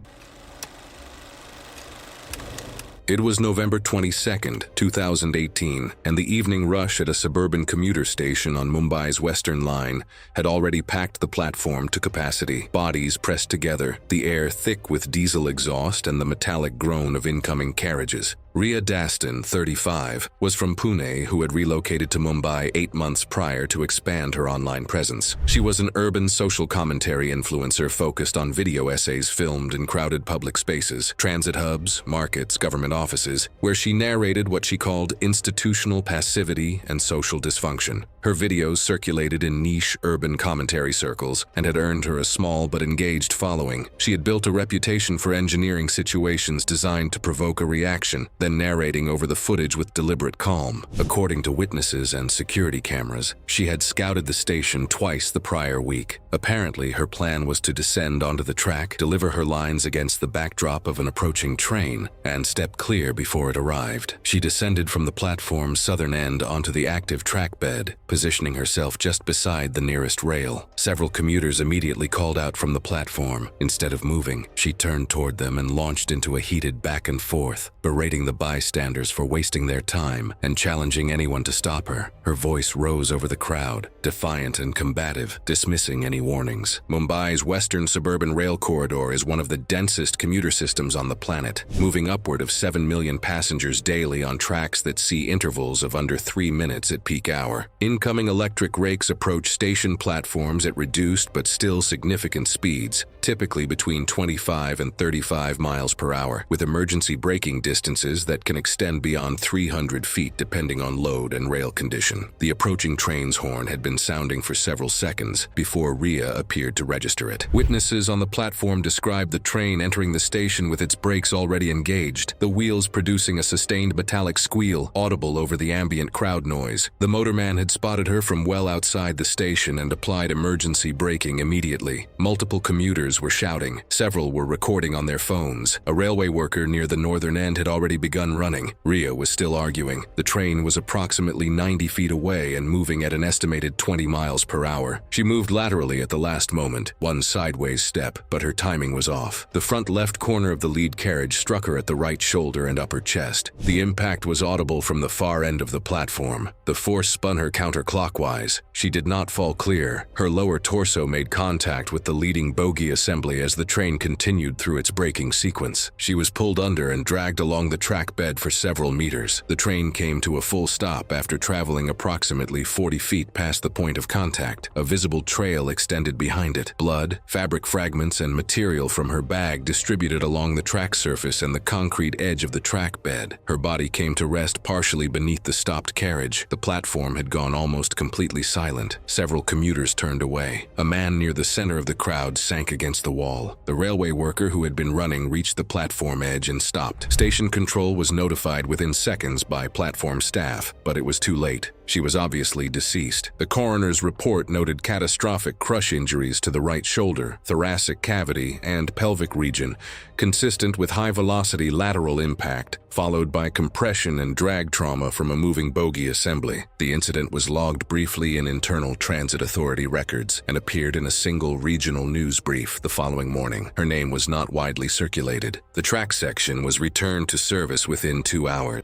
It was November 22nd, 2018, and the evening rush at a suburban commuter station on Mumbai's Western Line had already packed the platform to capacity. Bodies pressed together, the air thick with diesel exhaust and the metallic groan of incoming carriages. Ria Dastan, 35, was from Pune who had relocated to Mumbai 8 months prior to expand her online presence. She was an urban social commentary influencer focused on video essays filmed in crowded public spaces, transit hubs, markets, government offices, where she narrated what she called institutional passivity and social dysfunction. Her videos circulated in niche urban commentary circles and had earned her a small but engaged following. She had built a reputation for engineering situations designed to provoke a reaction, then narrating over the footage with deliberate calm. According to witnesses and security cameras, she had scouted the station twice the prior week. Apparently, her plan was to descend onto the track, deliver her lines against the backdrop of an approaching train, and step clear before it arrived. She descended from the platform's southern end onto the active track bed, positioning herself just beside the nearest rail. Several commuters immediately called out from the platform. Instead of moving, she turned toward them and launched into a heated back and forth, berating the bystanders for wasting their time and challenging anyone to stop her. Her voice rose over the crowd, defiant and combative, dismissing any warnings. Mumbai's western suburban rail corridor is one of the densest commuter systems on the planet, moving upward of 7 million passengers daily on tracks that see intervals of under 3 minutes at peak hour. Incoming electric rakes approach station platforms at reduced but still significant speeds, typically between 25 and 35 miles per hour, with emergency braking distances that can extend beyond 300 feet depending on load and rail condition. The approaching train's horn had been sounding for several seconds before Ria appeared to register it. Witnesses on the platform described the train entering the station with its brakes already engaged, the wheels producing a sustained metallic squeal audible over the ambient crowd noise. The motorman had spotted her from well outside the station and applied emergency braking immediately. Multiple commuters were shouting. Several were recording on their phones. A railway worker near the northern end had already begun running. Ria was still arguing. The train was approximately 90 feet away and moving at an estimated 20 miles per hour. She moved laterally at the last moment, one sideways step, but her timing was off. The front left corner of the lead carriage struck her at the right shoulder and upper chest. The impact was audible from the far end of the platform. The force spun her counterclockwise. She did not fall clear. Her lower torso made contact with the leading bogie assembly as the train continued through its braking sequence. She was pulled under and dragged along the track bed for several meters. The train came to a full stop after traveling approximately 40 feet past the point of contact. A visible trail extended behind it. Blood, fabric fragments, and material from her bag distributed along the track surface and the concrete edge of the track bed. Her body came to rest partially beneath the stopped carriage. The platform had gone almost completely silent. Several commuters turned away. A man near the center of the crowd sank against the wall. The railway worker who had been running reached the platform edge and stopped. Station control was notified within seconds by platform staff, but it was too late. She was obviously deceased. The coroner's report noted catastrophic crush injuries to the right shoulder, thoracic cavity, and pelvic region, consistent with high-velocity lateral impact, followed by compression and drag trauma from a moving bogie assembly. The incident was logged briefly in internal transit authority records and appeared in a single regional news brief the following morning. Her name was not widely circulated. The track section was returned to service within 2 hours.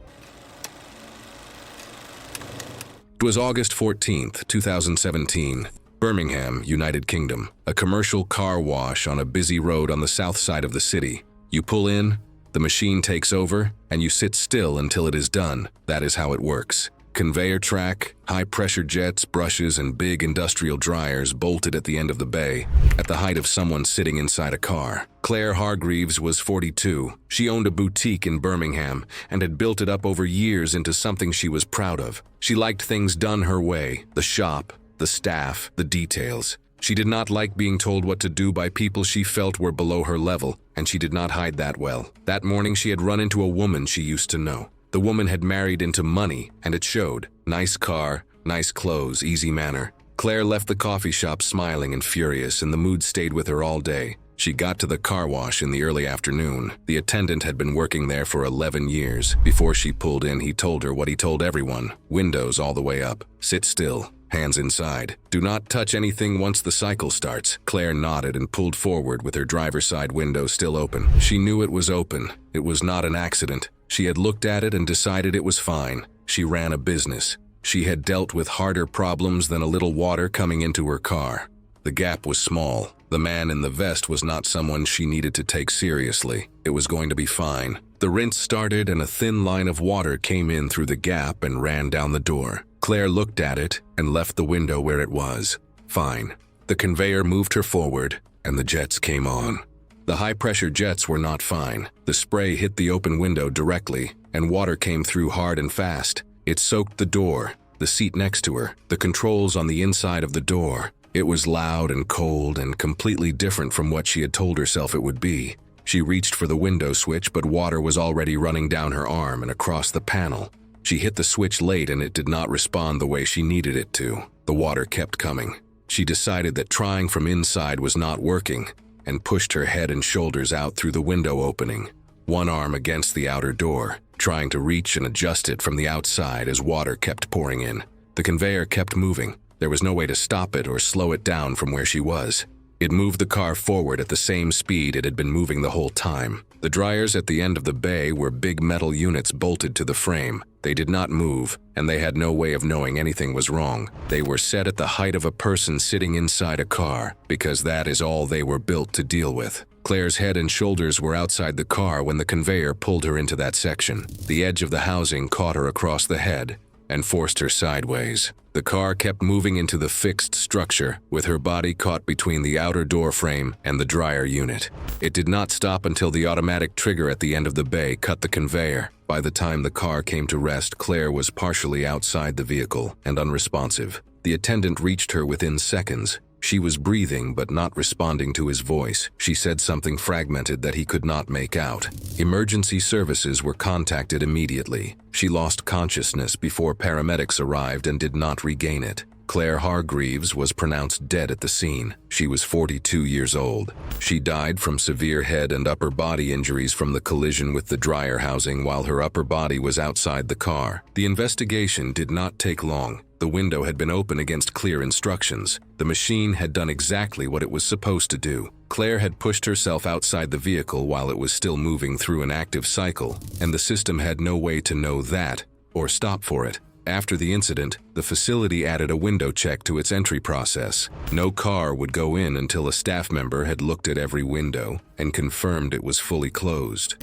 It was August 14th, 2017, Birmingham, United Kingdom. A commercial car wash on a busy road on the south side of the city. You pull in, The machine takes over, and you sit still until it is done. That is how it works. Conveyor track, high-pressure jets, brushes, and big industrial dryers bolted at the end of the bay, at the height of someone sitting inside a car. Claire Hargreaves was 42. She owned a boutique in Birmingham and had built it up over years into something she was proud of. She liked things done her way, the shop, the staff, the details. She did not like being told what to do by people she felt were below her level, and she did not hide that well. That morning she had run into a woman she used to know. The woman had married into money, and it showed. Nice car, nice clothes, easy manner. Claire left the coffee shop smiling and furious, and the mood stayed with her all day. She got to the car wash in the early afternoon. The attendant had been working there for 11 years. Before she pulled in, he told her what he told everyone. Windows all the way up. Sit still. Hands inside. Do not touch anything once the cycle starts. Claire nodded and pulled forward with her driver's side window still open. She knew it was open. It was not an accident. She had looked at it and decided it was fine. She ran a business. She had dealt with harder problems than a little water coming into her car. The gap was small. The man in the vest was not someone she needed to take seriously. It was going to be fine. The rinse started and a thin line of water came in through the gap and ran down the door. Claire looked at it and left the window where it was. Fine. The conveyor moved her forward and the jets came on. The high-pressure jets were not fine. The spray hit the open window directly, and water came through hard and fast. It soaked the door, the seat next to her, the controls on the inside of the door. It was loud and cold and completely different from what she had told herself it would be. She reached for the window switch, but water was already running down her arm and across the panel. She hit the switch late and it did not respond the way she needed it to. The water kept coming. She decided that trying from inside was not working, and pushed her head and shoulders out through the window opening, one arm against the outer door, trying to reach and adjust it from the outside as water kept pouring in. The conveyor kept moving. There was no way to stop it or slow it down from where she was. It moved the car forward at the same speed it had been moving the whole time. The dryers at the end of the bay were big metal units bolted to the frame. They did not move, and they had no way of knowing anything was wrong. They were set at the height of a person sitting inside a car, because that is all they were built to deal with. Claire's head and shoulders were outside the car when the conveyor pulled her into that section. The edge of the housing caught her across the head and forced her sideways. The car kept moving into the fixed structure, with her body caught between the outer door frame and the dryer unit. It did not stop until the automatic trigger at the end of the bay cut the conveyor. By the time the car came to rest, Claire was partially outside the vehicle and unresponsive. The attendant reached her within seconds. She was breathing but not responding to his voice. She said something fragmented that he could not make out. Emergency services were contacted immediately. She lost consciousness before paramedics arrived and did not regain it. Claire Hargreaves was pronounced dead at the scene. She was 42 years old. She died from severe head and upper body injuries from the collision with the dryer housing while her upper body was outside the car. The investigation did not take long. The window had been open against clear instructions. The machine had done exactly what it was supposed to do. Claire had pushed herself outside the vehicle while it was still moving through an active cycle, and the system had no way to know that or stop for it. After the incident, the facility added a window check to its entry process. No car would go in until a staff member had looked at every window and confirmed it was fully closed.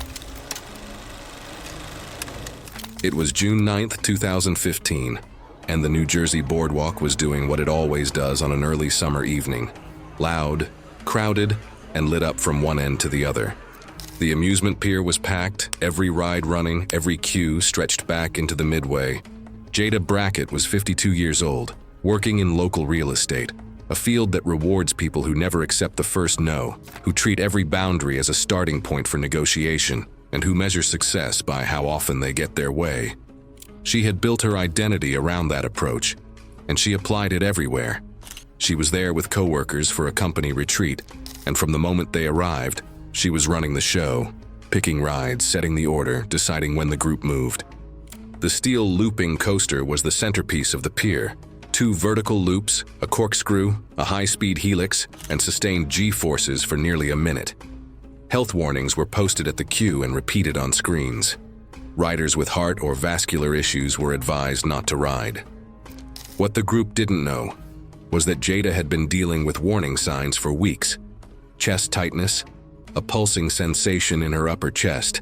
It was June 9th, 2015. And the New Jersey boardwalk was doing what it always does on an early summer evening. Loud, crowded, and lit up from one end to the other. The amusement pier was packed, every ride running, every queue stretched back into the midway. Jada Brackett was 52 years old, working in local real estate, a field that rewards people who never accept the first no, who treat every boundary as a starting point for negotiation, and who measure success by how often they get their way. She had built her identity around that approach, and she applied it everywhere. She was there with coworkers for a company retreat, and from the moment they arrived, she was running the show, picking rides, setting the order, deciding when the group moved. The steel looping coaster was the centerpiece of the pier. 2 vertical loops, a corkscrew, a high-speed helix, and sustained G-forces for nearly a minute. Health warnings were posted at the queue and repeated on screens. Riders with heart or vascular issues were advised not to ride. What the group didn't know was that Jada had been dealing with warning signs for weeks. Chest tightness, a pulsing sensation in her upper chest,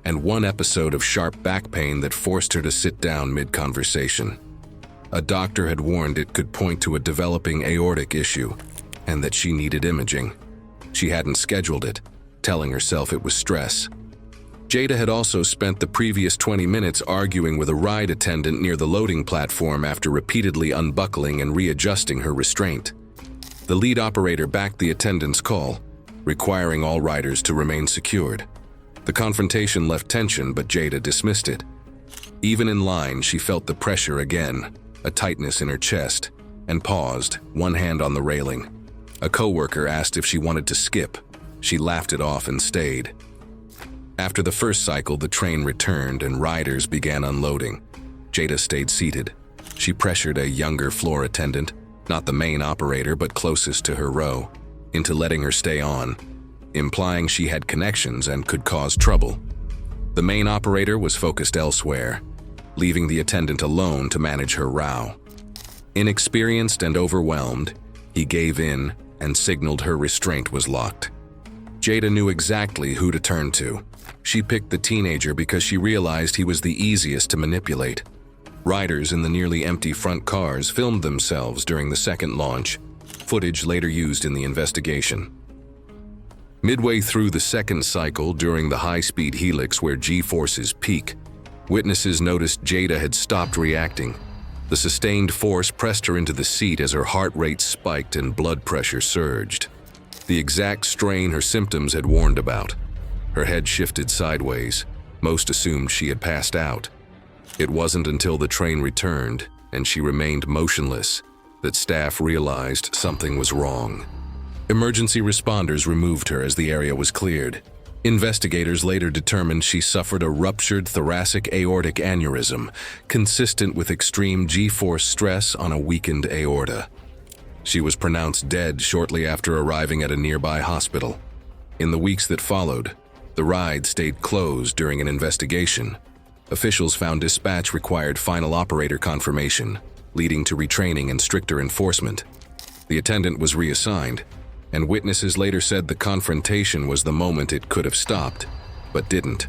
and one episode of sharp back pain that forced her to sit down mid-conversation. A doctor had warned it could point to a developing aortic issue, and that she needed imaging. She hadn't scheduled it, telling herself it was stress. Jada had also spent the previous 20 minutes arguing with a ride attendant near the loading platform after repeatedly unbuckling and readjusting her restraint. The lead operator backed the attendant's call, requiring all riders to remain secured. The confrontation left tension, but Jada dismissed it. Even in line, she felt the pressure again, a tightness in her chest, and paused, one hand on the railing. A coworker asked if she wanted to skip. She laughed it off and stayed. After the first cycle, the train returned and riders began unloading. Jada stayed seated. She pressured a younger floor attendant, not the main operator but closest to her row, into letting her stay on, implying she had connections and could cause trouble. The main operator was focused elsewhere, leaving the attendant alone to manage her row. Inexperienced and overwhelmed, he gave in and signaled her restraint was locked. Jada knew exactly who to turn to. She picked the teenager because she realized he was the easiest to manipulate. Riders in the nearly empty front cars filmed themselves during the second launch, footage later used in the investigation. Midway through the second cycle, during the high-speed helix where G-forces peak, witnesses noticed Jada had stopped reacting. The sustained force pressed her into the seat as her heart rate spiked and blood pressure surged. The exact strain her symptoms had warned about. Her head shifted sideways. Most assumed she had passed out. It wasn't until the train returned and she remained motionless that staff realized something was wrong. Emergency responders removed her as the area was cleared. Investigators later determined she suffered a ruptured thoracic aortic aneurysm, consistent with extreme G-force stress on a weakened aorta. She was pronounced dead shortly after arriving at a nearby hospital. In the weeks that followed, the ride stayed closed during an investigation. Officials found dispatch required final operator confirmation, leading to retraining and stricter enforcement. The attendant was reassigned, and witnesses later said the confrontation was the moment it could have stopped, but didn't.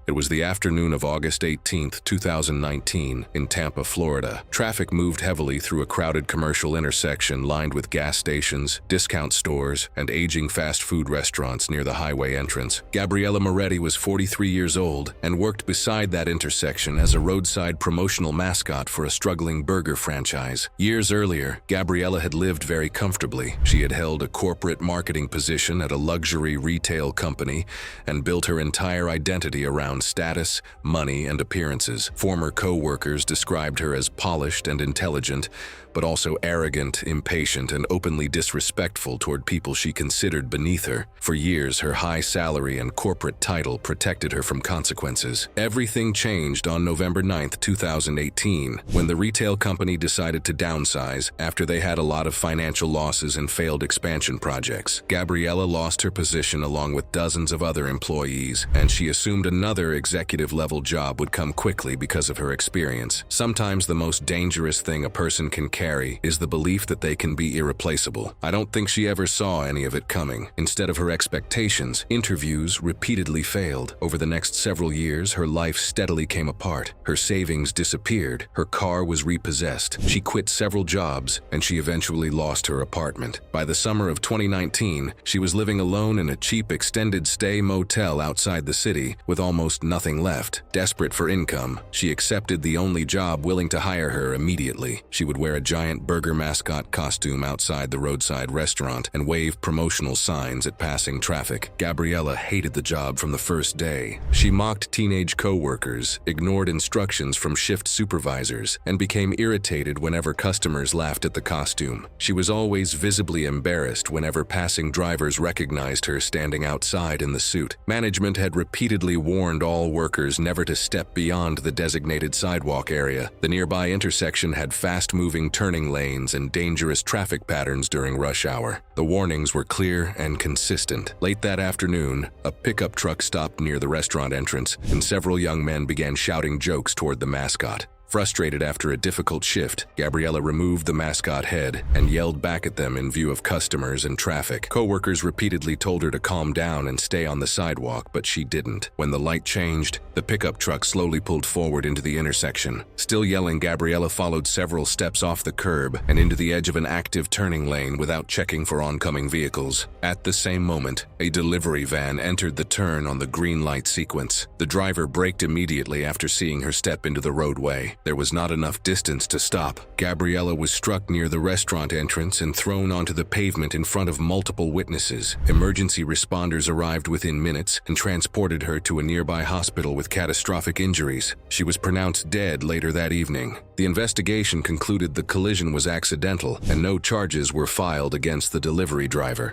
It was the afternoon of August 18, 2019, in Tampa, Florida. Traffic moved heavily through a crowded commercial intersection lined with gas stations, discount stores, and aging fast food restaurants near the highway entrance. Gabriella Moretti was 43 years old and worked beside that intersection as a roadside promotional mascot for a struggling burger franchise. Years earlier, Gabriella had lived very comfortably. She had held a corporate marketing position at a luxury retail company and built her entire identity around status, money, and appearances. Former co-workers described her as polished and intelligent, but also arrogant, impatient, and openly disrespectful toward people she considered beneath her. For years, her high salary and corporate title protected her from consequences. Everything changed on November 9, 2018, when the retail company decided to downsize after they had a lot of financial losses and failed expansion projects. Gabriella lost her position along with dozens of other employees, and she assumed another executive-level job would come quickly because of her experience. Sometimes the most dangerous thing a person can carry is the belief that they can be irreplaceable. I don't think she ever saw any of it coming. Instead of her expectations, interviews repeatedly failed. Over the next several years, her life steadily came apart. Her savings disappeared. Her car was repossessed. She quit several jobs, and she eventually lost her apartment. By the summer of 2019, she was living alone in a cheap extended-stay motel outside the city with almost nothing left. Desperate for income, she accepted the only job willing to hire her immediately. She would wear a giant burger mascot costume outside the roadside restaurant and wave promotional signs at passing traffic. Gabriella hated the job from the first day. She mocked teenage co-workers, ignored instructions from shift supervisors, and became irritated whenever customers laughed at the costume. She was always visibly embarrassed whenever passing drivers recognized her standing outside in the suit. Management had repeatedly warned all workers never to step beyond the designated sidewalk area. The nearby intersection had fast-moving turning lanes and dangerous traffic patterns during rush hour. The warnings were clear and consistent. Late that afternoon, a pickup truck stopped near the restaurant entrance, and several young men began shouting jokes toward the mascot. Frustrated after a difficult shift, Gabriella removed the mascot head and yelled back at them in view of customers and traffic. Coworkers repeatedly told her to calm down and stay on the sidewalk, but she didn't. When the light changed, the pickup truck slowly pulled forward into the intersection. Still yelling, Gabriella followed several steps off the curb and into the edge of an active turning lane without checking for oncoming vehicles. At the same moment, a delivery van entered the turn on the green light sequence. The driver braked immediately after seeing her step into the roadway. There was not enough distance to stop. Gabriella was struck near the restaurant entrance and thrown onto the pavement in front of multiple witnesses. Emergency responders arrived within minutes and transported her to a nearby hospital with catastrophic injuries. She was pronounced dead later that evening. The investigation concluded the collision was accidental and no charges were filed against the delivery driver.